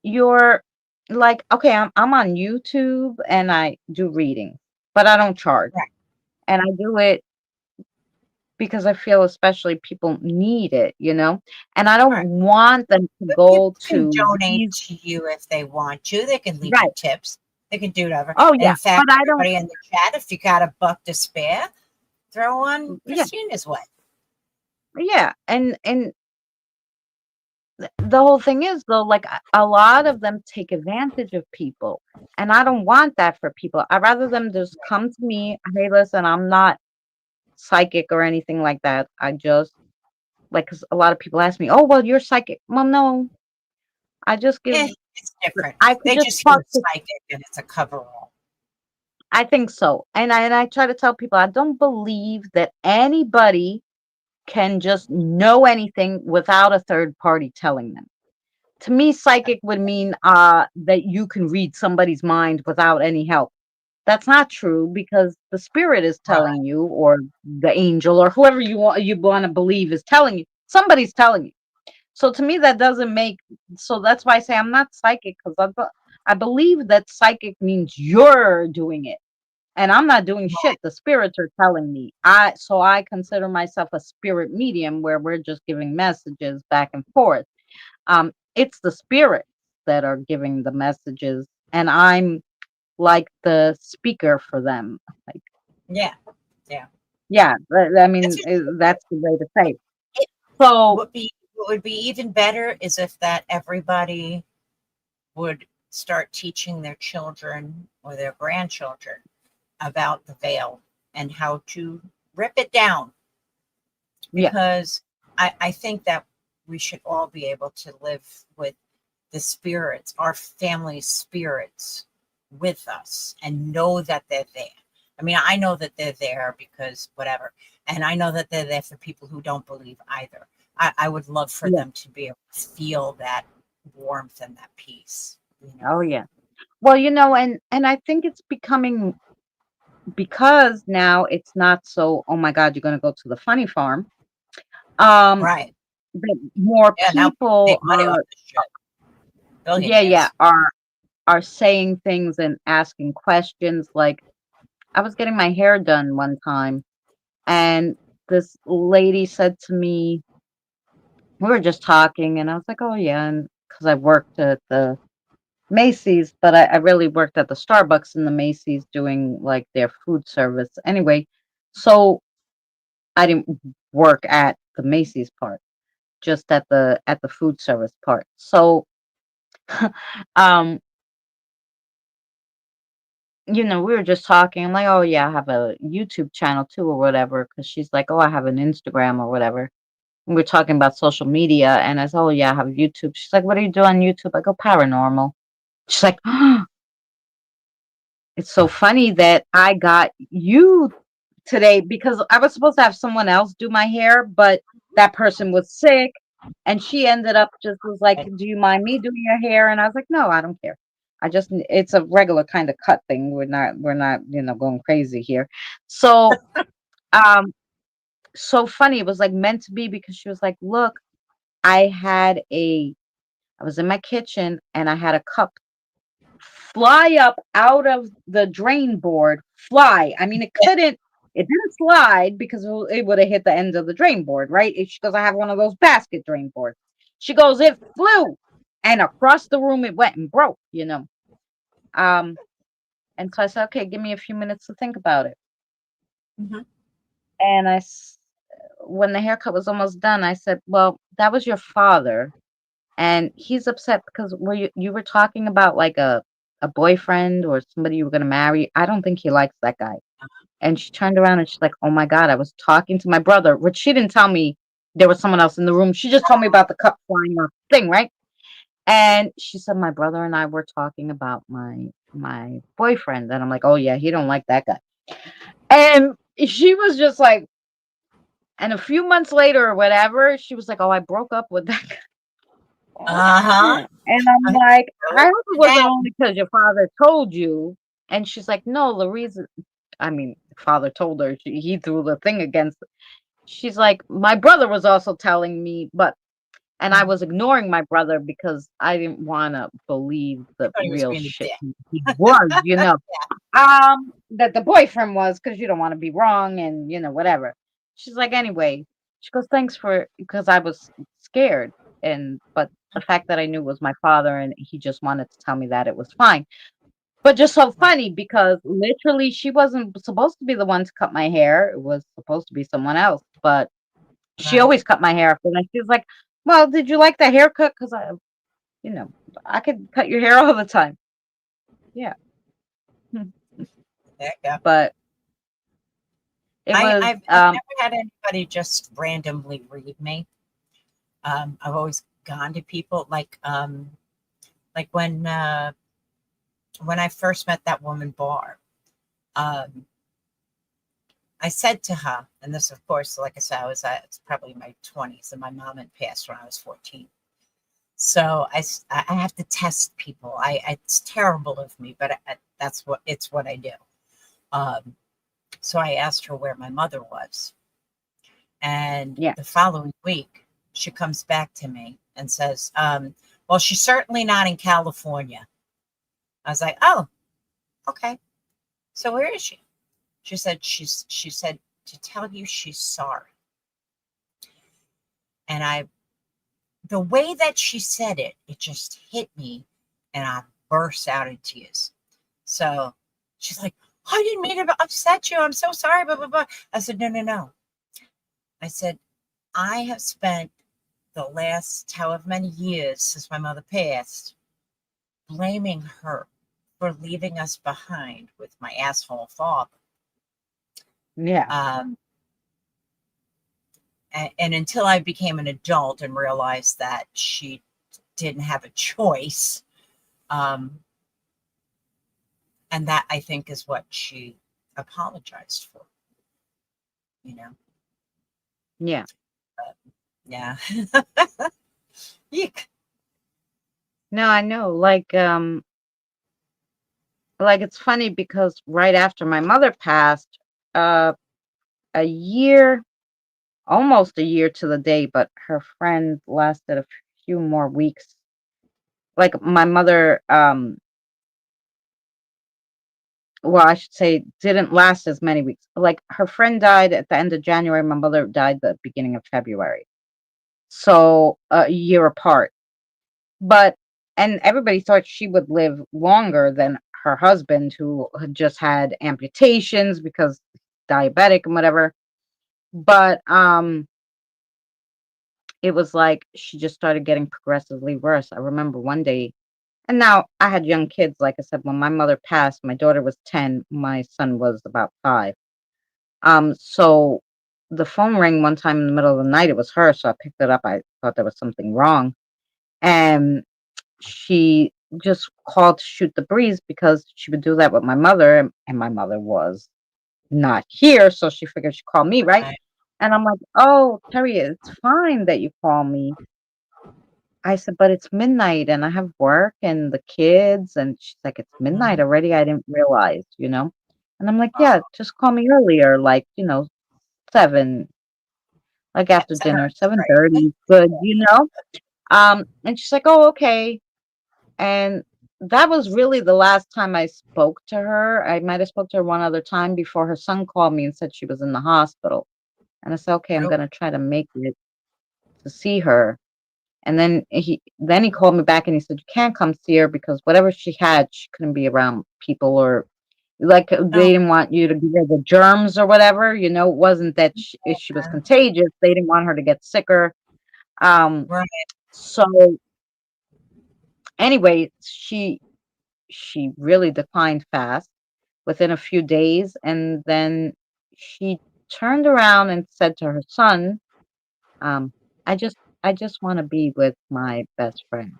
you're like, okay, I'm on YouTube and I do reading, but I don't charge. Right. And I do it because I feel especially people need it. And I don't Right. want them to But go people can to donate these to you if they want to. They can leave you right. tips. They can do whatever. Oh And yeah, in but fact, I don't everybody in the chat, if you got a buck to spare, throw on yeah, Christina's way. yeah. And the whole thing is though, like a lot of them take advantage of people. And I don't want that for people. I'd rather them just come to me, hey, listen, I'm not psychic or anything like that. I just like 'cause a lot of people ask me, "Oh, well, you're psychic." Well, no, I just give. It's different. I could They just just talk hear to. psychic and it's a coverall. I think so, and I try to tell people I don't believe that anybody can just know anything without a third party telling them. To me, psychic would mean that you can read somebody's mind without any help. That's not true because the spirit is Right. telling you, or the angel, or whoever you want to believe is telling you. Somebody's telling you. So to me, that doesn't make. So that's why I say I'm not psychic, because I believe that psychic means you're doing it, and I'm not doing shit. The spirits are telling me. I consider myself a spirit medium, where we're just giving messages back and forth. It's the spirits that are giving the messages, and I'm like the speaker for them. Like, Yeah. Yeah. yeah, I That's mean, interesting. that's the way to say it. It So, would be what would be even better is if that everybody would start teaching their children or their grandchildren about the veil and how to rip it down, yeah, because I think that we should all be able to live with the spirits, our family spirits with us, and know that they're there. I mean, I know that they're there because whatever. And I know that they're there for people who don't believe either. I would love for yeah, them to be able to feel that warmth and that peace, you know? oh yeah. Well, and I think it's becoming, because now it's not so, oh my God, you're going to go to the funny farm. Um, Right. that more Yeah. Now people people make money off this shit. yeah, yeah, Billionaires. are saying things and asking questions. Like, I was getting my hair done one time, and this lady said to me, we were just talking, and I was like, oh yeah, and because I worked at the Macy's, but I really worked at the Starbucks in the Macy's doing like their food service. Anyway, so I didn't work at the Macy's part, just at the food service part. So, um, we were just talking. I'm like, oh yeah, I have a YouTube channel too, or whatever. Because she's like, oh, I have an Instagram or whatever. And we're talking about social media, and I said, oh yeah, I have YouTube. She's like, what do you do on YouTube? I go, paranormal. She's like, it's so funny that I got you today, because I was supposed to have someone else do my hair, but that person was sick, and she ended up just was like, Right. "Do you mind me doing your hair?" And I was like, "No, I don't care. It's a regular kind of cut thing. We're not, going crazy here." So, um, so funny. It was like meant to be, because she was like, "Look, I was in my kitchen and I had a cup fly up out of the drain board, fly. I mean, Yeah. it didn't slide, because it would have hit the end of the drain board, right? She goes, I have one of those basket drain boards. She goes, it flew, and across the room it went and broke. Um, and so I said, okay, give me a few minutes to think about it. Mhm. And when the haircut was almost done, I said, well, that was your father. And he's upset because you were talking about like a boyfriend or somebody you were gonna marry. I don't think he likes that guy. And she turned around and she's like, "Oh my God, I was talking to my brother," which she didn't tell me there was someone else in the room. She just told me about the cup flying off thing, right? And she said, "My brother and I were talking about my boyfriend." And I'm like, "Oh yeah, he don't like that guy." And she was just like, and a few months later or whatever, she was like, "Oh, I broke up with that guy." Uh-huh. And I'm like, Really I hope it put it wasn't down. only because your father told you. And she's like, no, the reason, I mean, father told her, he threw the thing against. She's like, my brother was also telling me, and I Mhm. was ignoring my brother because I didn't want to believe I the thought he was real being a shit dick. he was. That the boyfriend was, because you don't want to be wrong, and whatever. She's like, anyway, she goes, thanks for, because I was scared, but the fact that I knew it was my father and he just wanted to tell me that it was fine. But just so Right. funny, because literally she wasn't supposed to be the one to cut my hair. It was supposed to be someone else, but she Right. always cut my hair after that. She was like, well, did you like the haircut? Because you know, I could cut your hair all the time. Yeah. There you go. But it was, I've never had anybody just randomly read me. I've always gone to people like when I first met that woman Barb. Um, I said to her, and this, of course, like I said, it's probably my 20s, and my mom had passed when I was 14. So I have to test people. It's terrible of me, but that's what I do. Um, so I asked her where my mother was, and Yeah. the following week she comes back to me and says, "Well, she's certainly not in California." I was like, "Oh, okay. So where is she?" She said to tell you she's sorry. And I the way that she said it, it just hit me and I burst out in tears. So she's like, "I didn't mean to upset you. I'm so sorry, blah, blah, blah." I said, "No, no, no." I said, "I have spent the last however many years since my mother passed blaming her for leaving us behind with my asshole father. Yeah. Um, and until I became an adult and realized that she didn't have a choice, um, and that I think is what she apologized for, you know. Yeah. But yeah, Eek. No, I know. Like it's funny because right after my mother passed, uh, a year, almost a year to the day, but her friend lasted a few more weeks. Like my mother, well, I should say, didn't last as many weeks. Like her friend died at the end of January. My mother died the beginning of February. So a year apart. But and everybody thought she would live longer than her husband, who had just had amputations because diabetic and whatever. But it was like she just started getting progressively worse. I remember one day, and now I had young kids. Like I said, when my mother passed, my daughter was 10, my son was about 5. So the phone rang one time in the middle of the night. It was her, so I picked it up. I thought there was something wrong. And she just called to shoot the breeze because she would do that with my mother, and my mother was not here, so she figured she'd call me, right? Right, And I'm like, "Oh, Terry, it's fine that you call me." I said, "But it's midnight and I have work and the kids." And she's like, "It's midnight mhm. already? I didn't realize, you know?" And I'm like, "Yeah, Oh, just call me earlier, like, 7, like yeah, after dinner, Severan's great. 7:30, good, you know?" And she's like, "Oh, okay." And that was really the last time I spoke to her. I might have spoke to her one other time before her son called me and said she was in the hospital. And I said, "Okay, I'm Oh, gonna try to make it to see her." And then he called me back and he said, "You can't come see her because whatever she had, she couldn't be around people, or like no, they didn't want you to give her the germs or whatever. It wasn't that she was uh, contagious. They didn't want her to get sicker." Um, right, so anyway, she really declined fast within a few days, and then she turned around and said to her son, um, I just want to be with my best friend."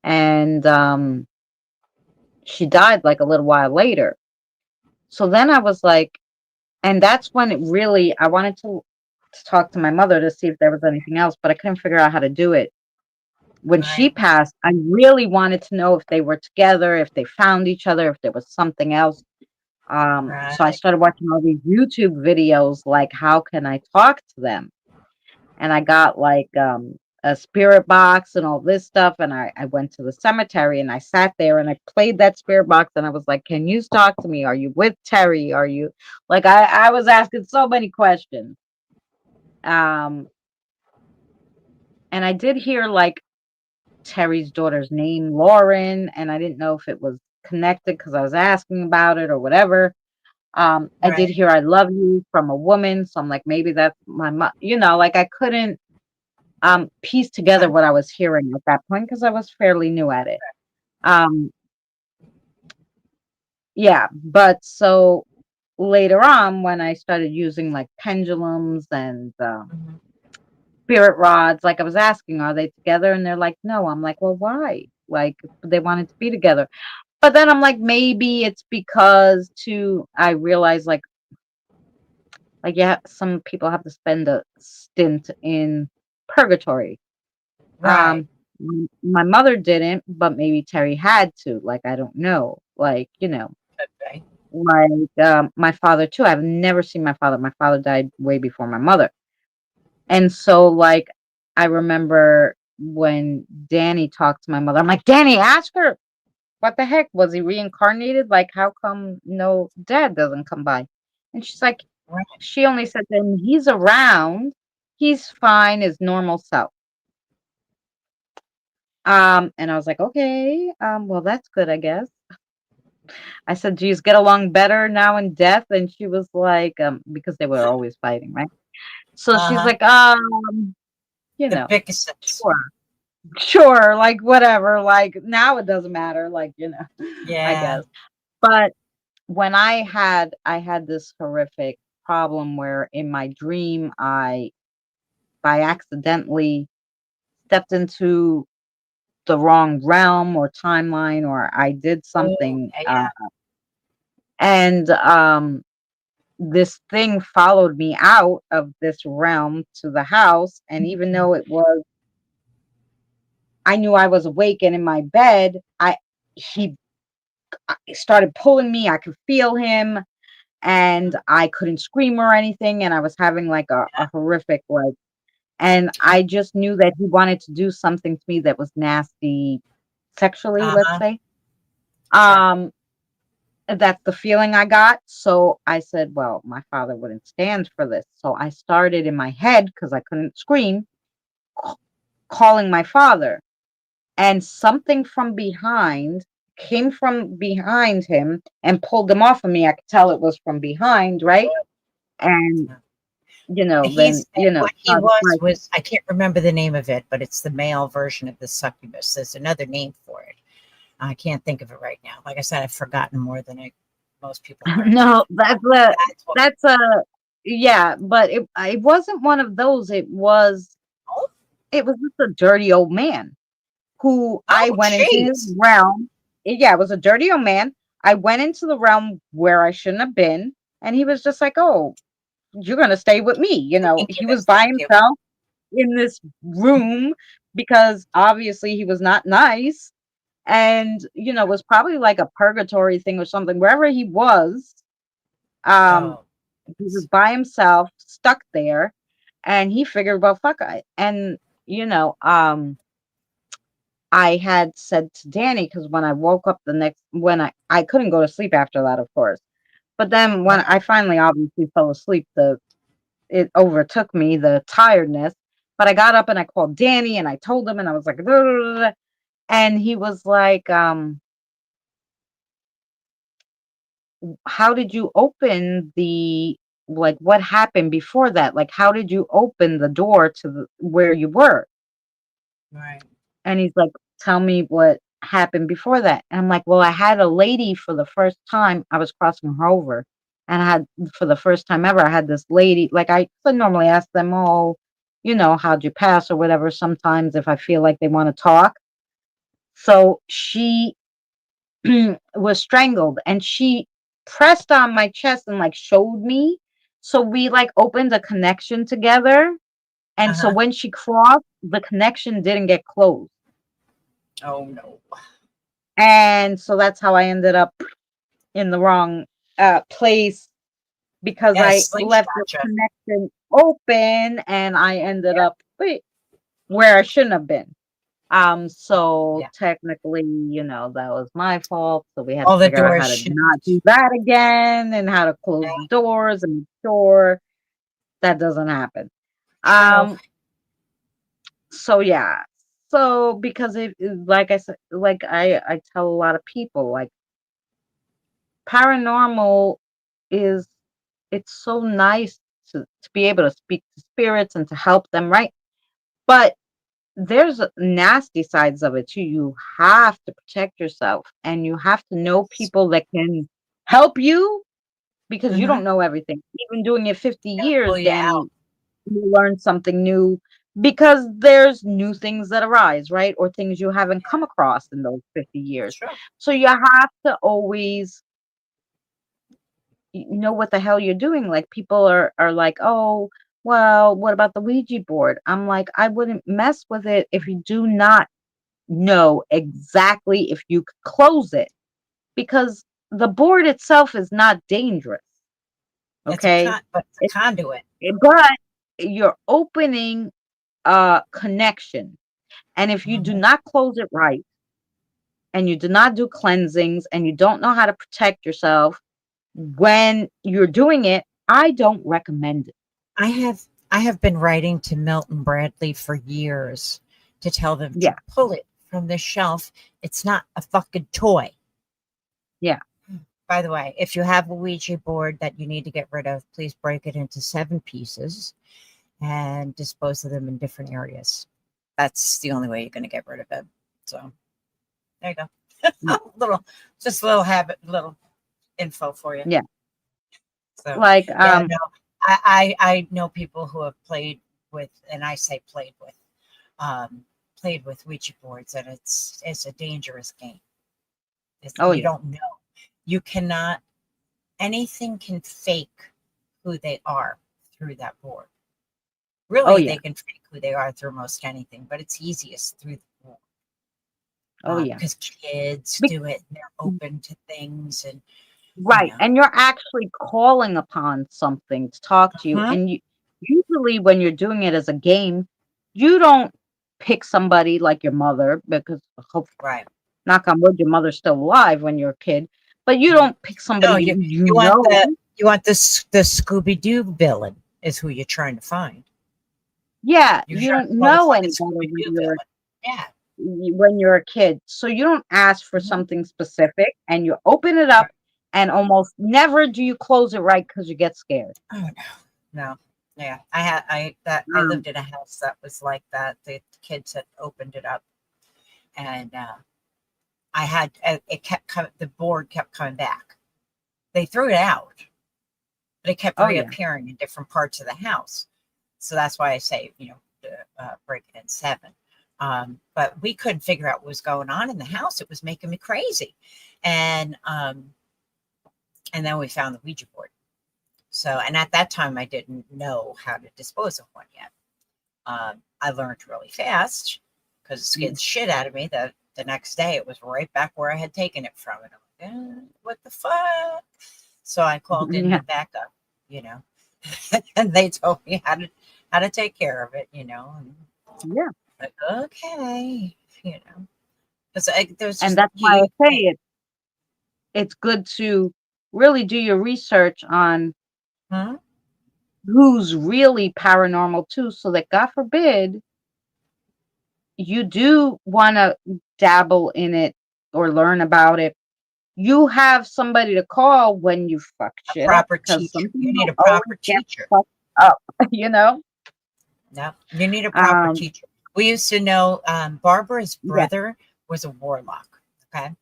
And she died like a little while later. So then I was like, and that's when it really, I wanted to talk to my mother to see if there was anything else, but I couldn't figure out how to do it. When she right, passed, I really wanted to know if they were together, if they found each other, if there was something else. So I right. started watching all these YouTube videos, like how can I talk to them? And I got like a spirit box and all this stuff. And I went to the cemetery and I sat there and I played that spirit box and I was like, "Can you talk to me? Are you with Terry? Are you like I was asking so many questions. Um, and I did hear like Terry's daughter's name, Lauren, and I didn't know if it was connected because I was asking about it or whatever. I did Right. hear "I love you" from a woman, so I'm like, maybe that's my mom. Like I couldn't piece together Uh, what I was hearing at that point because I was fairly new at it. Um, yeah, but so later on when I started using like pendulums and mhm. spirit rods, like I was asking, are they together? And they're like, no. I'm like, well, why? Like they wanted to be together. But then I'm like, maybe it's because I realized like Like, yeah, some people have to spend a stint in purgatory. Right. My mother didn't, but maybe Terry had to. Like, I don't know. Like, Okay. my father too. I've never seen my father. My father died way before my mother. And so, like, I remember when Danny talked to my mother, I'm like, Danny, ask her, what the heck? Was he reincarnated? Like, how come no dad doesn't come by? And she's like, Right. she only said to him, he's around. He's fine, his normal self. And I was like, okay, well, that's good, I guess. I said, geez, get along better now in death. And she was like, because they were always fighting, right? So she's Uh-huh. like, you The know, biggest sense. sure, sure, like whatever. Like now it doesn't matter, like, I Yeah. guess. But when I had this horrific problem where in my dream I by accidentally stepped into the wrong realm or timeline, or I did Oh, something, yeah. and this thing followed me out of this realm to the house, and even Mhm. though I knew I was awake and in my bed, I he started pulling me. I could feel him, and I couldn't scream or anything, and I was having like a horrific like, and I just knew that he wanted to do something to me that was nasty sexually, let's Uh-huh. say. Sure. Um, that's the feeling I got. So I said, well, my father wouldn't stand for this. So I started in my head because I couldn't scream, c- calling my father. And something from behind came from behind him and pulled him off of me. I could tell it was from behind, right? And then He's what so he I was like, was I can't remember the name of it, but it's the male version of the succubus. There's another name for it. I can't think of it right now. Like I said, I've forgotten more than most people are. no, That's what. that's a yeah, but it wasn't one of those. Oh, It was just a dirty old man who I oh, went into his jeez. realm. Yeah, it was a dirty old man. I went into the realm where I shouldn't have been, and he was just like, "Oh, you're gonna stay with me." Thank you. He was by Thank you. himself in this room because obviously he was not nice, and it was probably like a purgatory thing or something. Wherever he was, um, Oh, he was by himself, stuck there, and he figured, well, fuck, and you know, um I had said to Danny, because when I woke up when I couldn't go to sleep after that, of course. But then when I right. finally obviously fell asleep, it overtook me, the tiredness. But I got up and I called Danny and I told him and I was like, "Duh, duh, duh, duh," and he was like, how did you open like what happened before that? Like how did you open the door to where you were? Right. And he's like, "Tell me what happened before that." And I'm like, "Well, I had a lady for the first time. I was crossing her over, and I had for the first time ever, I had this lady. Like I normally ask them, oh, how'd you pass or whatever. Sometimes if I feel like they want to talk. So she was strangled, and she pressed on my chest and like showed me. So we like opened a connection together. And so Uh-huh. when she crossed, the connection didn't get closed. Oh no. And so that's how I ended up in the wrong place because Yeah, I left slingshot the you. connection open and I ended Yeah. up where I shouldn't have been. So Yeah. technically, that was my fault. So we had to All the figure out doors how to not shouldn't. do that again and how to close the Okay. doors and make sure that doesn't happen. True. Um, so yeah. So because like I said, like I tell a lot of people, like paranormal is it's so nice to be able to speak to spirits and to help them, right? But there's nasty sides of it too. You have to protect yourself and you have to know Yes. people that can help you because you Mm-hmm. don't know everything. Even doing it 50 Gotta pull years, you out. Danny, you learn something new because there's new things that arise, right? Or things you haven't come Yeah. across in those 50 years. True. So you have to always you know what the hell you're doing. Like people are like, oh, well, what about the Ouija board? I'm like, I wouldn't mess with it if you do not know exactly if you could close it, because the board itself is not dangerous. It's a Okay. but it's a It, conduit. but you're opening a connection. And if you do Mhm. not close it right, and you do not do cleansings, and you don't know how to protect yourself when you're doing it, I don't recommend it. I have I have been writing to Milton Bradley for years to tell them to Yeah. pull it from the shelf. It's not a fucking toy. Yeah. By the way, if you have a Ouija board that you need to get rid of, please break it into 7 pieces and dispose of them in different areas. That's the only way you're going to get rid of it. So there you Yeah. go. little, just a little habit, little info for you. Yeah. So Like, yeah, no, I know people who have played with, and I say um, played with Ouija boards, and it's a dangerous game. oh You yeah. don't know. You cannot. Anything can fake who they are through that board. Oh Really, yeah. they can fake who they are through most anything, but it's easiest through the board Oh yeah. because kids Be- do it. And they're open to things, and you right. know. And you're actually calling upon something to talk to you. Mhm. And you usually when you're doing it as a game, you don't pick somebody like your mother, because hope, Right. knock on wood, your mother's still alive when you're a kid, but you Mhm. don't pick somebody No, you you want know. the Scooby Doo villain is who you're trying to find. Yeah, You're you trying to don't call the know fucking any better Scooby Doo villain. Yeah. when you're a kid. So you don't ask for Mhm. something specific, and you open it up, Right. and almost never do you close it right because you get scared. Oh no, no. Yeah, I Um, lived in a house that was like that. The kids had opened it up, and I had it kept coming. The board kept coming back. They threw it out, but it kept oh yeah. reappearing in different parts of the house. So that's why I say, break it in 7. But we couldn't figure out what was going on in the house. It was making me crazy, and and then we found the Ouija board. So, and at that time, I didn't know how to dispose of one yet. I learned really fast because it scared Mm. the shit out of me. That the next day, it was right back where I had taken it from, and I'm like, what the fuck? So I called in Yeah. the backup, you know, and they told me how to take care of it, And Yeah. like, okay, because there's And just that's why I you say can't. it's good to really do your research on Hmm? who's really paranormal too, so that God forbid you do want to dabble in it or learn about it, you have somebody to call when you fuck A shit up, proper because some teacher. You need people a always proper get teacher. fucked up, you know? No, you need a proper Um, teacher. We used to know Barbara's yeah. brother was a warlock. Okay.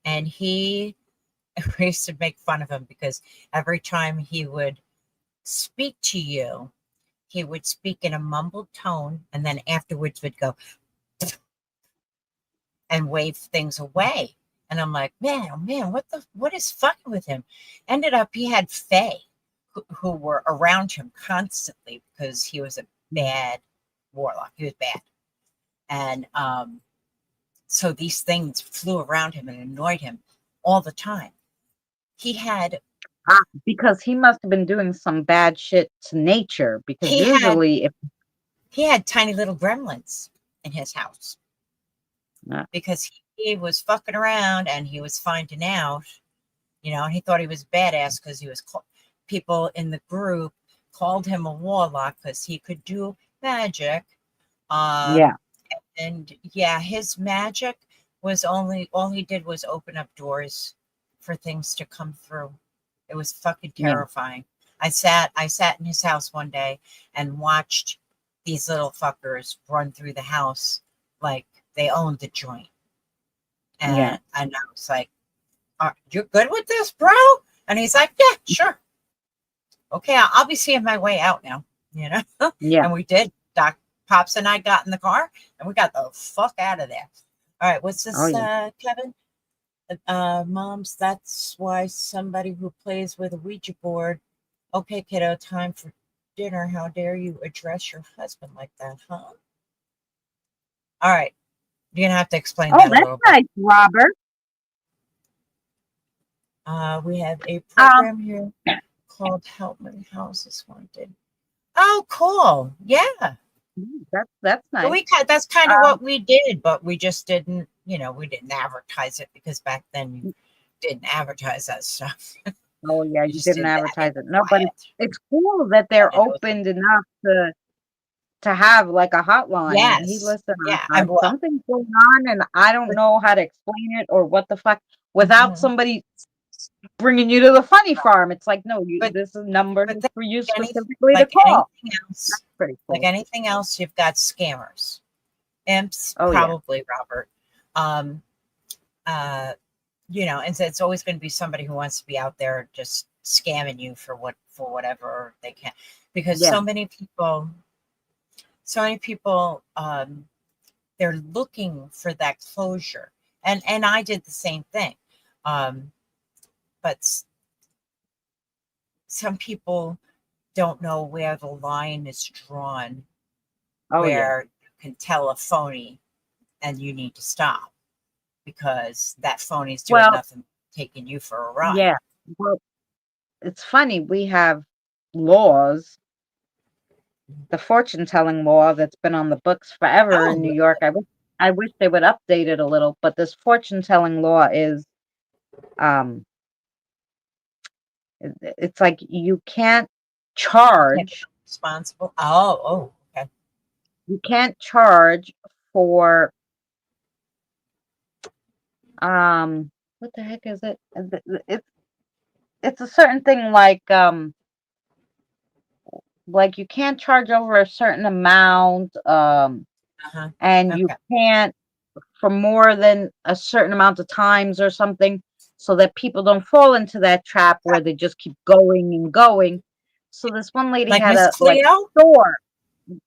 And we used to make fun of him because every time he would speak to you, he would speak in a mumbled tone and then afterwards would go and wave things away. And I'm like, man, oh man, what is fucking with him? Ended up he had fae who were around him constantly because he was a bad warlock. He was bad. And so these things flew around him and annoyed him all the time. He had Because he must have been doing some bad shit to nature, because he had usually if he had tiny little gremlins in his house uh, because he was fucking around and he was finding out, and he thought he was badass because people in the group called him a warlock because he could do magic. yeah, Um, and yeah, his magic was only all he did was open up doors for things to come through. It was fucking yeah, terrifying. I sat in his house one day and watched these little fuckers run through the house like they owned the joint. yeah, And I was like, are you good with this, bro? And he's like, yeah, sure. Okay, I'll be seeing my way out now, you know? yeah. And we did. Doc Pops and I got in the car and we got the fuck out of there. All right, what's Oh this, yeah. Kevin? Moms, that's why somebody who plays with a Ouija board. Okay, kiddo, time for dinner. How dare you address your husband like that, huh? All right, you're gonna have to explain Oh, that a that's little bit. nice, Robert. We have a Um, program here called Help My House is Haunted. Oh, cool. Yeah. that's So nice. that's kind of Um, what we did, but we just didn't, we didn't advertise it because back then you didn't advertise that stuff. oh yeah, You you just didn't did that in advertise it. No, but quiet. it's cool that they're And it was opened enough to have like a hotline. Hey, yes. listen, Yeah. I'm well. something's going on, and I don't know how to explain it or what the fuck without Mhm. somebody bringing you to the funny farm. It's like, no, But this is number but then for you any specifically to like call. anything else, Pretty like cool. anything else, you've got scammers. Imps, Oh yeah. probably, Robert. Um, uh, and so it's always going to be somebody who wants to be out there just scamming you for whatever they can, because Yeah. so many people, they're looking for that closure, and I did the same thing, um, but some people don't know where the line is drawn, Oh yeah. where you can tell a phony and you need to stop because that phony's doing Well, nothing, taking you for a ride. yeah. Well, it's funny. We have laws, the fortune telling law that's been on the books forever Oh, in New York. really? I wish they would update it a little, but this fortune telling law is um it's like you can't You can't be charge responsible. Oh, okay. you can't charge for what the heck is it? It's a certain thing like you can't charge over a certain amount Uh-huh. and you Okay. can't for more than a certain amount of times or something so that people don't fall into that trap where they just keep going and going. So this one lady Like had Miss a like Cleo? store,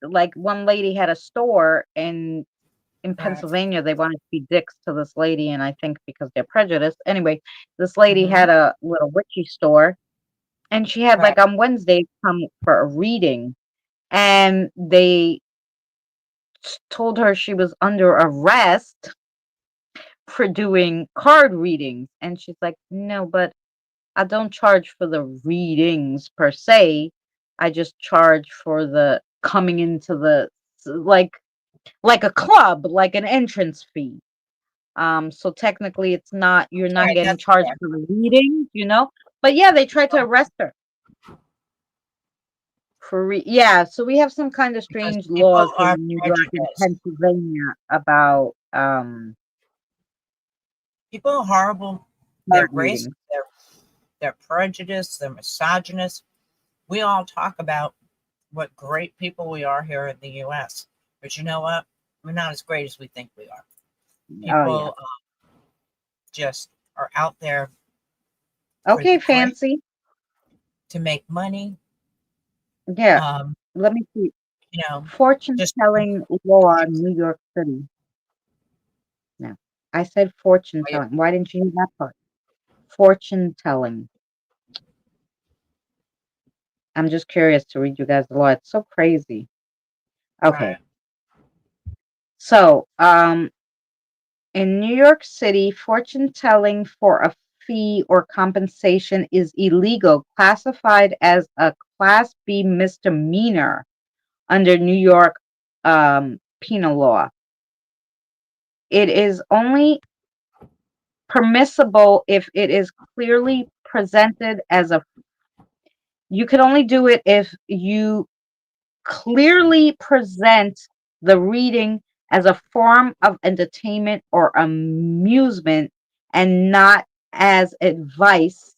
like one lady had a store in Right. Pennsylvania. They wanted to be dicks to this lady, and I think because they're prejudiced. Anyway, this lady Hmm. had a little witchy store, and she had Right. like on Wednesday come for a reading, and they told her she was under arrest for doing card readings. And she's like, no, but I don't charge for the readings per se. I just charge for the coming into the like a club, like an entrance fee. So technically it's not you're not Right. getting That's charged fair. for the readings, you know. But yeah, they tried to arrest her for yeah, so we have some kind of Because strange people laws here are in New York and prejudiced. Pennsylvania about People are horrible. They're card racist. readings. They're prejudiced. They're misogynist. We all talk about what great people we are here in the U.S. But you know what? We're not as great as we think we are. Oh yeah. People just are out there for the Okay, great, fancy. to make money. Yeah. Um, Let me see. you know, Fortune just telling law, New York City. No. I said fortune telling. Why didn't you hear that part? Fortune telling. I'm just curious to read you guys the law. It's so crazy. Okay. right, So, in New York City, fortune telling for a fee or compensation is illegal, classified as a Class B misdemeanor under New York penal law. It is only permissible if it is clearly presented as a you can only do it if you clearly present the reading as a form of entertainment or amusement and not as advice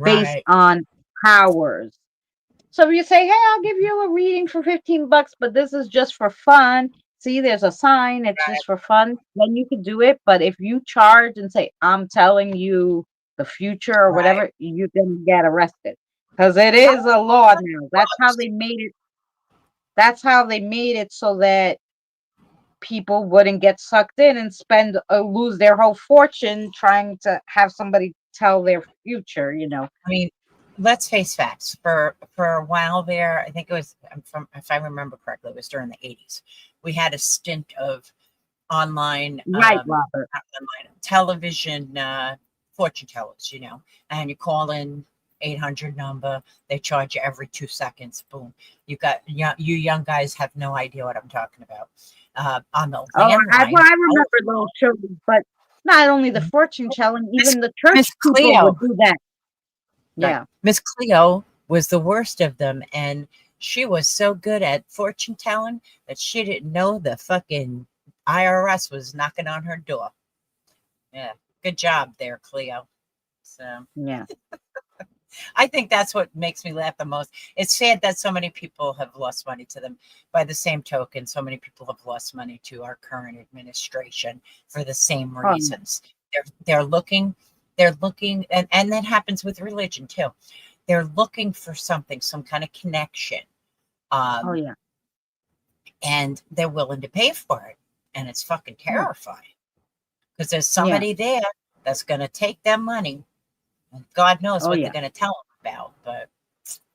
based right, on powers. So if you say, "Hey, I'll give you a reading for $15, but this is just for fun." See, there's a sign, it's just for fun, then you could do it. But if you charge and say, "I'm telling you the future" or right. whatever, you can get arrested. Because it How is a about law the now. books? That's how they made it so that people wouldn't get sucked in and spend lose their whole fortune trying to have somebody tell their future, you know. I mean, let's face facts. For a while there, I think it was from, if I remember correctly, it was during the 80s. We had a stint of online, Right, Robert. not online television fortune tellers, and you call in 800 number, they charge you every 2 seconds. Boom, you young guys have no idea what I'm talking about. On the Oh, landline I remember those telephone, shows, but not only the fortune telling, Miss even the Miss church people Cleo, would do that. right? Yeah. Miss Cleo was the worst of them, and she was so good at fortune telling that she didn't know the fucking IRS was knocking on her door. Yeah, good job there, Cleo. So Yeah. I think that's what makes me laugh the most. It's sad that so many people have lost money to them. By the same token, so many people have lost money to our current administration for the same Oh, yeah. reasons. They're looking, and that happens with religion too. They're looking for something, some kind of connection, Oh, um, yeah. and they're willing to pay for it. And it's fucking Yeah. terrifying because there's Yeah. somebody there that's going to take their money, and God knows Oh, what they're yeah. going to tell them about. But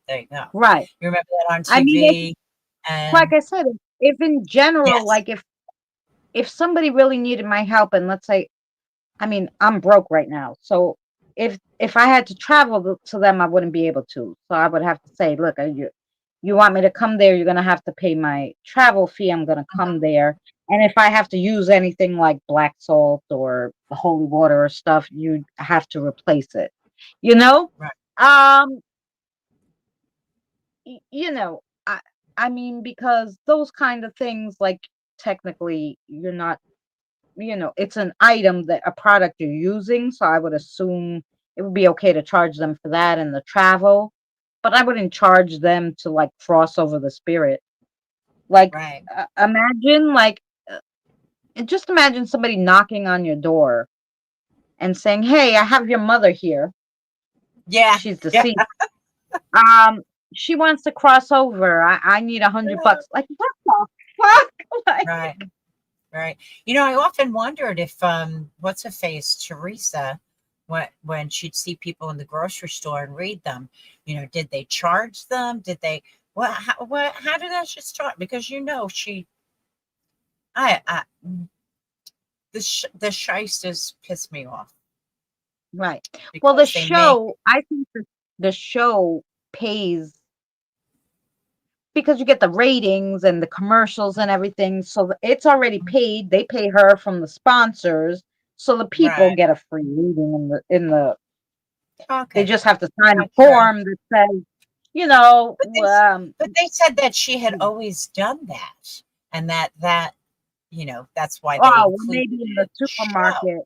there you go. Right. You remember that on I mean, if, TV? like And I said, if in general, yes, like if somebody really needed my help, and let's say, I mean, I'm broke right now, so if I had to travel to them, I wouldn't be able to. So I would have to say, look, you want me to come there, you're gonna have to pay my travel fee. I'm gonna come there, and if I have to use anything like black salt or holy water or stuff, you have to replace it. You know, right, um, you know, I mean, because those kind of things, like technically, you're not, it's an item, that a product you're using, so I would assume it would be okay to charge them for that and the travel, but I wouldn't charge them to like cross over the spirit. Like, right. imagine, like, just imagine somebody knocking on your door and saying, "Hey, I have your mother here. Yeah, She's yeah, deceased. Um, she wants to cross over. I need $100." Like, what the fuck? Like, right, right. I often wondered if what's her face, Teresa, when she'd see people in the grocery store and read them, did they charge them? Did they how did that shit start? Because she I the shysters piss me off right. Well, the because they make show, I think the show pays because you get the ratings and the commercials and everything. So it's already paid. They pay her from the sponsors. So the people right. get a free reading they Okay, just have to sign a that's true. form that says, you know, But they said that she had always done that, and that's why they oh, well, included maybe in it the in the show. supermarket.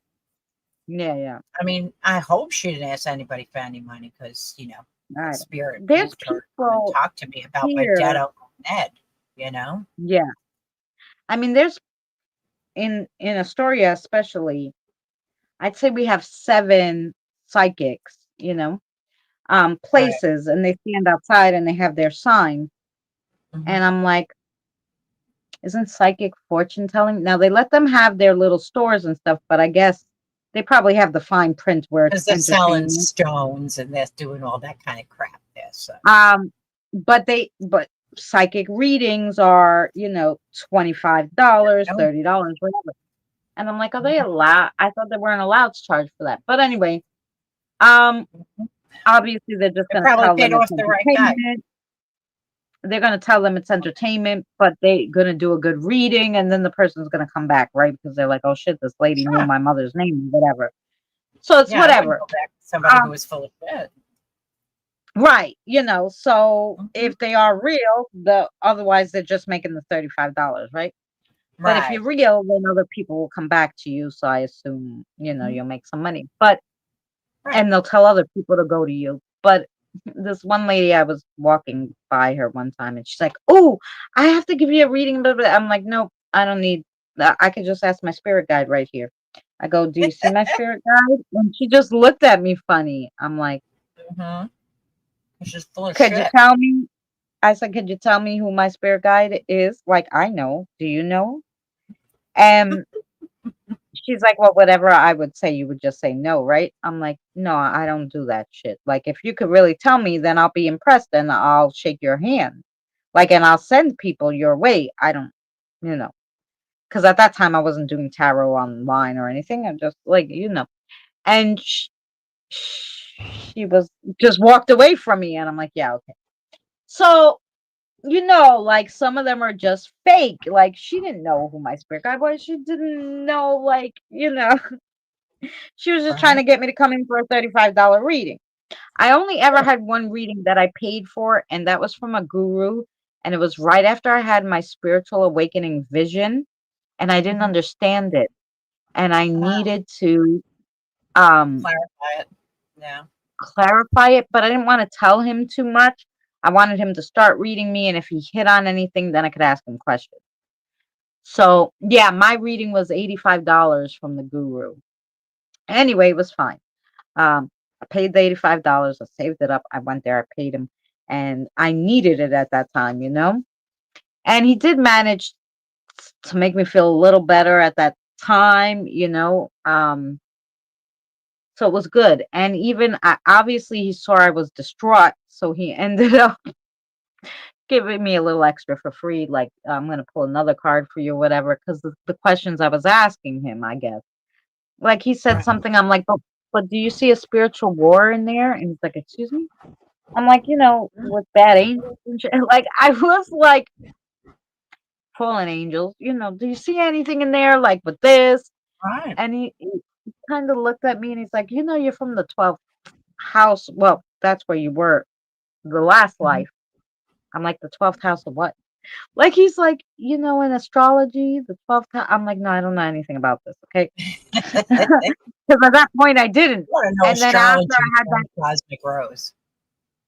Yeah, yeah. I mean, I hope she didn't ask anybody for any money because, All the right. spirit There's moved her to come and people talk to me about my dead here. Uncle Ned, you know? Yeah. I mean, there's in Astoria especially, I'd say we have 7 psychics, Right. places, and they stand outside and they have their sign. Mhm. And I'm like, isn't psychic fortune telling? Now they let them have their little stores and stuff, but I guess they probably have the fine print where it's Because they're selling entertainment. stones and they're doing all that kind of crap there. So, Um, but psychic readings are, $25, no. $30, whatever. And I'm like, are they Mhm. allowed? I thought they weren't allowed to charge for that. But anyway, um, Mhm. obviously they're just They gonna probably tell paid them it's off the right guy. entertainment. They're gonna tell them it's entertainment, but they gonna do a good reading, and then the person's gonna come back, right? Because they're like, oh shit, this lady knew Sure. my mother's name, whatever. So it's Yeah, I wouldn't whatever. go back to somebody who Um, was full of shit. right, so Mhm. if they are real, otherwise they're just making the $35, right? But if Right. you're real, then other people will come back to you. So I assume, Mhm. you'll make some money. But Right. and they'll tell other people to go to you. But this one lady, I was walking by her one time, and she's like, "Oh, I have to give you a reading." Blah, blah. I'm like, "Nope, I don't need that. I could just ask my spirit guide right here." I go, "Do you see my spirit guide?" And she just looked at me funny. I'm like, Mm-hmm. It's just full of "Could you shit. tell me?" I said, "Could you tell me who my spirit guide is?" Like, I know. Do you know? And she's like, well, whatever I would say, you would just say no, right? I'm like, no, I don't do that shit. Like, if you could really tell me, then I'll be impressed and I'll shake your hand. Like, and I'll send people your way. I don't, you know, because at that time I wasn't doing tarot online or anything. I'm just like, and she was just walked away from me. And I'm like, yeah, okay. So, like some of them are just fake. Like, she didn't know who my spirit guide was. She didn't know, like, she was just trying Right. to get me to come in for a $35 reading. I only ever Sure. had one reading that I paid for, and that was from a guru. And it was right after I had my spiritual awakening vision, and I didn't Mhm. understand it. And I Ah, needed to um clarify it. Yeah. clarify it, but I didn't want to tell him too much. I wanted him to start reading me, and if he hit on anything, then I could ask him questions. So, yeah, my reading was $85 from the guru. Anyway, it was fine. I paid the $85. I saved it up. I went there. I paid him, and I needed it at that time. And he did manage to make me feel a little better at that time. So it was good. And even obviously, he saw I was distraught, so he ended up giving me a little extra for free. Like, I'm gonna pull another card for you, or whatever, because the questions I was asking him, I guess. Like, he said Right. something. I'm like, but do you see a spiritual war in there? And he's like, excuse me. I'm like, Mm. with bad angels and shit. Like, I was like, fallen angels, do you see anything in there, like with this? Right. And he kind of looked at me and he's like, you're from the 12th house. Well, that's where you were the last Mhm. life. I'm like, the 12th house of what? Like, he's like, in astrology, the 12th house. I'm like, no, I don't know anything about this. Okay. Because at that point I didn't. Want to know And then astrology from Cosmic Rose.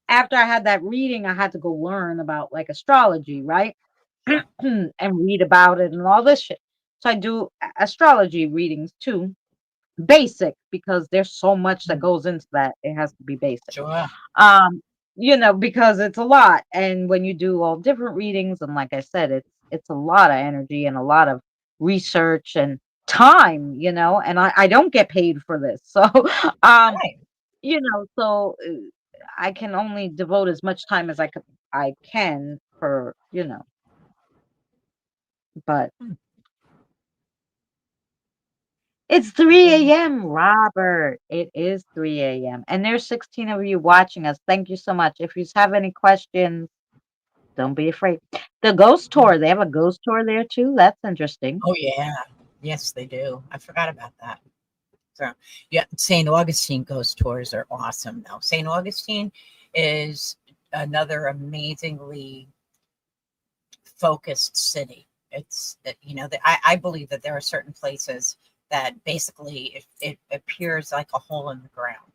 after I had that reading, I had to go learn about like astrology, right? Yeah. And read about it and all this shit. So I do astrology readings too, basic, because there's so much that Mm. goes into that. It has to be basic. Sure. Um, because it's a lot. And when you do all different readings, and like I said, it's a lot of energy and a lot of research and time, and I don't get paid for this. So um, Right. I can only devote as much time as I can but Hmm. it's Yeah. 3 a.m., Robert. It is 3 a.m. And there's 16 of you watching us. Thank you so much. If you have any questions, don't be afraid. The ghost tour, they have a ghost tour there too. That's interesting. Oh yeah. Yes, they do. I forgot about that. So yeah, St. Augustine ghost tours are awesome though. St. Augustine is another amazingly focused city. I believe that there are certain places that basically it appears like a hole in the ground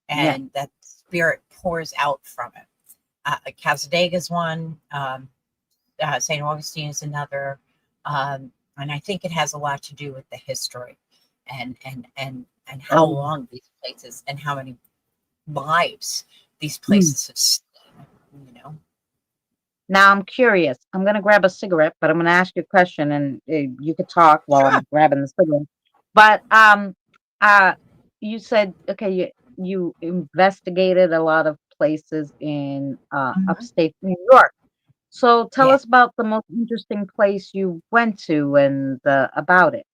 Yeah. and that spirit pours out from it. Casadega is one. St. Augustine is another, and I think it has a lot to do with the history and how Oh. long these places and how many lives these Mm. places have seen. Now I'm curious. I'm gonna grab a cigarette, but I'm gonna ask you a question, and you could talk while Sure. I'm grabbing the cigarette. But uh, you said okay. You investigated a lot of places in Mhm. upstate New York. So tell Yeah. us about the most interesting place you went to and about it.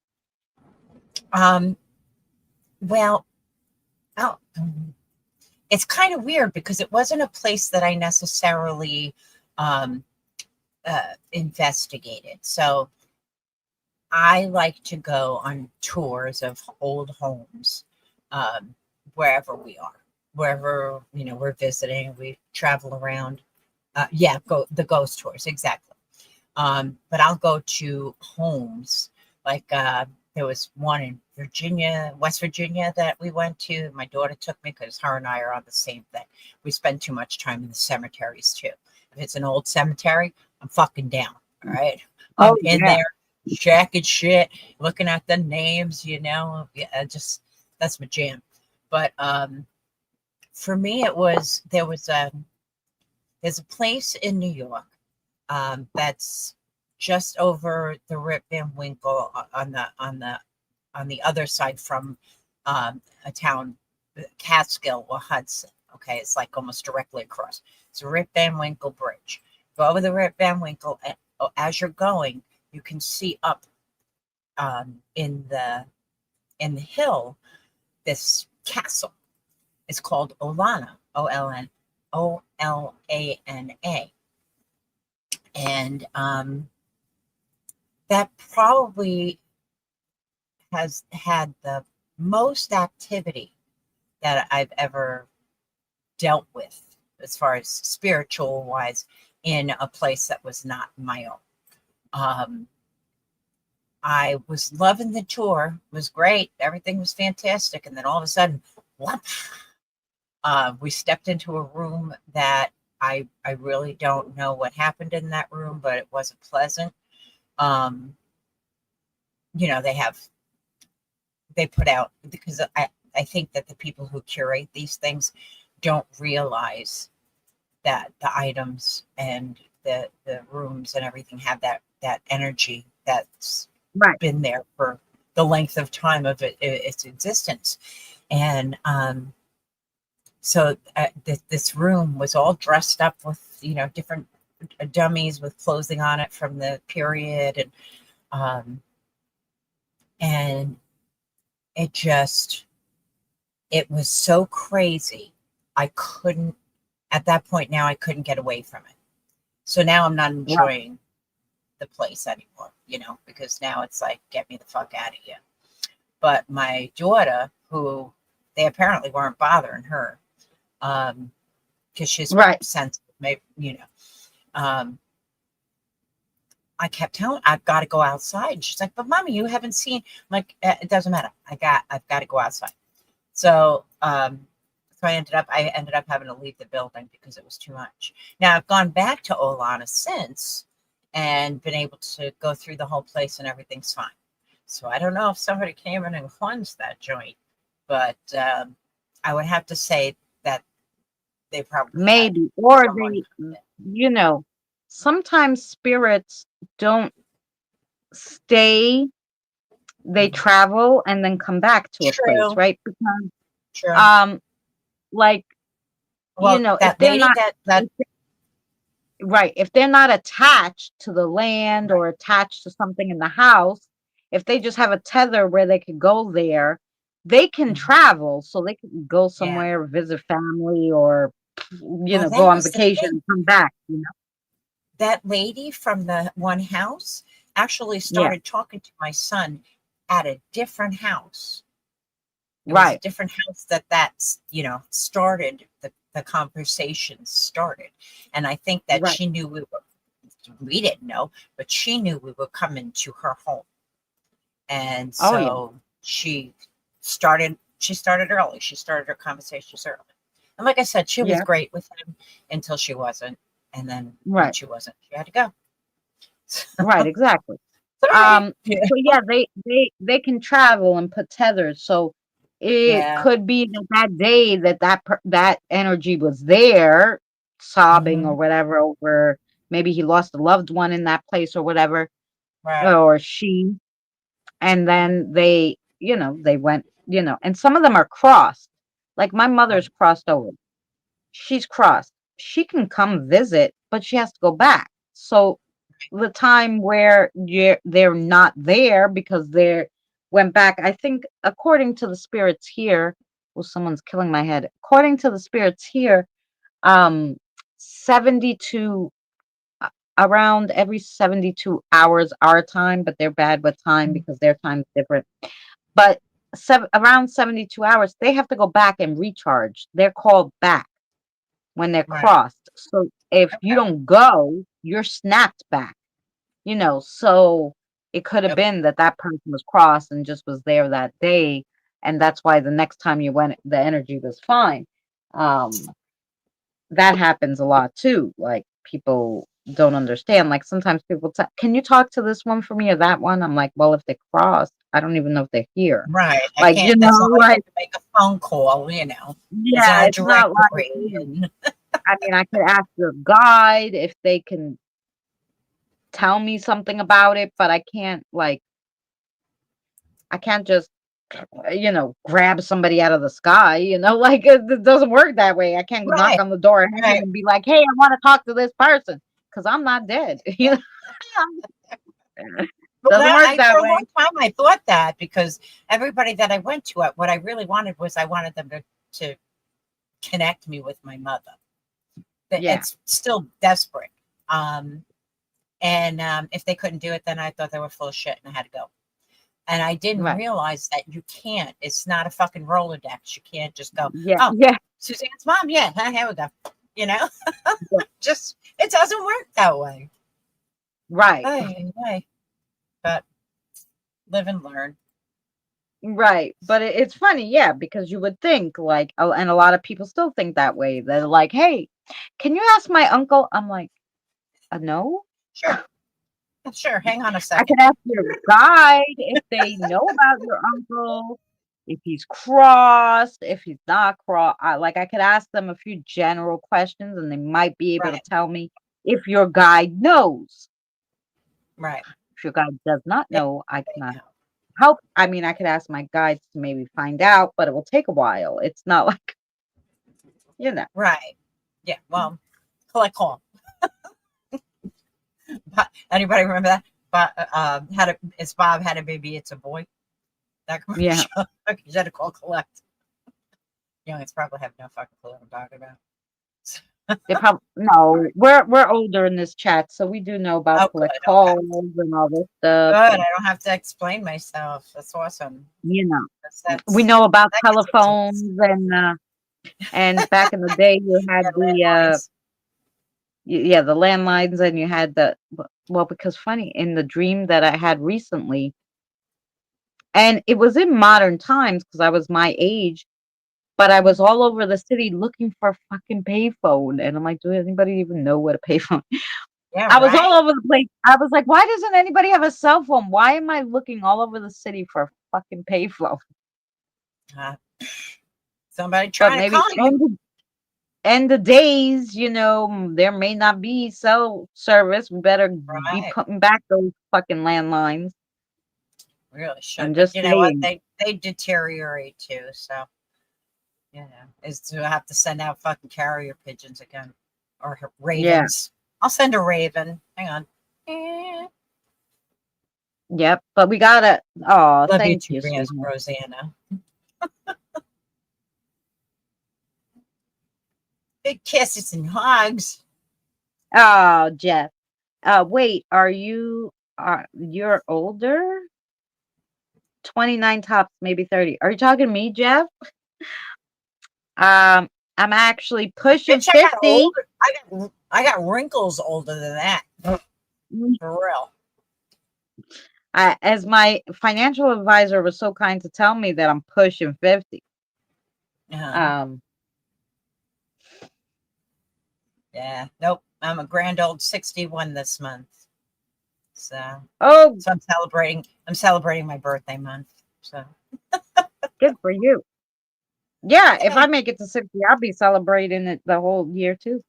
Um, well, oh, it's kind of weird because it wasn't a place that I necessarily um, investigated. So I like to go on tours of old homes um, wherever we are, wherever we're visiting. We travel around. Yeah, go the ghost tours exactly. But I'll go to homes like there was one in Virginia, West Virginia that we went to. My daughter took me because her and I are on the same thing. We spend too much time in the cemeteries too. If it's an old cemetery, I'm fucking down. All right. I'm Oh in yeah. there checking shit, looking at the names. Yeah, just that's my jam. But for me it was there's a place in New York that's just over the Rip Van Winkle on the other side from a town, Catskill or Hudson. Okay, it's like almost directly across. It's a Rip Van Winkle Bridge. Go over the Rip Van Winkle, and as you're going, you can see up in the hill this castle. It's called Olana, Olana, and that probably has had the most activity that I've ever dealt with as far as spiritual wise in a place that was not my own. I was loving the tour. It was great. Everything was fantastic. And then all of a sudden, whoop, we stepped into a room that I really don't know what happened in that room, but it wasn't pleasant. You know, they put out, because I think that the people who curate these things don't realize that the items and the rooms and everything have that energy that's Right. been there for the length of time of its existence. And so this room was all dressed up with, you know, different dummies with clothing on it from the period, and it was so crazy. I couldn't, at that point now, I couldn't get away from it. So now I'm not Right. enjoying the place anymore, you know, because now it's like, get me the fuck out of here. But my daughter, who they apparently weren't bothering her, because she's Right. sensitive, maybe, you know. I kept telling, I've got to go outside. And she's like, but mommy, you haven't seen. I'm like, it doesn't matter. I've got to go outside. So, I ended up having to leave the building because it was too much. Now I've gone back to Olana since and been able to go through the whole place and everything's fine. So I don't know if somebody came in and cleansed that joint, but I would have to say that they probably had Maybe. Or someone. you know, sometimes spirits don't stay, they Mhm. travel and then come back to a place, True, right? Because, true. um, like, you Well, know, if that they're lady not, that right, if they're not attached to the land right. or attached to something in the house, if they just have a tether where they could go there, they can Mhm. travel. So they can go Yeah. somewhere, visit family, or, you Well, know, go that on was the vacation thing. and come back, you know? That lady from the one house actually Yeah, started talking to my son at a different house. It was a right, different house that's, you know, started the conversation started. And I think that right. she knew we didn't know, but she knew we were coming to her home. And Oh, yeah. so she started early. She started her conversations early. And like I said, she was Yeah, great with him until she wasn't. And then when right, she wasn't, she had to go. right, exactly. Sorry. Yeah. So yeah, they can travel and put tethers. So it Yeah. could be that that day that energy was there, sobbing or Hmm. whatever over maybe he lost a loved one in that place or whatever, Right. or she, and then they, you know, they went, you know, and some of them are crossed. Like my mother's Right. crossed over. She's crossed. She can come visit, but she has to go back. So the time where they're not there because they went back, I think according to the spirits here, well, someone's killing my head. According to the spirits here, um, 72 uh, around every 72 hours our time, but they're bad with time because their time's different. But around 72 hours, they have to go back and recharge. They're called back when they're Right. crossed. So if you Okay. don't go, you're snapped back, you know. So it could have Yep. been that that person was crossed and just was there that day. And that's why the next time you went, the energy was fine. Um, that happens a lot too. Like people don't understand. Like sometimes people can you talk to this one for me or that one? I'm like, well, if they cross, I don't even know if they're here. Right. I Like, you can't. That's know, not like I like, can make a phone call. You know, it's yeah, not a it's not like, directory. And I mean, I could ask your guide if they can tell me something about it, but I can't just grab somebody out of the sky, like it doesn't work that way. I can't knock Right, on the door of heaven right. and be like, "Hey, I want to talk to this person," because I'm not dead. Well, Doesn't that work I that for a way. long time I thought that because everybody that I went to, what I really wanted was I wanted them to connect me with my mother. But Yeah, it's still desperate. Um, and if they couldn't do it, then I thought they were full of shit and I had to go. And I didn't right. realize that you can't. It's not a fucking Rolodex. You can't just go, Yeah, oh, yeah, Suzanne's mom. Yeah, here we go. You know, yeah. just it doesn't work that way. Right, Hey, hey. But live and learn. right. But it's funny, yeah, because you would think like, and a lot of people still think that way. They're like, "Hey, can you ask my uncle?" I'm like, no. Sure, sure. Hang on a I second. could ask your guide if they know about your uncle, if he's crossed, if he's not crossed. I could ask them a few general questions, and they might be able to Right, tell me if your guide knows. right. If your guide does not They, know, I they cannot know. help. I mean, I could ask my guides to maybe find out, but it will take a while. It's not like, you know. Right. Yeah. Well, collect call. Anybody remember that? But had a it's Bob had a baby. It's a boy. That Yeah. commercial. You had to call collect. Youngins probably have no fucking clue what I'm talking about. They probably no. We're older in this chat, so we do know about Oh, collect good. Okay. calls and all this Good. stuff, I and don't have to explain myself. That's awesome. you know. That's We that's know about that gets telephones intense. and back in the day you Yeah, had landlines. yeah, the landlines, and you had well, because funny, in the dream that I had recently, and it was in modern times because I was my age, but I was Mhm. all over the city looking for a fucking payphone, and I'm like, "Do anybody even know what a payphone?" Yeah. I was all Right. over the place. I was like, "Why doesn't anybody have a cell phone? Why am I looking all over the city for a fucking payphone?" Uh, somebody But trying to maybe call you. end the days, there may not be cell service. We better be Right. putting back those fucking landlines. Really should. I'm But just you know what? saying. They deteriorate too. So is to have to send out fucking carrier pigeons again or Yeah. ravens. I'll send a raven. Hang on. Eh. Yep. But we gotta. Oh, Love you thank too, you, sweetheart. Rosanna. Big kisses and hugs. Oh, Jeff. Wait. You're older? 29 tops, maybe 30. Are you talking to me, Jeff? I'm actually pushing Bitch, I got 50. older. I got wrinkles older than that. For real. As my financial advisor was so kind to tell me that I'm pushing 50. Uh-huh. Um, Yeah. Nope. I'm a grand old 61 this month. So oh, I'm celebrating my birthday month. So good for you. Yeah, if I hey, make it to 60, I'll be celebrating it the whole year too.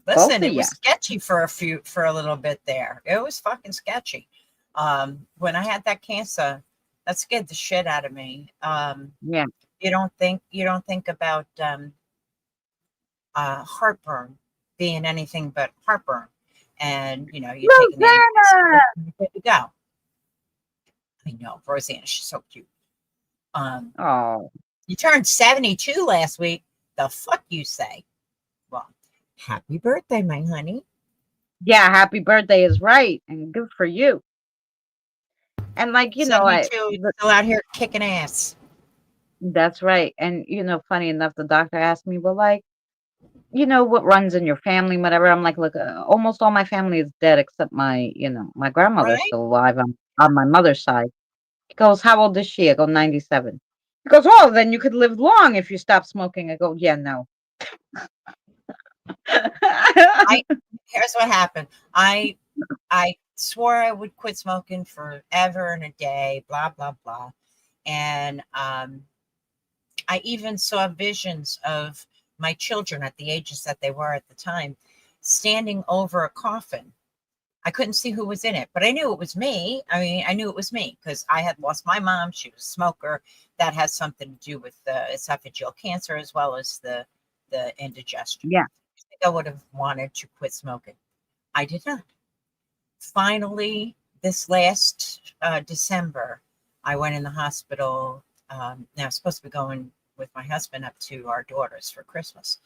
Both listen, of it you. was sketchy for a little bit there. It was fucking sketchy. When I had that cancer, that scared the shit out of me. Yeah. You don't think about heartburn being anything but heartburn. And you're taking the Rosanna! antihistamine, you're good to go. I know, Rosanna, she's so cute. Um, Oh, you turned 72 last week. The fuck you say? Well, happy birthday, my honey. yeah, happy birthday is right. And good for you. And like, 72, still out here kicking ass. that's right. And funny enough, the doctor asked me, well, like, what runs in your family, whatever. I'm like, look, almost all my family is dead except my grandmother's Right? still alive on my mother's side. He goes, how old is she? I go, 97. He goes, oh, then you could live long if you stop smoking. I go, yeah, no. I Here's what happened. I swore I would quit smoking forever and a day, blah blah blah. And I even saw visions of my children at the ages that they were at the time standing over a coffin I couldn't see who was in it, but I knew it was me. I mean, I knew it was me because I had lost my mom. She was a smoker. That has something to do with the esophageal cancer as well as the indigestion. Yeah. I think I would have wanted to quit smoking. I did not. Finally, this last December, I went in the hospital. Now I was supposed to be going with my husband up to our daughters for Christmas,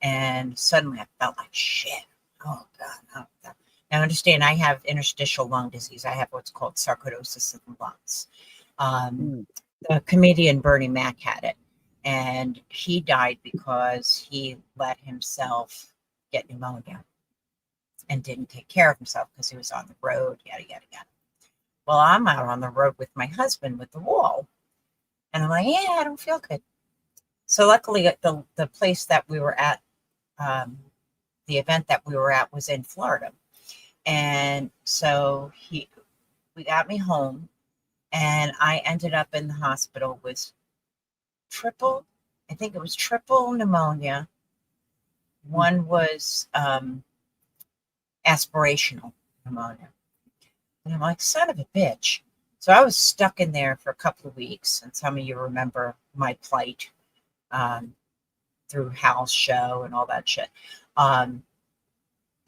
and suddenly I felt like shit. Oh God, oh God. Now understand, I have interstitial lung disease. I have what's called sarcoidosis of the lungs. Um, Mm. the comedian Bernie Mac had it, and he died because he let himself get pneumonia and didn't take care of himself because he was on the road, yada, yada, yada. Well, I'm out on the road with my husband with the wall, and I'm like, yeah, I don't feel good. So luckily, the place that we were at, um, the event that we were at was in Florida. And so we got me home, and I ended up in the hospital with triple, I think it was triple pneumonia. One was aspirational pneumonia. And I'm like, son of a bitch. So I was stuck in there for a couple of weeks. And some of you remember my plight um, through Hal's show and all that shit. But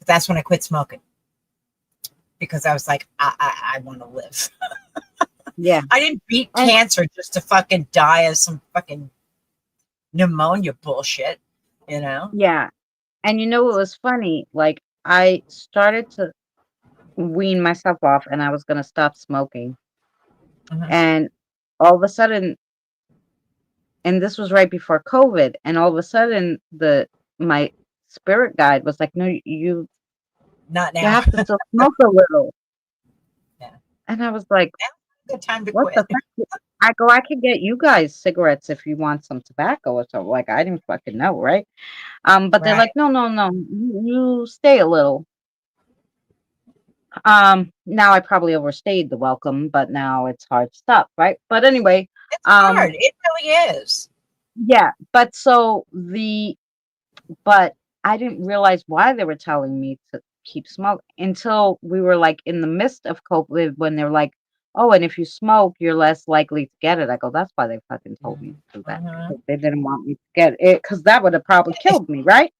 that's when I quit smoking because I was like, I want to live. Yeah. I didn't beat And cancer just to fucking die of some fucking pneumonia bullshit, you know? yeah. And you know what was funny? Like I started to wean myself off and I was gonna stop smoking. Mhm. And all of a sudden, and this was right before COVID, and all of a sudden the my spirit guide was like, "No, Not you now. have to still smoke a little." Yeah. And I was like, Now's a good time to "What the quit. fuck?" I go, "I could get you guys cigarettes if you want some tobacco or something." Like I didn't fucking know, right? But they're like, Right. "No, no, no, you stay a little." Now I probably overstayed the welcome, but now it's hard stuff, right? But anyway, It's um, hard. It really is. yeah, but I didn't realize why they were telling me to keep smoking until we were like in the midst of COVID when they're like, "Oh, and if you smoke, you're less likely to get it." I go, "That's why they fucking told me to do that Mhm. because they didn't want me to get it because that would have probably If, killed me, right?"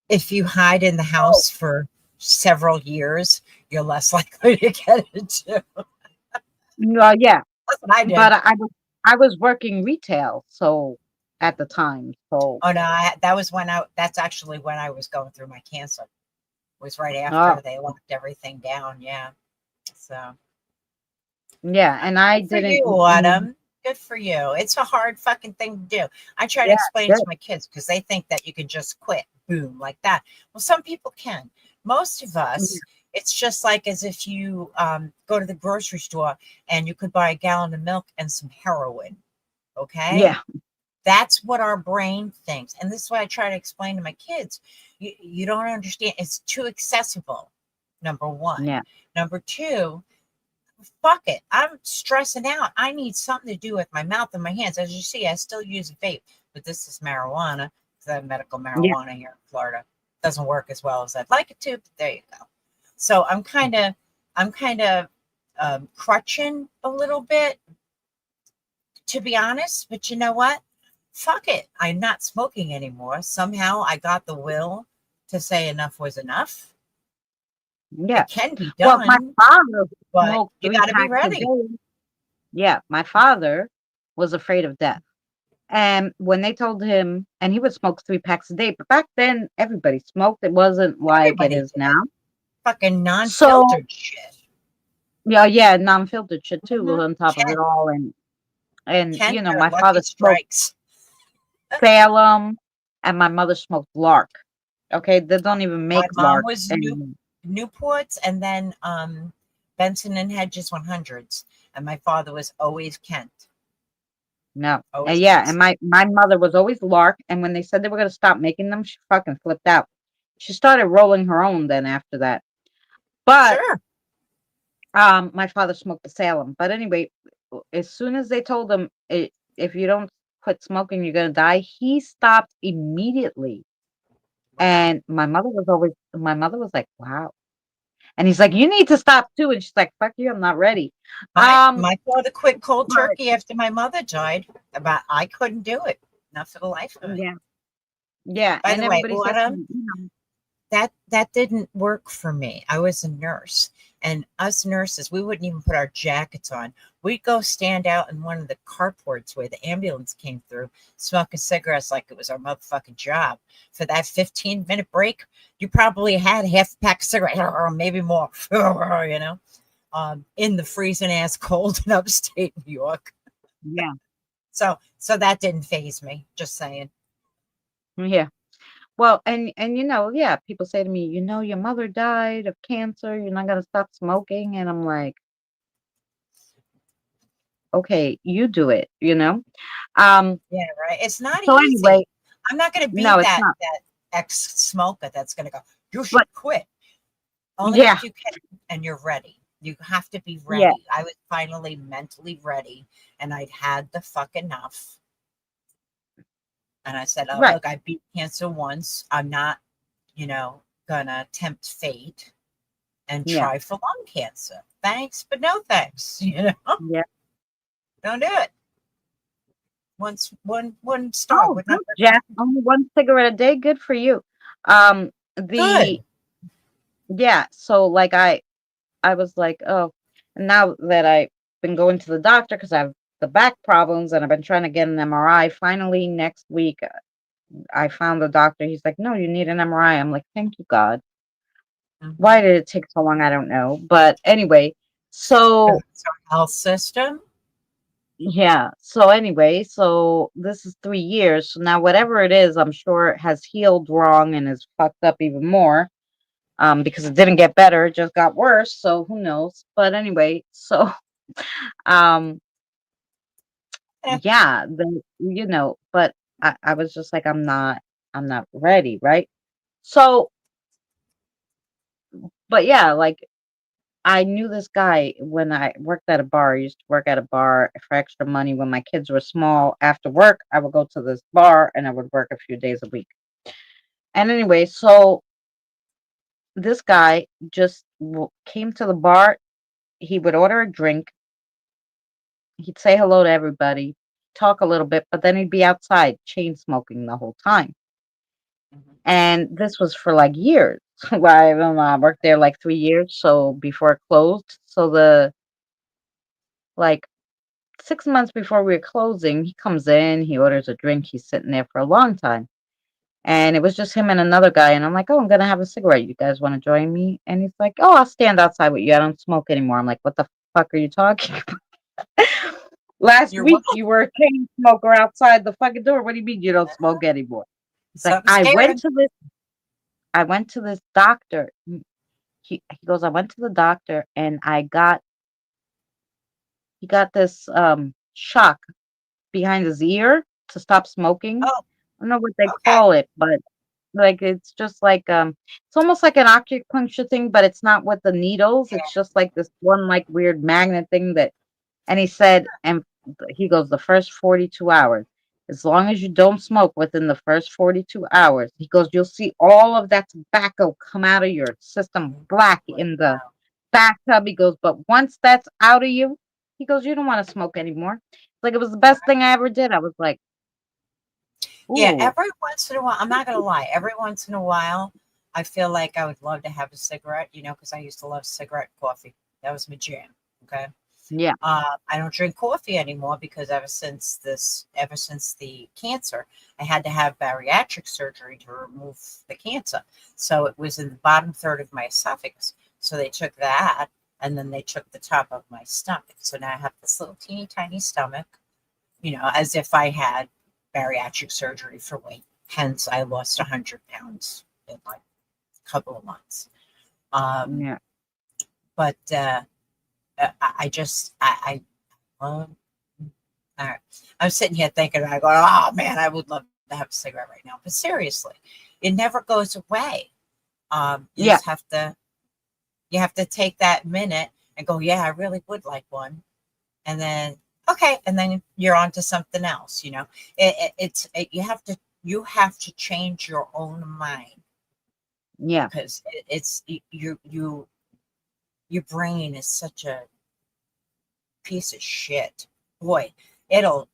if you hide in the Oh, house for several years, you're less likely to get it too. well, yeah, That's what I but did. I was working retail so at the time, so Oh no, that was when that's actually when I was going through my cancer. It was right oh after they locked everything down. Yeah. So yeah, and I good for didn't. you, Autumn. Good for you. It's a hard fucking thing to do. I try to Yeah, explain good. to my kids because they think that you can just quit, boom, like that. Well, some people can. Most of us, it's just like as if you go to the grocery store and you could buy a gallon of milk and some heroin. Okay. Yeah, That's what our brain thinks. And this is what I try to explain to my kids. You don't understand. It's too accessible, number one. yeah, Number two, fuck it. I'm stressing out. I need something to do with my mouth and my hands. As you see, I still use a vape, but this is marijuana. It's a medical yeah, marijuana here in Florida. Doesn't work as well as I'd like it to, but there you go. So I'm kind of crutching a little bit, to be honest. But you know what? Fuck it. I'm not smoking anymore. Somehow I got the will to say enough was enough. yeah. It can be Well, my done, father but smoked you 3 got to be packs a ready. day. Yeah, my father was afraid of death. And when they told him and he would smoke 3 packs a day, but back then everybody smoked. It wasn't like it Everybody is now. did. Fucking So, non-filtered shit. yeah, yeah, non-filtered shit too was Mhm. on top of it Ken. all. And Ken got my a lucky father smoked strikes. Salem and my mother smoked Lark. Okay, they don't even My make mom Lark was anymore. Newports and then Benson and Hedges 100s. And my father was always Kent. No. And Always yeah, and Kent. my mother was always Lark, and when they said they were gonna stop making them, she fucking flipped out. She started rolling her own then after that. But Sure. my father smoked the Salem. But anyway, as soon as they told him if you don't quit smoking, you're gonna die, he stopped immediately. Wow. And my mother was like, wow. And he's like, you need to stop too. And she's like, fuck you, I'm not ready. Um, My father quit cold but turkey after my mother died. But I couldn't do it, not for the life of me. yeah, yeah. By And the way, everybody says to Autumn, me, that didn't work for me. I was a nurse, and us nurses, we wouldn't even put our jackets on. We'd go stand out in one of the carports where the ambulance came through, smoking cigarettes like it was our motherfucking job. For that 15-minute break, you probably had half a pack of cigarettes, or maybe more, in the freezing ass cold in upstate New York. yeah, So that didn't phase me. Just saying. yeah. Well, and yeah, people say to me, your mother died of cancer. You're not gonna stop smoking, and I'm like, okay, you do it. Um. Yeah, right. It's not So anyway, easy. I'm not going to be no, it's that not. ex smoker that's going to go, you should But quit. Only yeah, if you can and you're ready. You have to be yeah, ready. I was finally mentally ready, and I'd had the fuck enough. And I said, oh, right, look, I beat cancer once. I'm not, gonna tempt fate and yeah, try for lung cancer. Thanks, but no thanks. yeah. Don't do it. One star Oh, would not good, hurt Jack. my Only one cigarette a day. Good for you. Um, good. the yeah. So like I was like, oh, now that I've been going to the doctor because I have the back problems and I've been trying to get an MRI. Finally, next week, I found the doctor. He's like, no, you need an MRI. I'm like, thank you, God. Why Mhm. did it take so long? I don't know. But anyway, so It's our health system. yeah. So anyway, so this is 3 years. So now whatever it is, I'm sure it has healed wrong and is fucked up even more. Because it didn't get better, it just got worse. So who knows? But anyway, so um Eh, yeah, but I was just like, I'm not ready, right? So, but yeah, like I knew this guy when I worked at a bar. I used to work at a bar for extra money when my kids were small. After work, I would go to this bar and I would work a few days a week. And anyway, so this guy just came to the bar. He would order a drink. He'd say hello to everybody, talk a little bit, but then he'd be outside chain smoking the whole time. mhm. And this was for like years. I don't know, I worked there like 3 years, so before it closed. So like 6 months before we were closing, he comes in, he orders a drink, he's sitting there for a long time. And it was just him and another guy. And I'm like, oh, I'm gonna have a cigarette. You guys want to join me? And he's like, oh, I'll stand outside with you. I don't smoke anymore. I'm like, what the fuck are you talking about? Last You're welcome. week you were a chain smoker outside the fucking door. What do you mean you don't smoke anymore? It's like Something scaring. I went to this doctor. He goes, I went to the doctor and he got this shock behind his ear to stop smoking. Oh, I don't know what they okay. call it, but like it's just like it's almost like an acupuncture thing, but it's not with the needles. It's just like this one like weird magnet thing that. And he said, and he goes, the first 42 hours, as long as you don't smoke within the first 42 hours, he goes, you'll see all of that tobacco come out of your system black in the Wow. bathtub. He goes, but once that's out of you, he goes, you don't want to smoke anymore. Like it was the best thing I ever did. I was like, Yeah, ooh, every once in a while, I'm not gonna lie, every once in a while, I feel like I would love to have a cigarette, because I used to love cigarette coffee. That was my jam. Okay. yeah, I don't drink coffee anymore because ever since the cancer, I had to have bariatric surgery to remove the cancer. So it was in the bottom third of my esophagus. So they took that and then they took the top of my stomach. So now I have this little teeny tiny stomach, as if I had bariatric surgery for weight. Hence, I lost 100 pounds in like a couple of months. Um, yeah, but I just, um, all right. I'm sitting here thinking, I go, oh man, I would love to have a cigarette right now. But seriously, it never goes away. You yeah, just you have to take that minute and go, yeah, I really would like one. And then, okay. And then you're on to something else, you have to change your own mind yeah, because it's you. your brain is such a piece of shit. Boy, it'll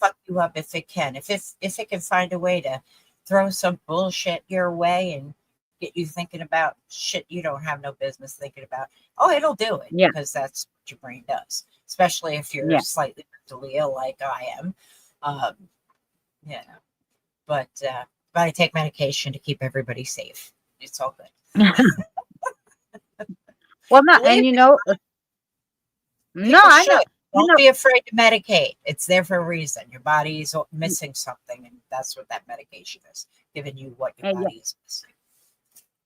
fuck you up if it can. If it can find a way to throw some bullshit your way and get you thinking about shit you don't have no business thinking about. Oh, it'll do it yeah, because that's what your brain does. Especially if you're yeah. slightly mentally ill like I am. Um, you know, but I take medication to keep everybody safe. It's all good. Well, no, and Believe me, no, people I know. should. You Don't know, be afraid to medicate. It's there for a reason. Your body's missing something, and that's what that medication is, giving you what your yeah. body is missing.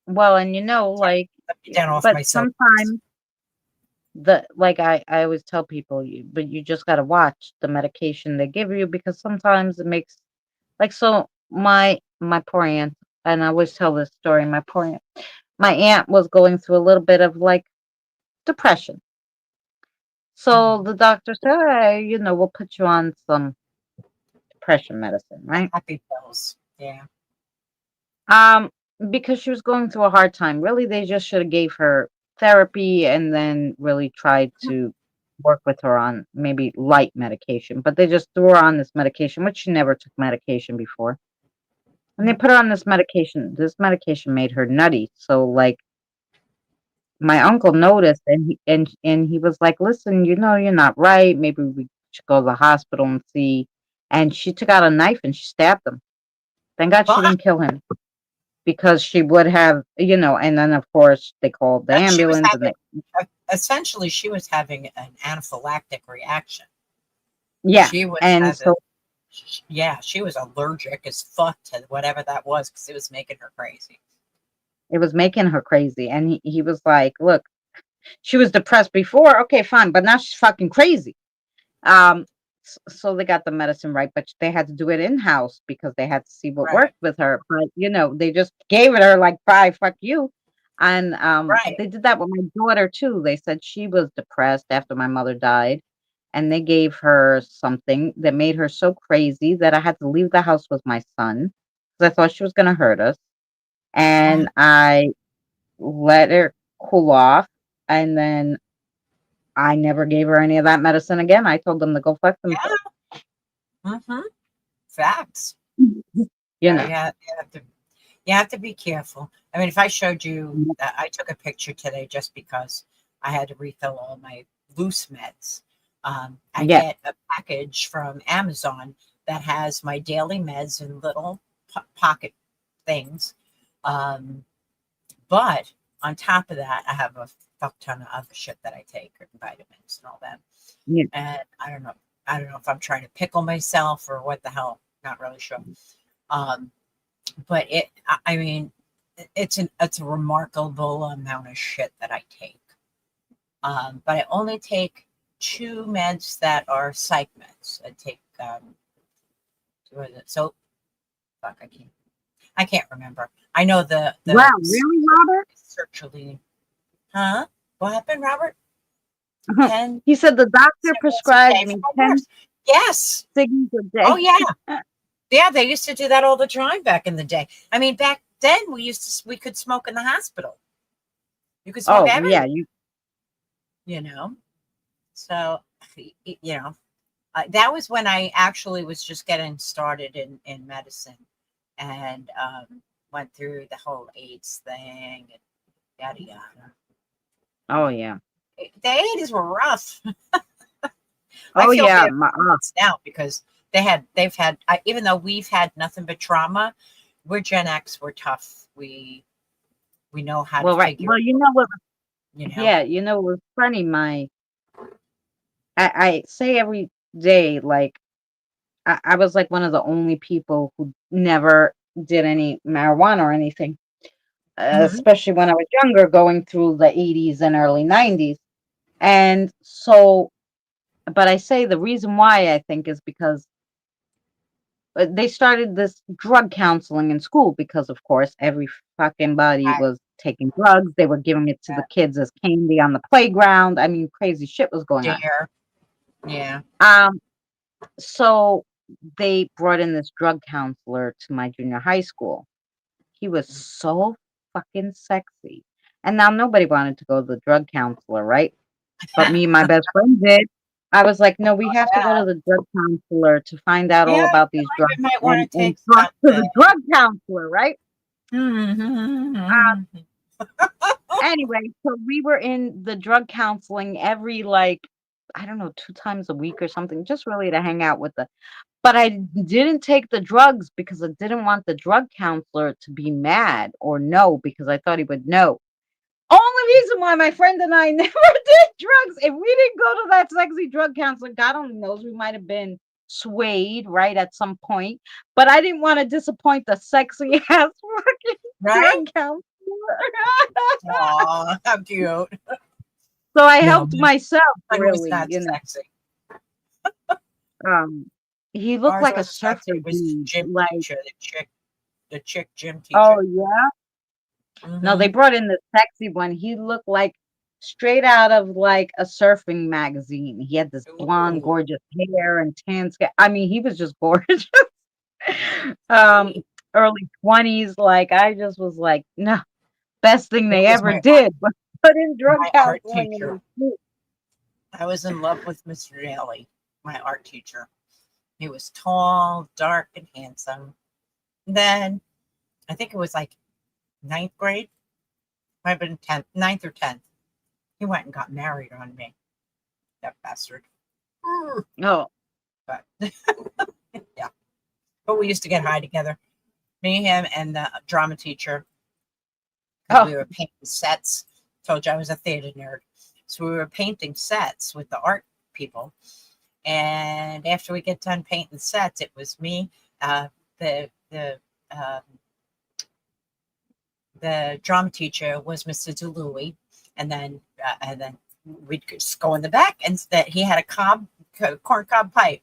Well, and Sorry, like, let me down off but my soapbox. sometimes like I always tell people, but you just gotta watch the medication they give you because sometimes it makes like so my poor aunt, and I always tell this story. My aunt was going through a little bit of like depression. So Mhm. the doctor said, hey, we'll put you on some depression medicine, The right? happy pills. Yeah. Um, because she was going through a hard time. Really, they just should have gave her therapy and then really tried to work with her on maybe light medication. But they just threw her on this medication, which she never took medication before. And they Mhm. put her on this medication. This medication made her nutty. So like my uncle noticed and he was like, listen, you're not right. Maybe we should go to the hospital and see. And she took out a knife and she stabbed him. Thank God she But didn't kill him. Because she would have, and then of course they called the she was ambulance and having, they, essentially, she was having an anaphylactic reaction. yeah, She was and having, so yeah, she was allergic as fuck to whatever that was because it was making her crazy. it was making her crazy. And he was like, look, she was depressed before, okay, fine, but now she's fucking crazy. Um, so they got the medicine right, but they had to do it in house because they had to see what Right. worked with her. But they just gave it her like, bye, fuck you. And Right. they did that with my daughter too. They said she was depressed after my mother died, and they gave her something that made her so crazy that I had to leave the house with my son because I thought she was going to hurt us. Mm, And I let her cool off, and then I never gave her any of that medicine again. I told them to go fuck themselves. yeah. Hmm. Facts. You Yeah, know. you have to be careful. I mean, if I showed you, I took a picture today just because I had to refill all my loose meds. I Yeah. get a package from Amazon that has my daily meds in little pocket things. Um, but on top of that, I have a fuck ton of other shit that I take, vitamins and all that. Yeah. And I don't know if I'm trying to pickle myself or what the hell. Not really sure. Um, but I mean, it's a remarkable amount of shit that I take. But I only take two meds that are psych meds. I take what is it? So fuck, I can't remember. I know Wow, really, Robert? sertraline. Huh? What happened, Robert? 10 He said the doctor cigarettes a prescribed day for me my 10 nerves. Yes. ciggies a Oh day. yeah. Yeah, they used to do that all the time back in the day. I mean, back then we could smoke in the hospital. You could smoke Oh, yeah, everywhere, you you know. So, you know, that was when I actually was just getting started in medicine and went through the whole AIDS thing and yada yada. oh, yeah. The 80s were rough. I Oh, feel yeah, bad for kids now because they've had even though we've had nothing but trauma, we're Gen X, we're tough. We know how to well, right. figure Well, it out, you know. yeah, it was funny, I say every day, like, I was like one of the only people who never did any marijuana or anything, Hmm. especially when I was younger, going through the 80s and early 90s. And so, but I say the reason why I think is because they started this drug counseling in school because, of course, every fucking body I was taking drugs. They were giving it to the kids as candy on the playground. I mean, crazy shit was going on. dare, yeah. Um, so they brought in this drug counselor to my junior high school. He was so fucking sexy. And now nobody wanted to go to the drug counselor, right? But me and my best friend did. I was like, no, we have to go to the drug counselor to find out Yeah, all I about feel these like drugs I might want and, to take talk to something. the drug counselor, right? Mhm. Anyway, so we were in the drug counseling every like, I don't know, 2 times a week or something, just really to hang out with the. But I didn't take the drugs because I didn't want the drug counselor to be mad or no, because I thought he would know. Only reason why my friend and I never did drugs, if we didn't go to that sexy drug counselor, God only knows, we might have been swayed right at some point. But I didn't want to disappoint the sexy ass fucking Right? drug counselor. Aw, how cute. So I No, helped myself mine was really, not sexy. Um, he looked Ours like a was sexy. surfer It was dude. gym Like, teacher, the chick gym oh teacher. yeah. No, they Hmm. brought in the sexy one. He looked like straight out of like a surfing magazine. He had this blonde, Ooh, gorgeous hair and tan skin. I mean, he was just gorgeous. um, neat. early 20s. Like, I just was like, no, best thing It they was ever my did was put in drug my art counseling in teacher. the school. I was in love with Mr. Daly, my art teacher. He was tall, dark, and handsome. Then I think it was like ninth grade, might have been 10th, ninth or 10th. He went and got married on me, that bastard. Mm. Oh, But yeah, but we used to get high together, me, him, and the drama teacher, because oh, we were painting sets. Told you I was a theater nerd, so we were painting sets with the art people. And after we get done painting sets, it was me, the um, the drama teacher was Mr. Dewey, and then we'd just go in the back, and that he had a corn cob pipe,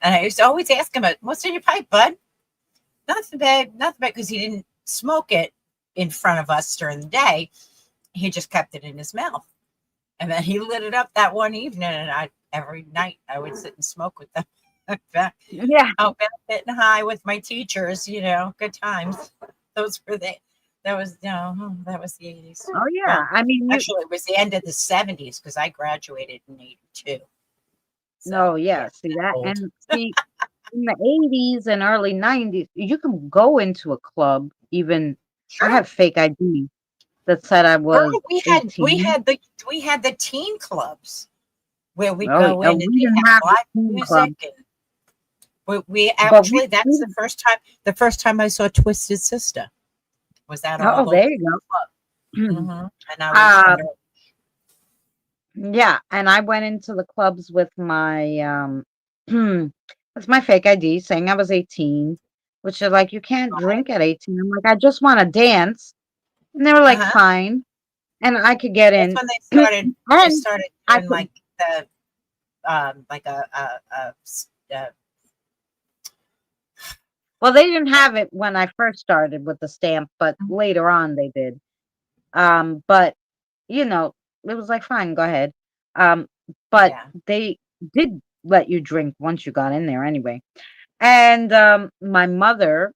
and I used to always ask him, "What's in your pipe, bud?" Nothing, babe, nothing, bad, because he didn't smoke it in front of us during the day. He just kept it in his mouth, and then he lit it up that one evening, and I every night I would sit and smoke with them. yeah. Out getting high with my teachers, good times. Those were the that was the 80s. Oh, yeah. Well, I mean, you. actually, it was the end of the 70s because I graduated in 82. So No, yeah, yeah. See that that, old. and see, in the 80s and early 90s, you can go into a club even. I Sure, had fake ID that said I girl, was we had we 18. had the we had the teen clubs where we'd Oh, go in and we they didn't had have the live teen club, music, and we but we actually that's the first time I saw Twisted Sister was at our oh, there local you club. go. And I was under. Yeah, and I went into the clubs with my that's my fake ID saying I was 18, which is like, you can't drink at 18. I'm like, I just want to dance. And they were like, Uh-huh. fine. And I could get That's in. when they And started I doing could, like the like a well, they didn't have it when I first started with the stamp, but later on they did. But you know, it was like, fine, go ahead. Um, but yeah. they did let you drink once you got in there anyway. And my mother,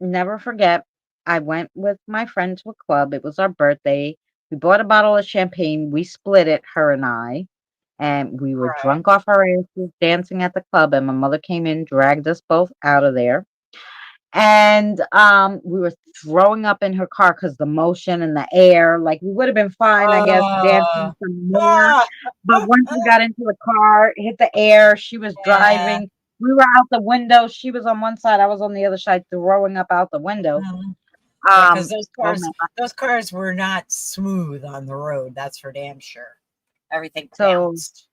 never forget, I went with my friend to a club. It was our birthday. We bought a bottle of champagne. We split it, her and I, and we were Right. drunk off our asses dancing at the club. And my mother came in, dragged us both out of there. And we were throwing up in her car because the motion and the air, like, we would have been fine, I guess, Uh, dancing some more. ah, But once we got into the car, hit the air, she was yeah. driving. We were out the window. She was on one side, I was on the other side, throwing up out the window. Mhm. Yeah, because Oh my God. those cars were not smooth on the road. That's for damn sure. Everything So bounced.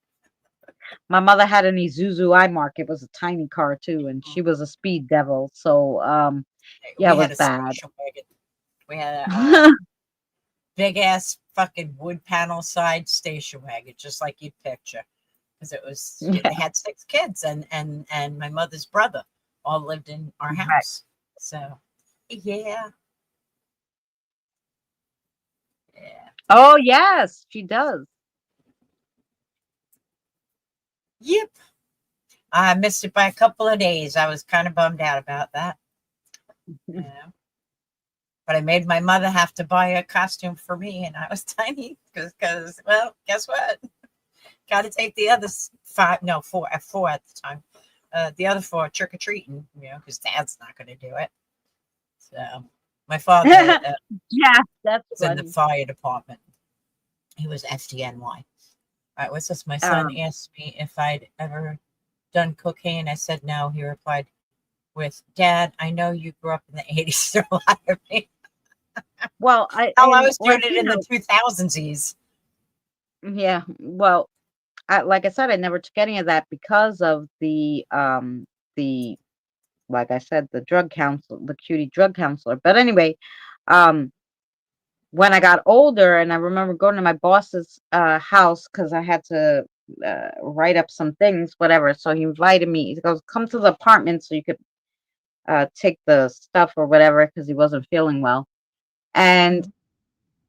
my mother had an Isuzu I-Mark. It was a tiny car too, and she Mhm. was a speed devil. So yeah, We it had was a bad. station wagon. We had big ass fucking wood panel side station wagon, just like you'd picture. Because they Yeah, had 6 kids, and my mother's brother all lived in our right. house. So yeah, yeah, Oh yes, she does. yep. I missed it by a couple of days. I was kind of bummed out about that. Yeah, But I made my mother have to buy a costume for me, and I was tiny because well, guess what? Got to take the other five, no, four at the time. The other four trick or treating, because Dad's not going to do it. So my father Yeah, that's was in the funny. fire department. He was FDNY. All right, what's this? My son Um, asked me if I'd ever done cocaine. I said no. He replied with, "Dad, I know you grew up in the 80s, so lie to me." well, I Hell, I and was doing like it in the 2000s. yeah, well, like I said, I never took any of that because of the like I said, the drug counsel, the cutie drug counselor. But anyway, um, when I got older, and I remember going to my boss's house because I had to write up some things, whatever. So he invited me. He goes, "Come to the apartment so you could take the stuff or whatever," because he wasn't feeling well. And Mhm.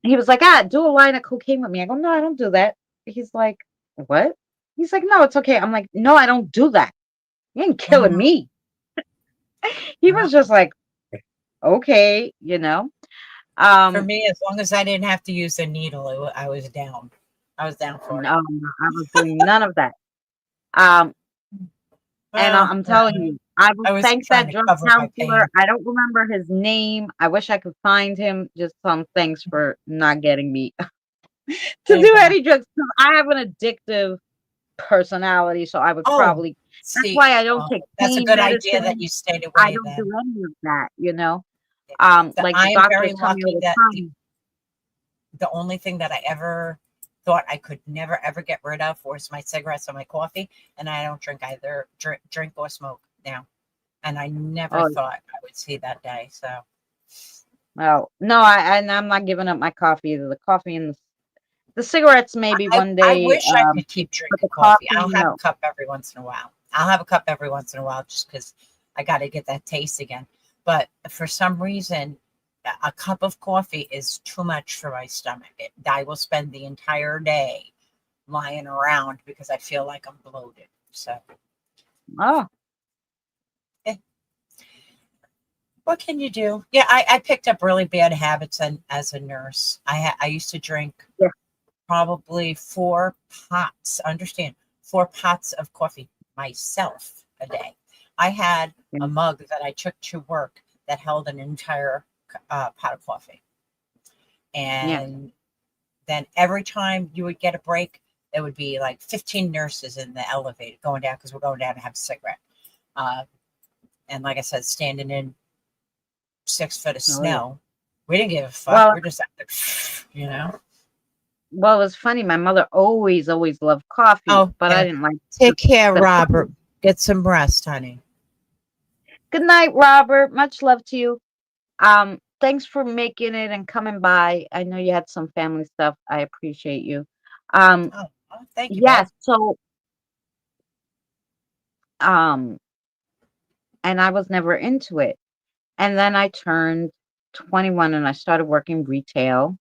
he was like, "Ah, do a line of cocaine with me." I go, "No, I don't do that." He's like, "What?" He's like, "No, it's okay." I'm like, "No, I don't do that. You ain't killing Mhm. me." He Yeah. was just like, "Okay, you know." For Um, me, as long as I didn't have to use a needle, I was down. I was down for it. no, I was doing none of that. Um, and Well, I'm telling you, I will I was thank trying that to drug cover my counselor. pain. I don't remember his name. I wish I could find him. Just some thanks for not getting me to There you do go. any drugs. 'Cause I have an addictive personality, so I would Oh, probably. That's see, why I don't take that's a pain good idea that medicine. you stayed I away don't do then. any of that, you know. That Like the I am very doctors tell me all lucky that the time. the only thing that I ever thought I could never ever get rid of was my cigarettes or my coffee, and I don't drink either drink or smoke now. And I never Oh, thought I would see that day. So well, no, and I'm not giving up my coffee either. The coffee and the cigarettes maybe one I day, wish I could keep but drinking the coffee. coffee, I'll have a no. cup every once in a while. I'll have a cup every once in a while just because I got to get that taste again. But for some reason, a cup of coffee is too much for my stomach. I will spend the entire day lying around because I feel like I'm bloated. So, Oh, eh, what can you do? Yeah, I picked up really bad habits and as a nurse. I used to drink yeah, probably 4 pots, understand, 4 pots of coffee myself a day. I had yeah, a mug that I took to work that held an entire pot of coffee. yeah. And then every time you would get a break, there would be like 15 nurses in the elevator going down because we're going down to have a cigarette. Uh, and like I said, standing in 6 foot of Oh, yeah. snow, we didn't give a fuck. Well, We're just out there, you know. well, it was funny. My mother always loved coffee, Oh, but I yeah. didn't like the, Take care, the Robert. flavor. Get some rest, honey. Good night, Robert. Much love to you. Thanks for making it and coming by. I know you had some family stuff. I appreciate you. Um, Oh, thank you, babe. yes. So, um, and I was never into it. And then I turned 21 and I started working retail.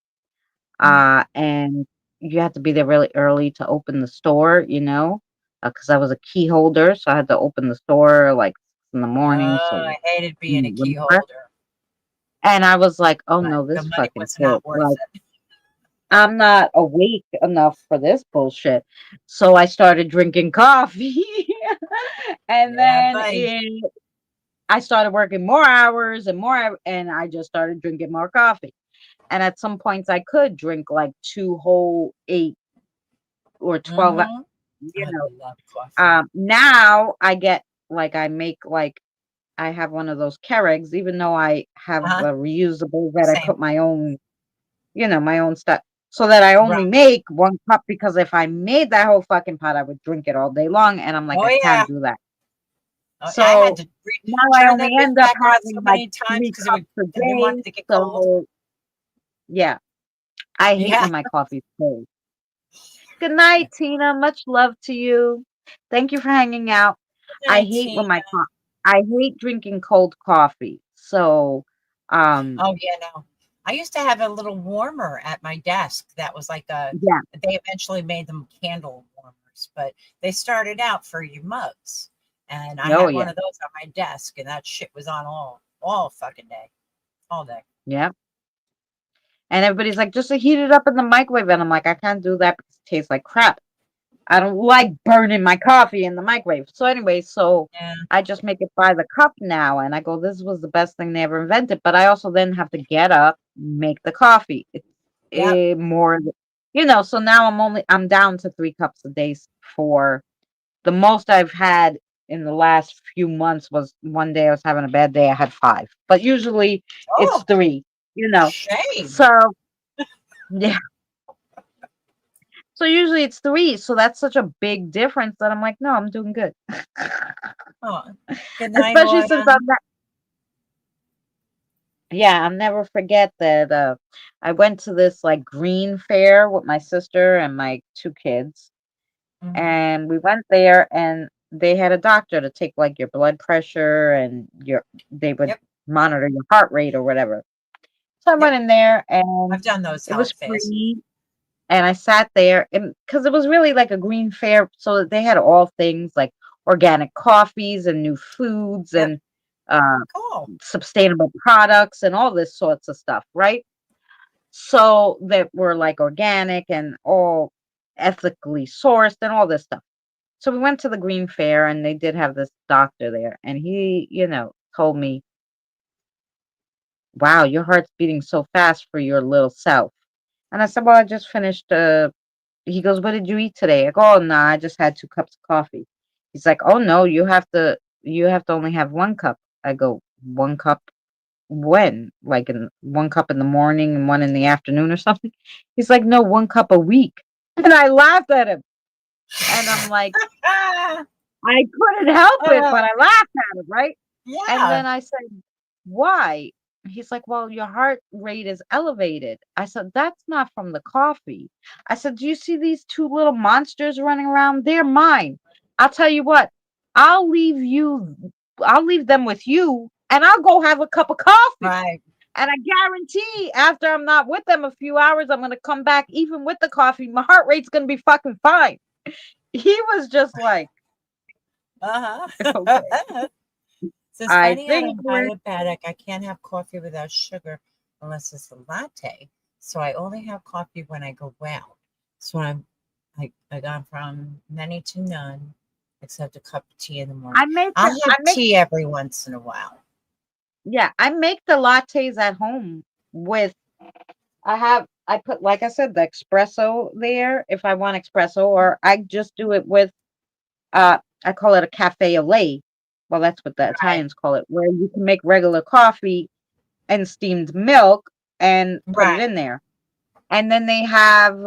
Mhm. And you had to be there really early to open the store, because I was a key holder, so I had to open the store like in the morning. So I hated being a key whatever. holder, And I was like, "Oh but no, the this money fucking was shit! not worth Like it. I'm not awake enough for this bullshit." So I started drinking coffee, and Yeah, then buddy. I started working more hours and more, and I just started drinking more coffee. And at some points, I could drink like 2 whole 8 or 12, Hmm. you I know. love coffee. Now I get like I make like I have one of those Keurigs, even though I have Uh-huh. a reusable that I Same. put my own, my own stuff, so that I Right. only make 1 cup because if I made that whole fucking pot, I would drink it all day long, and I'm like, Oh I yeah. can't do that. Oh, I had So to now I turn only that bitch end up back on so having like many times three because cups a it didn't want day. it to get cold. So yeah, I hate Yeah. when my coffee's cold. Good night, Tina. Much love to you. Thank you for hanging out. Good I night, hate when Tina. my co I hate drinking cold coffee. So, Oh yeah, no. I used to have a little warmer at my desk that was like a. yeah. They eventually made them candle warmers, but they started out for your mugs, and I Oh, had one yeah. of those on my desk, and that shit was on all fucking day, all day. Yeah. And everybody's like, just heat it up in the microwave. And I'm like, I can't do that because it tastes like crap. I don't like burning my coffee in the microwave. So anyway, so Yeah. I just make it by the cup now. And I go, this was the best thing they ever invented. But I also then have to get up, make the coffee. It's Yep. more, so now I'm down to 3 cups a day for the most I've had in the last few months was one day I was having a bad day. I had 5, but usually it's Oh, 3, you know. shame. So yeah, so usually it's 3. So that's such a big difference that I'm like, no, I'm doing good. Oh, good night, Especially since Loya. I'm not, yeah, I'll never forget that I went to this like green fair with my sister and my 2 kids. Hmm. And we went there and they had a doctor to take like your blood pressure and they would Yep. monitor your heart rate or whatever. So I Yep. went in there and I've done those it was health fairs. free and I sat there and because it was really like a green fair, so they had all things like organic coffees and new foods Yep. and uh Cool. sustainable products and all this sorts of stuff, right? So that were like organic and all ethically sourced and all this stuff. So we went to the green fair and they did have this doctor there and he, told me, "Wow, your heart's beating so fast for your little self." And I said, "Well, I just finished he goes, "What did you eat today?" I go, "Oh, no, I just had 2 cups of coffee." He's like, "Oh no, you have to only have 1 cup." I go, "1 cup when? Like in 1 cup in the morning and 1 in the afternoon or something?" He's like, "No, 1 cup a week." And I laughed at him. And I'm like, Ah, I couldn't help it, but uh, I laughed at him, right? And yeah. then I said, "Why?" He's like, "Well, your heart rate is elevated." I said, "That's not from the coffee." I said, "Do you see these 2 little monsters running around? They're mine. I'll tell you what, I'll leave you, I'll leave them with you, and I'll go have a cup of coffee. Right. And I guarantee after I'm not with them a few hours, I'm going to come back, even with the coffee. My heart rate's going to be fucking fine." He was just like, okay, Uh-huh. Says, I finding out think I'm we're diabetic, I can't have coffee without sugar unless it's a latte. So I only have coffee when I go out. So I gone from many to none, except a cup of tea in the morning. I make I'll I have make tea every once in a while. yeah, I make the lattes at home with I put like I said the espresso there if I want espresso or I just do it with I call it a cafe au lait. Well, that's what the Right. Italians call it, where you can make regular coffee and steamed milk and put it Right. in there. And then they have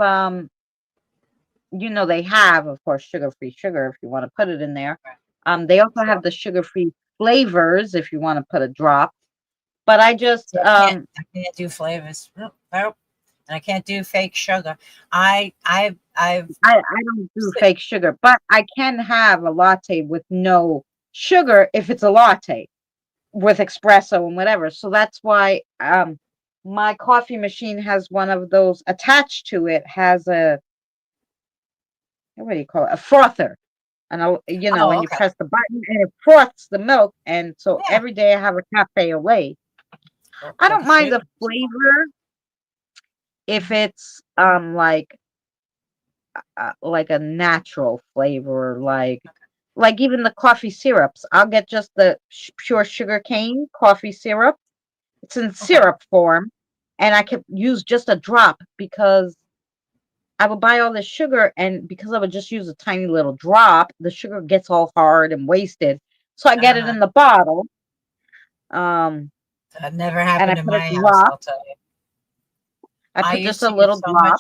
they have of course sugar-free sugar if you want to put it in there. Right. They also have Sure. the sugar-free flavors if you want to put a drop. But I just See, I can't do flavors. Nope. Nope. And I can't do fake sugar. I've I don't do fake sugar, but I can have a latte with no sugar if it's a latte with espresso and whatever. So that's why my coffee machine has one of those attached to it, has a what do you call it? A frother. And Oh, when you okay. press the button and it froths the milk. And so Yeah. every day I have a cafe au lait. Well, I look don't at mind you. the flavor if it's like a natural flavor, like even the coffee syrups. I'll get just the pure sugar cane coffee syrup. It's in Okay. syrup form, and I can use just a drop because I would buy all this sugar, and because I would just use a tiny little drop, the sugar gets all hard and wasted. So I get it Uh-huh. in the bottle, um, That never and I happened in put a my house, drop. I'll tell you. I I put just used a to use little drop,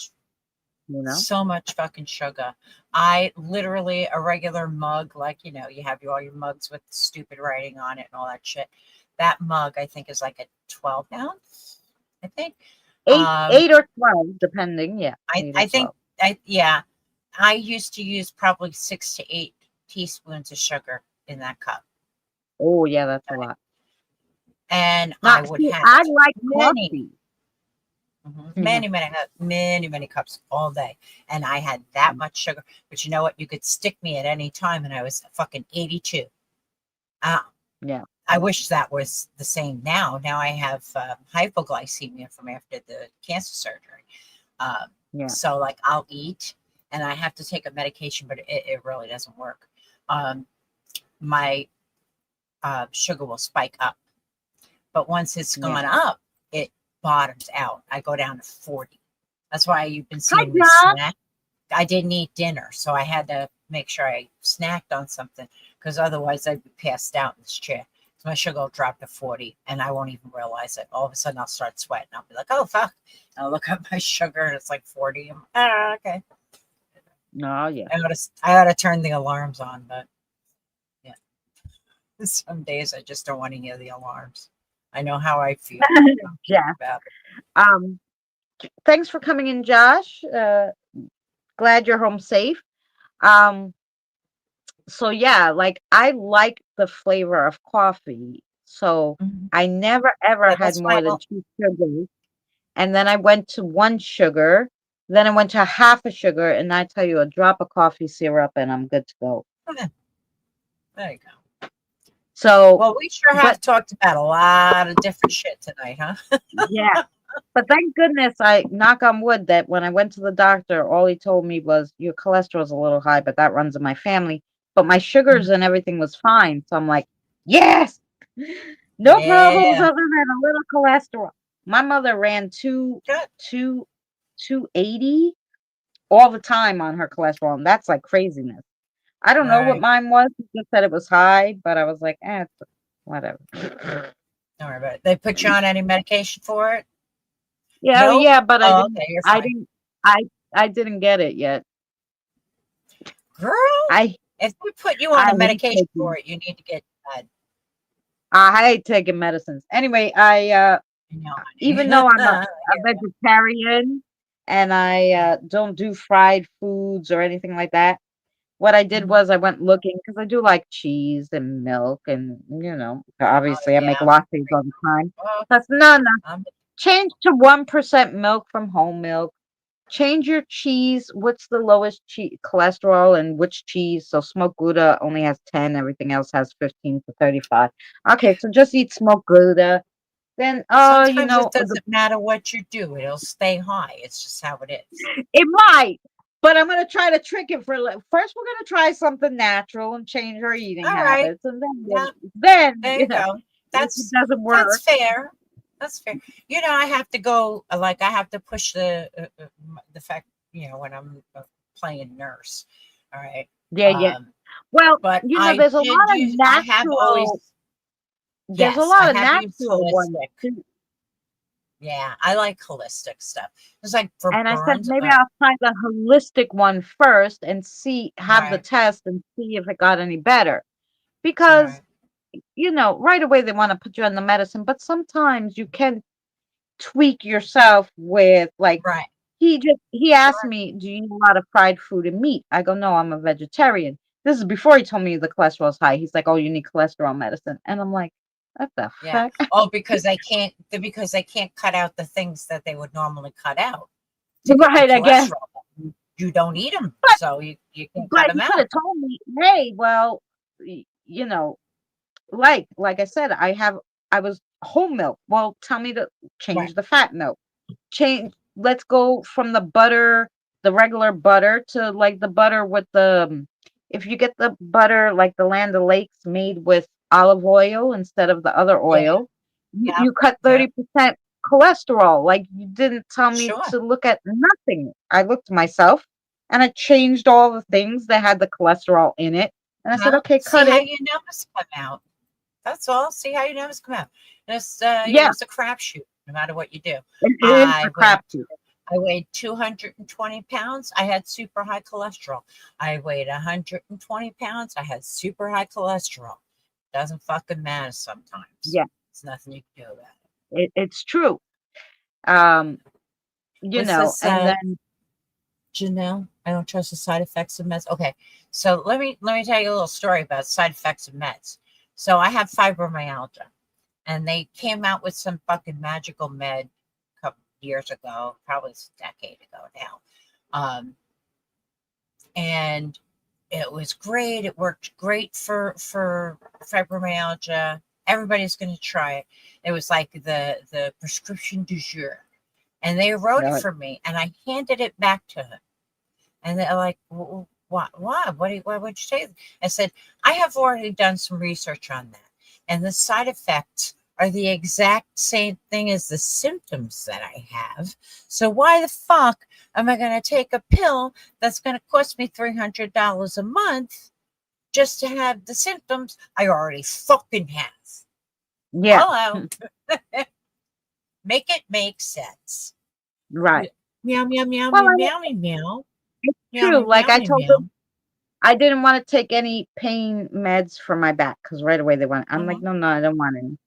you know. so much fucking sugar. I literally a regular mug, like you have all your mugs with stupid writing on it and all that shit. That mug, I think, is like a 12 ounce. I think. Eight, Um, 8 or 12, depending. Yeah, I 8 or I think 12. I yeah. I used to use probably 6 to 8 teaspoons of sugar in that cup, Oh, yeah, that's a lot. and Now, I would see, have I like many. coffee. Many, many cups all day. And I had that much sugar. But you know what? You could stick me at any time and I was fucking 82. Uh, Yeah. I wish that was the same now. Now I have hypoglycemia from after the cancer surgery. Um, Yeah. so like I'll eat and I have to take a medication, but it really doesn't work. Um, my sugar will spike up, but once it's Yeah. gone up, it bottoms out. I go down to 40. That's why you've been Hi, seeing me Josh. snack. I didn't eat dinner, so I had to make sure I snacked on something because otherwise I'd be passed out in this chair. So my sugar will drop to 40 and I won't even realize it. All of a sudden I'll start sweating. I'll be like, oh, fuck. And I'll look at my sugar and it's like 40. Okay. Oh, yeah. I ought to turn the alarms on, but yeah, some days I just don't want to hear the alarms. I know how I feel Yeah. about it. Um, Thanks for coming in, Josh. Glad you're home safe. Um, so yeah, like I like the flavor of coffee. So Mhm. I never ever Yeah, had that's why more than two sugars. And then I went to one sugar. Then I went to half a sugar, and I tell you, a drop of coffee syrup, and I'm good to go. there you go. So, Well, we sure but have talked about a lot of different shit tonight, huh? yeah, but thank goodness I knock on wood that when I went to the doctor, all he told me was your cholesterol's a little high, but that runs in my family. But my sugars and everything was fine. So I'm like, yes, no problems Yeah. other than a little cholesterol. My mother ran Good. two, 280 all the time on her cholesterol, and that's like craziness. I don't know what Right. mine was. He just said it was high, but I was like, it's whatever. Don't worry about it. They put you on any medication for it? Yeah, Nope. yeah, but Oh, okay. You're I fine. didn't, I, I didn't get it yet. Girl, I, if we put you on I a hate medication taking, for it, you need to get I hate taking medicines. Anyway, you know, honey. even though I'm I a vegetarian and I don't do fried foods or anything like that, what I did Mhm. was I went looking because I do like cheese and milk, and Oh, obviously I make yeah. lattes all the time. Well, That's no, no. I'm Change to 1% milk from whole milk. Change your cheese. What's the lowest cholesterol and which cheese? So smoked Gouda only has 10. Everything else has 15 to 35. Okay, so just eat smoked Gouda. Then, sometimes it doesn't matter what you do, it'll stay high. It's just how it is. it might, but I'm gonna try to trick it for first. We're gonna try something natural and change our eating All right. habits, and Yeah, then there you go. if it That's doesn't that's work, fair. That's fair. You know, I have to go. Like, I have to push the fact. You know, when I'm playing nurse. All right. yeah, yeah. Um, Well, but I there's a did lot of use. I have always. natural. There's a Yes, I lot of have used natural ones holistic. too. Yeah, I like holistic stuff. It's like for And I said burns. maybe I'll try the holistic one first and see, have the Right, test and see if it got any better. Because, right, right away they want to put you on the medicine, but sometimes you can tweak yourself with like right. he asked Sure. me, "Do you eat a lot of fried food and meat?" I go, "No, I'm a vegetarian." This is before he told me the cholesterol's high. He's like, "Oh, you need cholesterol medicine." And I'm like, "What the Yeah. fuck?" Oh, because they can't cut out the things that they would normally cut out to get the Right, again. cholesterol. You don't eat them, so you can't cut But them he could have out. told me, "Hey, well, you know, like I said, I was whole milk. Well, tell me to Right. change the fat milk. Let's go from the butter, the regular butter to like the butter with if you get the butter like the Land O'Lakes made with olive oil instead of the other Yeah. oil, Yeah. you cut Yeah. 30% cholesterol. Like you didn't tell me Sure. to look at nothing. I looked myself and I changed all the things that had the cholesterol in it. And I said, Well, okay, see cut how it. your numbers come out. That's all. See how your numbers come out. It's Yeah, it's a crapshoot, no matter what you do. it is a I weighed crapshoot. I weighed 220 pounds. I had super high cholesterol. I weighed 120 pounds. I had super high cholesterol. Doesn't fucking matter sometimes. Yeah, There's nothing you can do about it. it's true. Um, What's this, and then Janelle? I don't trust the side effects of meds. Okay, so let me tell you a little story about side effects of meds. So I have fibromyalgia, and they came out with some fucking magical med a couple years ago, probably a decade ago now. And it was great. It worked great for fibromyalgia. Everybody's going to try it. It was like the prescription du jour. And they wrote it Really? for me, and I handed it back to him. And they're like, "What? Why? What would you say?" I said, "I have already done some research on that, and the side effects are the exact same thing as the symptoms that I have. So why the fuck am I going to take a pill that's going to cost me $300 a month just to have the symptoms I already fucking have? Yeah. Hello, make it make sense." Right. Yeah. Meow meow meow Well, meow meow meow meow it's meow true. meow Like meow I meow told them, meow. I didn't want to take any pain meds for my back because right away they went. I'm like, Mhm. no, no, I don't want any.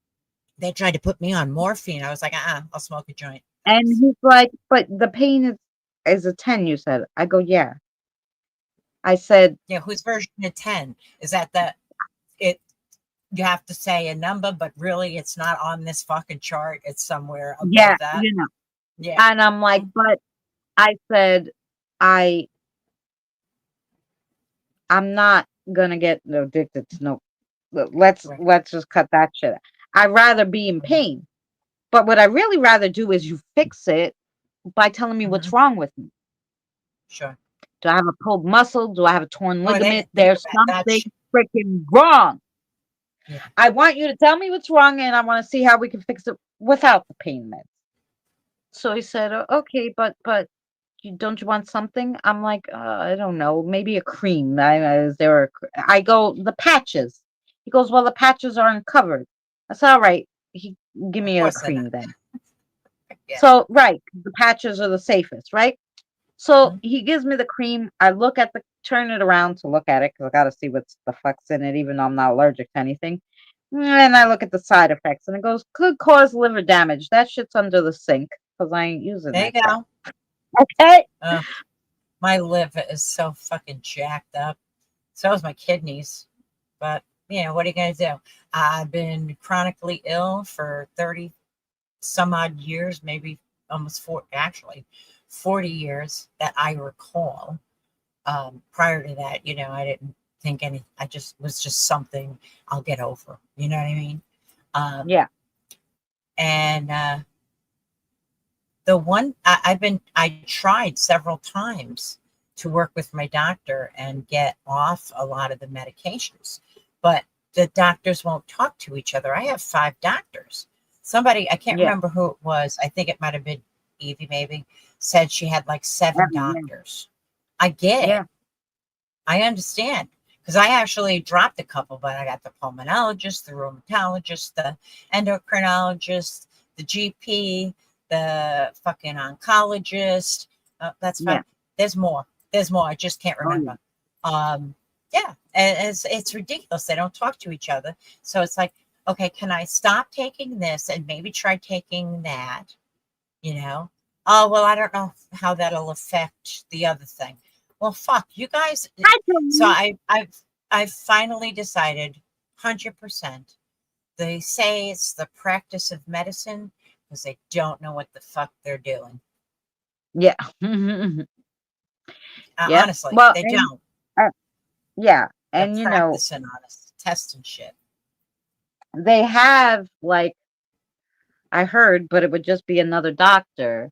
They tried to put me on morphine. I was like, I'll smoke a joint. And Thanks. he's like, but the pain is a 10. You said. I go, yeah. I said, Yeah, whose version of 10? Is that it? You have to say a number, but really it's not on this fucking chart. It's somewhere yeah, above that. you know. Yeah. And I'm like, Mhm. but I said, I I'm not gonna get addicted to no. Right. Let's just cut that shit. I'd rather be in Mhm. pain. But what I really rather do is you fix it by telling me what's Mhm. wrong with me. Sure. Do I have a pulled muscle? Do I have a torn Oh, they ligament? think There's about that. something freaking wrong. Yeah. I want you to tell me what's wrong, and I want to see how we can fix it without the pain meds. So he said, Okay, but don't you want something?" I'm like, I don't know, maybe a cream. Is there I go, the patches. He goes, well, the patches are uncovered. I said, all right. He give Of me a course they're cream not. then. Yeah. So right, the patches are the safest, right? So Mhm. he gives me the cream. I look at the turn it around to look at it because I got to see what's the fuck's in it, even though I'm not allergic to anything. And I Right. look at the side effects, and it goes, could cause liver damage. That shit's under the sink because I ain't using There you that crap. go. Okay. Uh, my liver is so fucking jacked up. So is my kidneys. But, what are you going to do? I've been chronically ill for 30 some odd years, maybe almost actually 40 years that I recall. Prior to that, I didn't think I just was just something I'll get over. You know what I mean? Um, Yeah. and the one I tried several times to work with my doctor and get off a lot of the medications, but the doctors won't talk to each other. I have 5 doctors. Somebody, I can't Yeah. remember who it was. I think it might have been Evie, maybe, said she had like 7 Yeah. doctors. I get it. Yeah. I understand because I actually dropped a couple, but I got the pulmonologist, the rheumatologist, the endocrinologist, the GP, the fucking oncologist. That's Yeah. fine. There's more. There's more. I just can't Oh, yeah. remember. Yeah, and it's ridiculous. They don't talk to each other. So it's like, okay, can I stop taking this and maybe try taking that? You know? Oh, well, I don't know how that'll affect the other thing. Well, fuck, you guys. I So don't. I've finally decided 100%. They say it's the practice of medicine because they don't know what the fuck they're doing. Yeah. Yep. Honestly, Well, they and don't. uh, yeah, They're and practicing on us, testing shit. they have like I heard, but it would just be another doctor.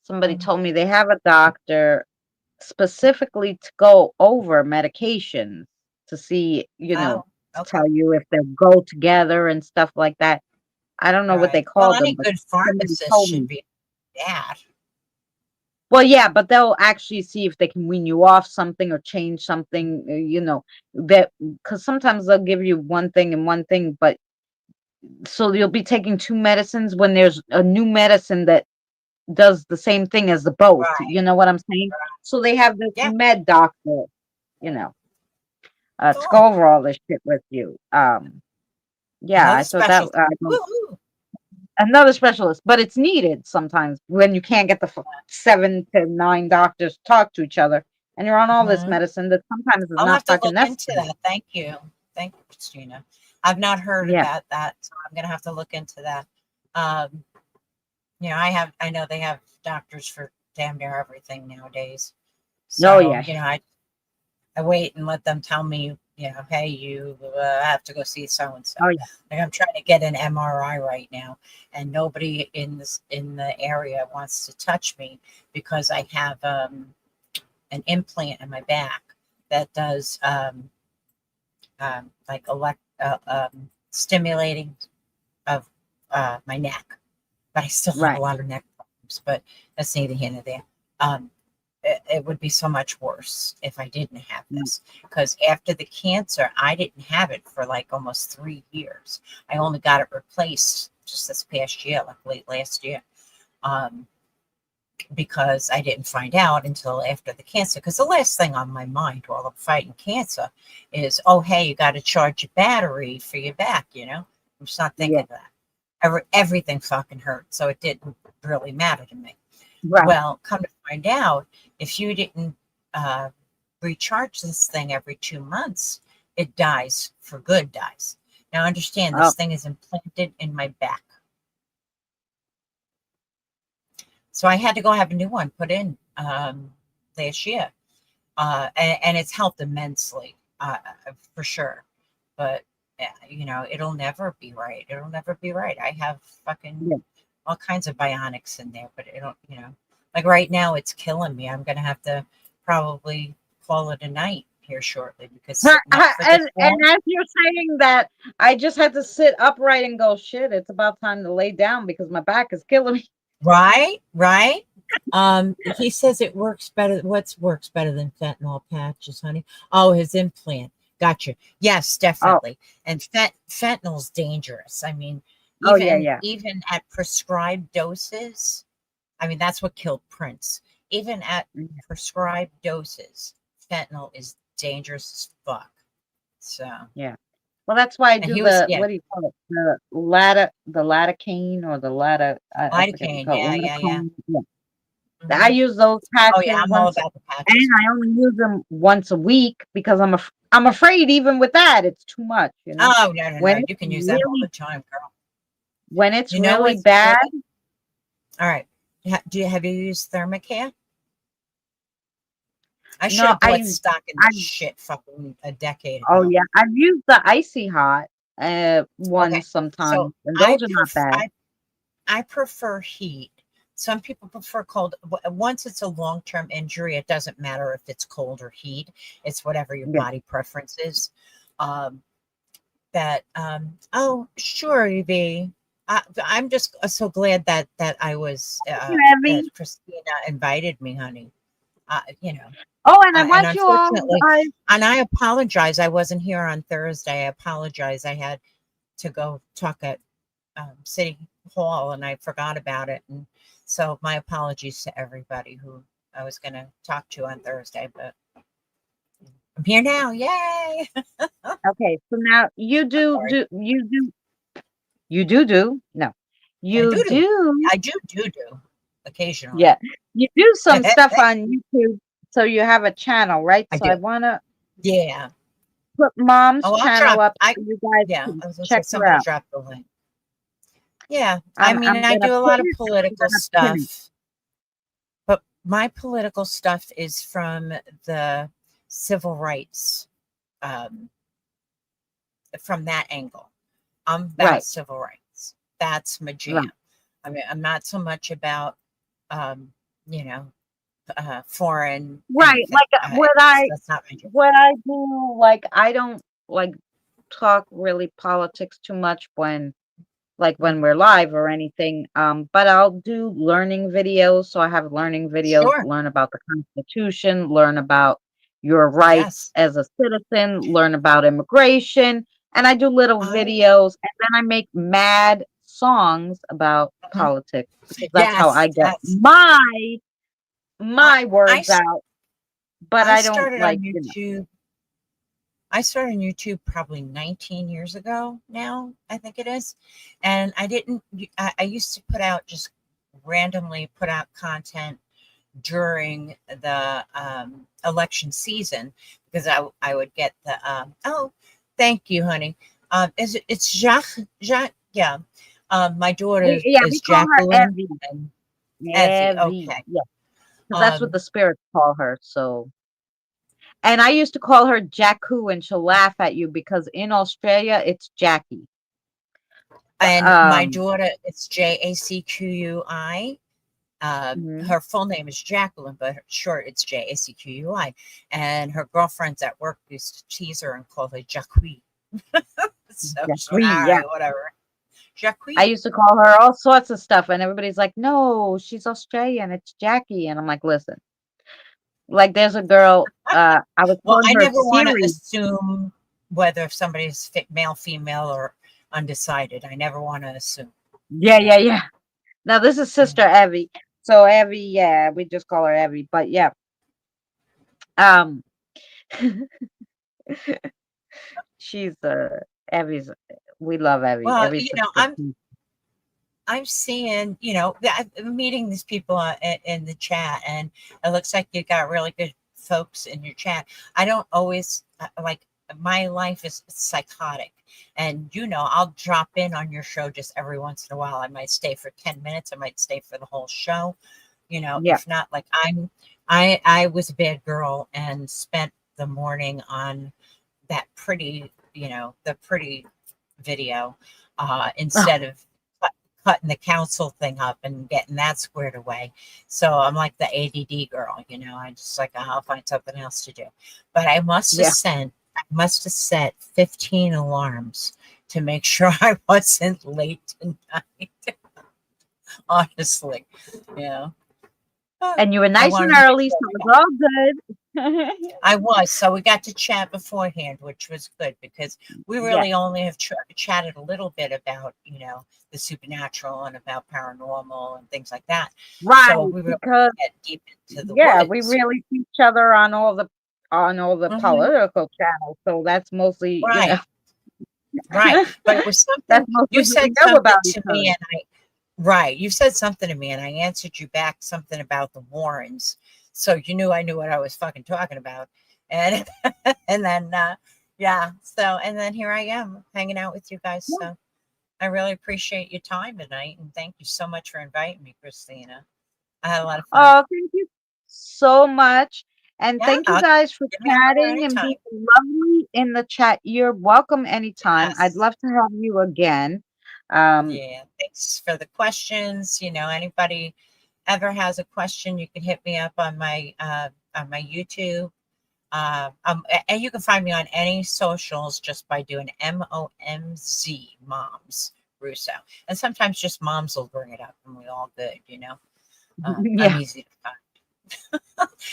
Somebody Mhm. told me they have a doctor specifically to go over medications to see, Oh, to okay. tell you if they go together and stuff like that. I don't know what they Right. Well, call them, any but good somebody pharmacist told should me. be that. Well, yeah, but they'll actually see if they can wean you off something or change something, that because sometimes they'll give you one thing and one thing, but so you'll be taking two medicines when there's a new medicine that does the same thing as the both. Right. You know what I'm saying? Right. So they have this Yeah. med doctor, you know, to go Cool. over all this shit with you. Yeah, Another I thought that specialty. Woo-hoo. another specialist, but it's needed sometimes when you can't get the 7 to 9 doctors to talk to each other, and you're on all this Mhm. medicine that sometimes is I'll not have to fucking look into necessary. that. Thank you. Thank you, Christina. I've not heard Yeah. about that, so I'm gonna have to look into that. Um, I know they have doctors for damn near everything nowadays. Oh So, yeah. I wait and let them tell me Hey, you have to go see so and so. Oh yeah. Like I'm trying to get an MRI right now, and nobody in the area wants to touch me because I have an implant in my back that does like stimulating of my neck, but I still have a Right. lot of neck problems. But that's neither here nor there. Um, it would be so much worse if I didn't have Mm. this. Because after the cancer, I didn't have it for like almost 3 years. I only got it replaced just this past year, like late last year. Um, because I didn't find out until after the cancer. Because the last thing on my mind while I'm fighting cancer is, oh, hey, you got to charge your battery for your back, I'm just not thinking Yeah. of that. Everything fucking hurt. So it didn't really matter to me. Right. Well, come to find out, if you didn't uh, recharge this thing every 2 months, it dies for good, dies. Now, understand Oh this thing is implanted in my back. So I had to go have a new one put in last year. And it's helped immensely, for sure. But, it'll never be right. It'll never be right. I have fucking yeah. all kinds of bionics in there, but it'll, like right now, it's killing me. I'm going to have to probably call it a night here shortly because sitting up for this And long. as you're saying that, I just had to sit upright and go, shit, it's about time to lay down because my back is killing me. Right, right. He says it works better. What works better than fentanyl patches, honey? Oh, his implant. Gotcha. Yes, Oh, definitely. And fentanyl's dangerous. I mean, oh yeah, even yeah. even at prescribed doses, I mean that's what killed Prince. Even at Mm, prescribed doses, fentanyl is dangerous as fuck. So, yeah. Well, that's why I and do he was, the yeah, what do you call it? The lidocaine or the lada. I forget what you lidocaine. call Yeah, it. yeah, yeah. Lidocaine. Yeah. I Hmm. use those Oh yeah, patches I'm all once, about the and patches. I only use them once a week because I'm afraid even with that it's too much. Oh no, no, When no! it's You can use them all the really time, girl. when it's You know really what's bad, good? All right. Have you used Thermacare? I should no, have bought stock in I this shit fucking a decade oh ago. yeah, I've used the icy hot Okay. ones So sometimes, and those are not bad. I prefer heat. Some people prefer cold. Once it's a long-term injury, it doesn't matter if it's cold or heat. It's whatever your Yeah, body preference is. Um, oh, sure, EV. I'm just so glad that I was heavy. that Christina invited me, honey. You know, Oh, and I and want you all unfortunately, guys. and I apologize. I wasn't here on Thursday. I apologize. I had to go talk at City Hall, and I forgot about it. And so, my apologies to everybody who I was going to talk to on Thursday. But I'm here now. Yay! Okay, so now I'm sorry. you do no, I you do do. do I do occasionally. yeah, you do some stuff on YouTube, so you have a channel, right? I So I do. want to Yeah. put Mom's Oh, I'll channel drop. up so you guys Yeah. can I was going to say check her somebody out. drop the link. Yeah. I mean, I'm I gonna do a pin lot of it. I'm political gonna pin it. stuff. But my political stuff is from the civil rights, um, from that angle. I'm about Right, civil rights. That's my right, jam. I mean, I'm not so much about, um, you know, foreign right. anything. Like That's not my jam. what I do. Like I don't like talk really politics too much when we're live or anything. But I'll do learning videos. So I have learning videos, Sure. learn about the Constitution, learn about your rights Yes. as a citizen, learn about immigration. And I do little Oh, videos and then I make mad songs about mhm. politics because that's how Yes. I get Yes. I my I words s- out. But I I don't started on YouTube. I started on YouTube probably 19 years ago now, I think it is. And I didn't, I used to put out just randomly put out content during the election season because I would get the, oh, thank you, honey. It's Jacques, yeah. My daughter yeah, we is call her Jacqueline Evie. and Evie. Evie. Okay. Yeah, because that's what Um, the spirits call her. So And I used to call her Jacku, and she'll laugh at you because in Australia it's Jackie. And my Um, daughter, it's Jacqui. mhm. Her full name is Jacqueline, but short it's Jacqui. And her girlfriends at work used to tease her and call her Jacqui. So she's like, Jackie, all yeah. right, whatever. I Jacqui. used to call her all sorts of stuff, and everybody's like, "No, she's Australian. It's Jackie." And I'm like, "Listen, like, there's a girl. I was Well, calling I her never want to Siri. assume whether somebody's male, female, or undecided. I never want to assume. Yeah, yeah, yeah. Now this is Yeah. Sister Evie. So Evie, yeah, we just call her Evie. But yeah, um, she's Evie's. We love Evie. Well, Evie's such a good person. I'm seeing, I'm meeting these people in the chat, and it looks like you got really good folks in your chat. I don't always like my life is psychotic, and I'll drop in on your show just every once in a while. I might stay for 10 minutes, I might stay for the whole show. Yeah, If not, like I was a bad girl and spent the morning on that pretty, the pretty video instead of cutting the council thing up and getting that squared away. So I'm like the ADD girl, I just like, I'll find something else to do. But yeah. I must have set 15 alarms to make sure I wasn't late tonight. Honestly, yeah. And you were I nice and wanted to make early, sure so I it got. was all good. I was. So we got to chat beforehand, which was good because we Yeah, really only have chatted a little bit about, the supernatural and about paranormal and things like that. right. So we really Because get deep into the yeah, we woods. really see each other on all the Hmm. political channels. So that's mostly, Right, right. But it was that's something mostly you what we said know something about each to me, other. and right, you said something to me, and I answered you back something about the Warrens. So you knew I knew what I was fucking talking about, and and then yeah. So and then here I am hanging out with you guys. Yeah. So I really appreciate your time tonight, and thank you so much for inviting me, Christina. I had a lot of fun. Oh, thank you so much. And thank you Yeah, guys for give me a holler chatting and anytime. being lovely in the chat. You're welcome anytime. I'd Yes. love to have you again. Um, Yeah. Thanks for the questions. Anybody ever has a question, you can hit me up on my YouTube. And you can find me on any socials just by doing MOMZ, Moms Russo. And sometimes just moms will bring it up and we all good. I'm yeah, easy to find.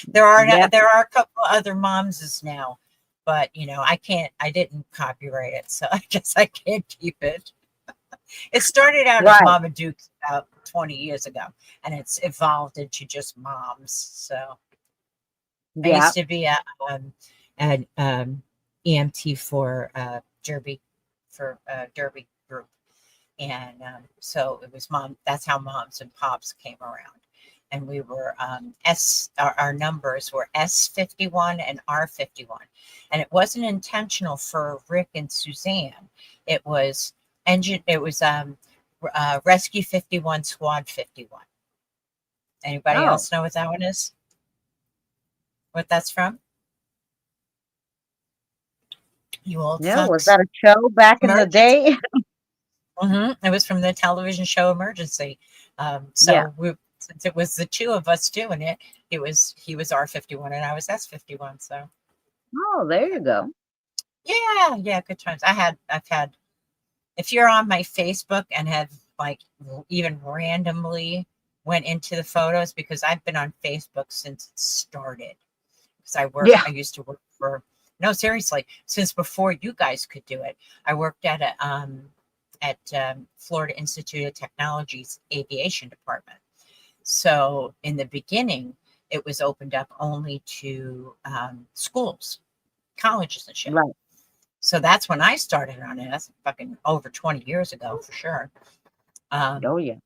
There are yeah, there are a couple other momses now, but I didn't copyright it, so I guess I can't keep it. It started out as right. Mama Dukes about 20 years ago, and it's evolved into just moms. So I Yeah. used to be an EMT for Derby Derby group, and so it was mom. That's how moms and pops came around, and we were our numbers were S51 and R51, and it wasn't intentional for Rick and Suzanne. It was engine. It was Rescue 51, Squad 51. Anybody Oh, else know what that one is? What that's from? You old yeah. Was fucks. that a show back in the Emergency. day? It was from the television show Emergency. Yeah. Since it was the two of us doing it, he was R51 and I was S51. So Oh, there you go. yeah, yeah, good times. I've had. If you're on my Facebook and have like even randomly went into the photos because I've been on Facebook since it started. Because Yeah. I used to work for. No, seriously, since before you guys could do it, I worked at Florida Institute of Technology's aviation department. So in the beginning, it was opened up only to schools, colleges, and shit. Right. So that's when I started on it. That's fucking over 20 years ago for sure. Um, Oh, yeah.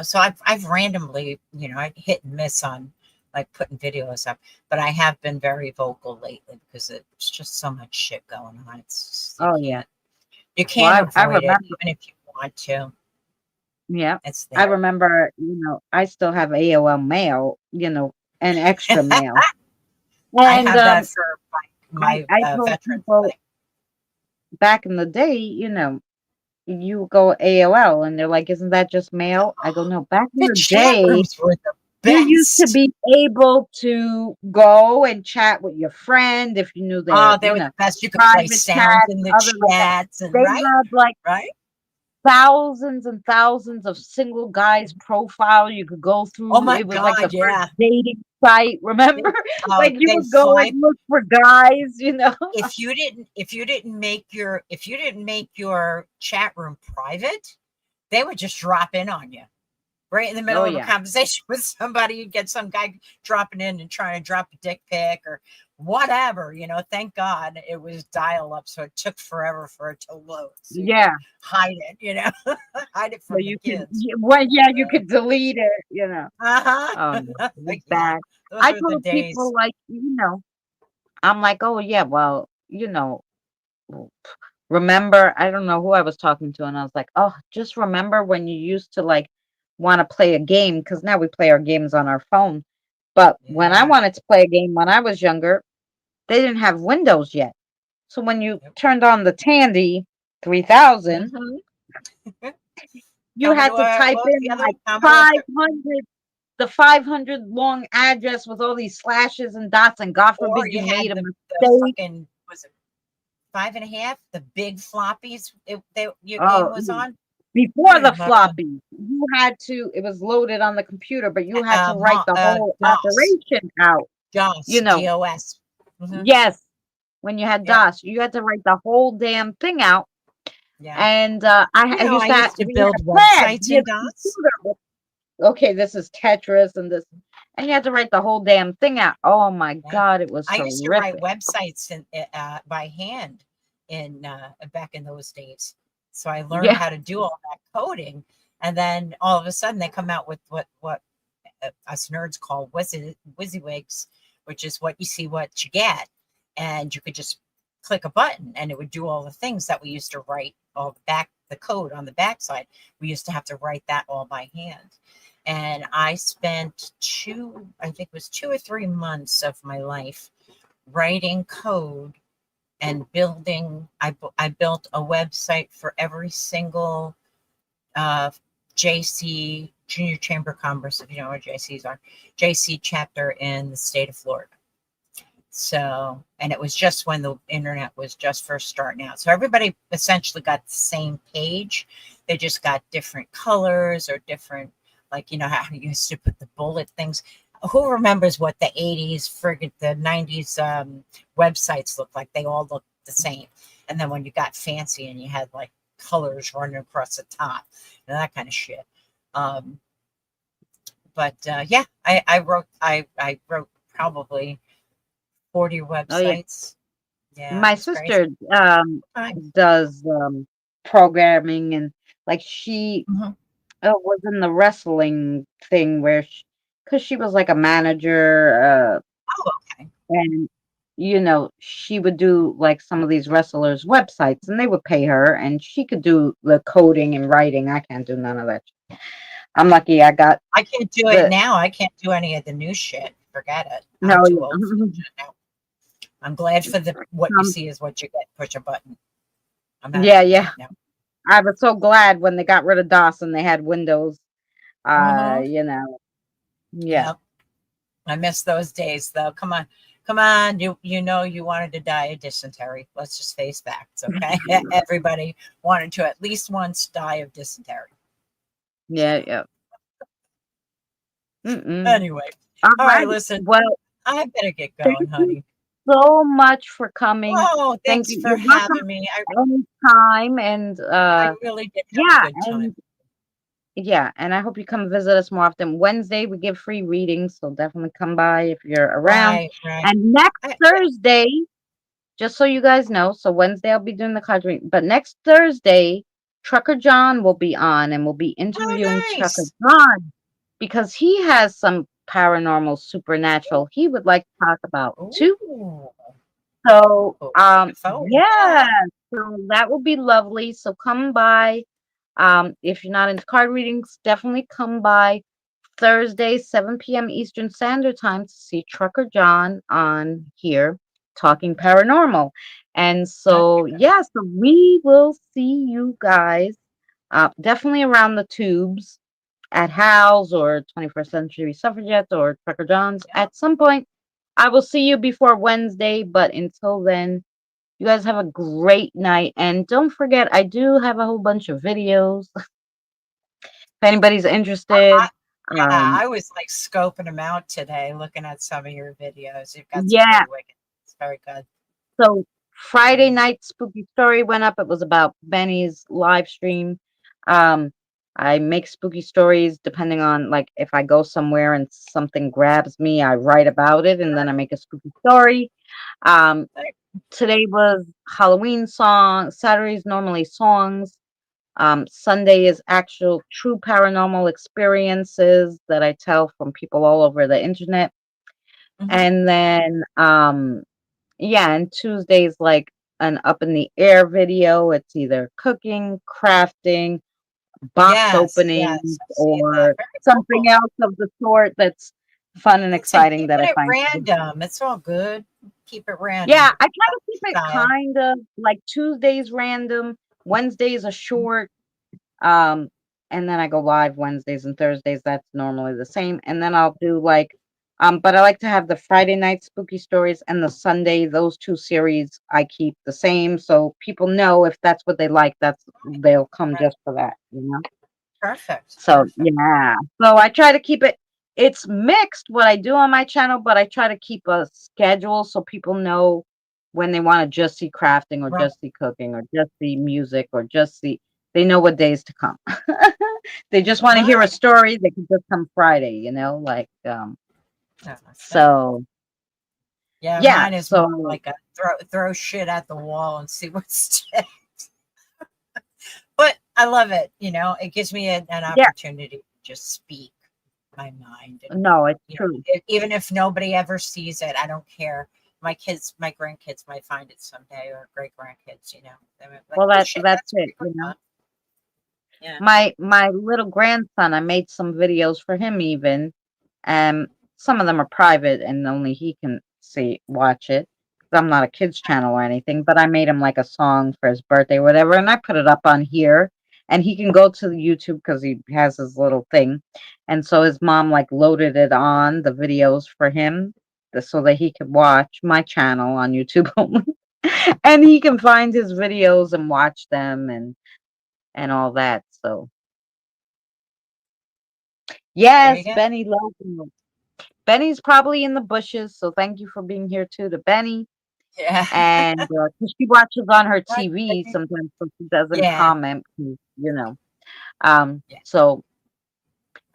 so I've randomly, I hit and miss on like putting videos up, but I have been very vocal lately because it's just so much shit going on. It's just, Oh, yeah. you can't Well, I avoid it remember. even if you want to. Yeah. It's I there. remember, I still have AOL mail, and extra mail. I And have that for my I told veterans people thing. back in the day, you go AOL and they're like, "Isn't that just mail?" I go, "No, back in The the chat day, rooms were the you used to best. be able to go and chat with your friend if you knew Oh, their, they were the best. You could play private sounds chats, in the other like that. chats and They right, had like right. thousands and thousands of single guys profile you could go Oh through. my It was like the God, first yeah. dating site, remember? They, oh, Like you they would go and fly. look for guys. If you didn't make your chat room private, they would just drop in on you right in the Oh middle of a yeah. conversation with somebody. You get some guy dropping in and trying to drop a dick pic or whatever. Thank God it was dial up, so it took forever for it to load, so you could Yeah. hide it. Hide it So from the you could, kids. well, yeah, you So, could delete it. Oh, uh-huh. no, it was Yeah, bad. those I were the told people, days. like, I'm like, oh, yeah, well, w- remember, I don't know who I was talking to, and I was like, oh, just remember when you used to, like, want to play a game, because now we play our games on our phone. But when I Yeah. wanted to play a game when I was younger, they didn't have Windows yet. So when you Yep. turned on the Tandy 3000, Mhm. you had to Commodore, type what was the in other like one? Commodore 500 the 500 long address with all these slashes and dots, and God or forbid you you made had a the mistake. fucking, was it 5.5? The big floppies your game Oh, was on? I before don't the even remember them. floppy, it was loaded on the computer, but you had to write the whole DOS. operation out. DOS, You know, DOS. Mhm. yes, when you had Yep. DOS, you had to write the whole damn thing out. Yeah. And I I used to used to we build had a pad. websites We in had a DOS. computer. Okay, this is Tetris and this, and you had to write the whole damn thing out. Oh my Yeah. God, it was I used to write horrific. websites by hand in back in those days. So I learned Yeah, how to do all that coding, and then all of a sudden they come out with what us nerds call WYSIWYGs, which is what you see, what you get, and you could just click a button and it would do all the things that we used to write the code on the backside. We used to have to write that all by hand. And I spent I think it was 2 or 3 months of my life writing code and building. I built a website for every single uh, JC, Junior Chamber of Commerce, if you know what JCs are, JC chapter in the state of Florida. So, and it was just when the internet was just first starting out. So everybody essentially got the same page. They just got different colors or different, like, how you used to put the bullet things. Who remembers what the 80s, friggin' the 90s websites looked like? They all looked the same. And then when you got fancy and you had like colors running across the top, that kind of shit. Um, but yeah, I wrote probably 40 oh yeah. websites. Yeah, it My was crazy. sister Times. does programming, and like she Mhm. was in the wrestling thing where because she was like a manager, Oh, okay. and she would do like some of these wrestlers' websites, and they would pay her, and she could do the coding and writing. I can't do none of that. I'm lucky I got I can't do it the now. I can't do any of the new shit. Forget it. no, I'm too yeah. old for that shit now. I'm glad for the what you um, see is what you get. Push a button. I'm not yeah, into yeah. that now. I was so glad when they got rid of DOS and they had Windows. Mm-hmm. Yeah. Yep. I miss those days though. Come on. Come on. You wanted to die of dysentery. Let's just face facts, okay? Everybody wanted to at least once die of dysentery. Yeah, yeah. Mm-mm. Anyway. All All right, right. listen. Well, I better get thank going, you honey. so much for coming. Oh, Thank thanks you. for You're welcome having me. anytime. And I really did have a yeah, good time. and yeah, and I hope you come visit us more often. Wednesday we give free readings, so definitely come by if you're around. Right, right. And next Yeah. Thursday, just so you guys know, so Wednesday I'll be doing the card reading, but next Thursday, Trucker John will be on, and we'll be Oh, interviewing Trucker nice. John because he has some paranormal supernatural he would like to talk about too. Ooh, So, looking forward to yeah, that. so that would be lovely. So come by. If you're not into card readings, definitely come by Thursday, 7 p.m. Eastern Standard Time to see Trucker John on here talking paranormal. And so, Okay. yeah, so we will see you guys definitely around the tubes at Hal's or 21st Century Suffragettes or Trucker John's Yeah. at some point. I will see you before Wednesday, but until then, you guys have a great night. And don't forget, I do have a whole bunch of videos if anybody's I, interested. yeah, Um, I was like scoping them out today, looking at some of your videos. You've got some yeah, pretty wicked. It's very good. so Friday Very night spooky story went up. It was about Benny's live stream. Um, I make spooky stories depending on like if I go somewhere and something grabs me, I write about it and then I make a spooky story. Um, good. Today was Halloween song. Saturday's normally songs. Sunday is actual true paranormal experiences that I tell from people all over the internet. Mhm. And then yeah, and Tuesday's like an up in the air video. It's either cooking, crafting, box Yes, openings, yes, I've seen that. or Very something cool. else of the sort that's fun and Listen, exciting that keeping I it find to do. random. It's all good. Keep it Yeah, random. I try to That's keep your it style. kind of like Tuesdays random, Wednesdays a short, um, and then I go live Wednesdays and Thursdays. That's normally the same. And then I'll do like, but I like to have the Friday night spooky stories and the Sunday, those two series I keep the same. So people know if that's what they like, they'll come Right. just for that, you know? Perfect. So Perfect. yeah. So I try to keep it's mixed what I do on my channel, but I try to keep a schedule so people know when they want to just see crafting or Right. just see cooking or just see music or just see they know what days to come. They just want to hear a Right. story, they can just come Friday, like Yeah, that's it. so Yeah, yeah, mine is more so like a throw shit at the wall and see what sticks. But I love it. It gives me an yeah, opportunity to just speak my mind. And, no, it's true. even if nobody ever sees it, I don't care. My kids, my grandkids might find it someday, or great grandkids, They're like, Well oh shit, that's that's it, pretty fun. Yeah. My little grandson, I made some videos for him even. Some of them are private and only he can watch it. 'Cause I'm not a kids channel or anything, but I made him like a song for his birthday, or whatever, and I put it up on here. And he can go to the YouTube because he has his little thing. And so his mom like loaded it on the videos for him so that he could watch my channel on YouTube only. And he can find his videos and watch them and all that. So There you yes, go. Benny Logan. Benny's probably in the bushes, so thank you for being here too to Benny. Yeah. And 'cause she watches on her Right. TV sometimes, so she doesn't Yeah. comment. 'Cause, Yeah. So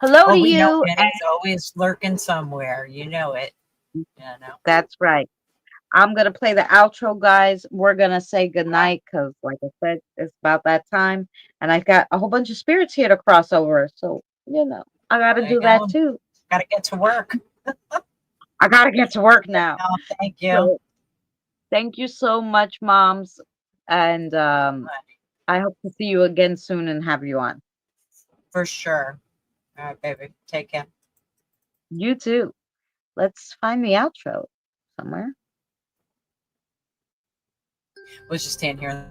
hello to Well, we know you, Benny's always lurking somewhere. You know it. and You know. that's right. I'm gonna play the outro, guys. We're gonna say All right. goodnight because, like I said, it's about that time, and I've got a whole bunch of spirits here to cross over. So I gotta There you do that go. too. Got to get to work. I gotta get to work now. Oh, thank you. So thank you so much, moms. And I hope to see you again soon and have you on. For sure. All right, baby. Take care. You too. Let's find the outro somewhere. We'll just stand here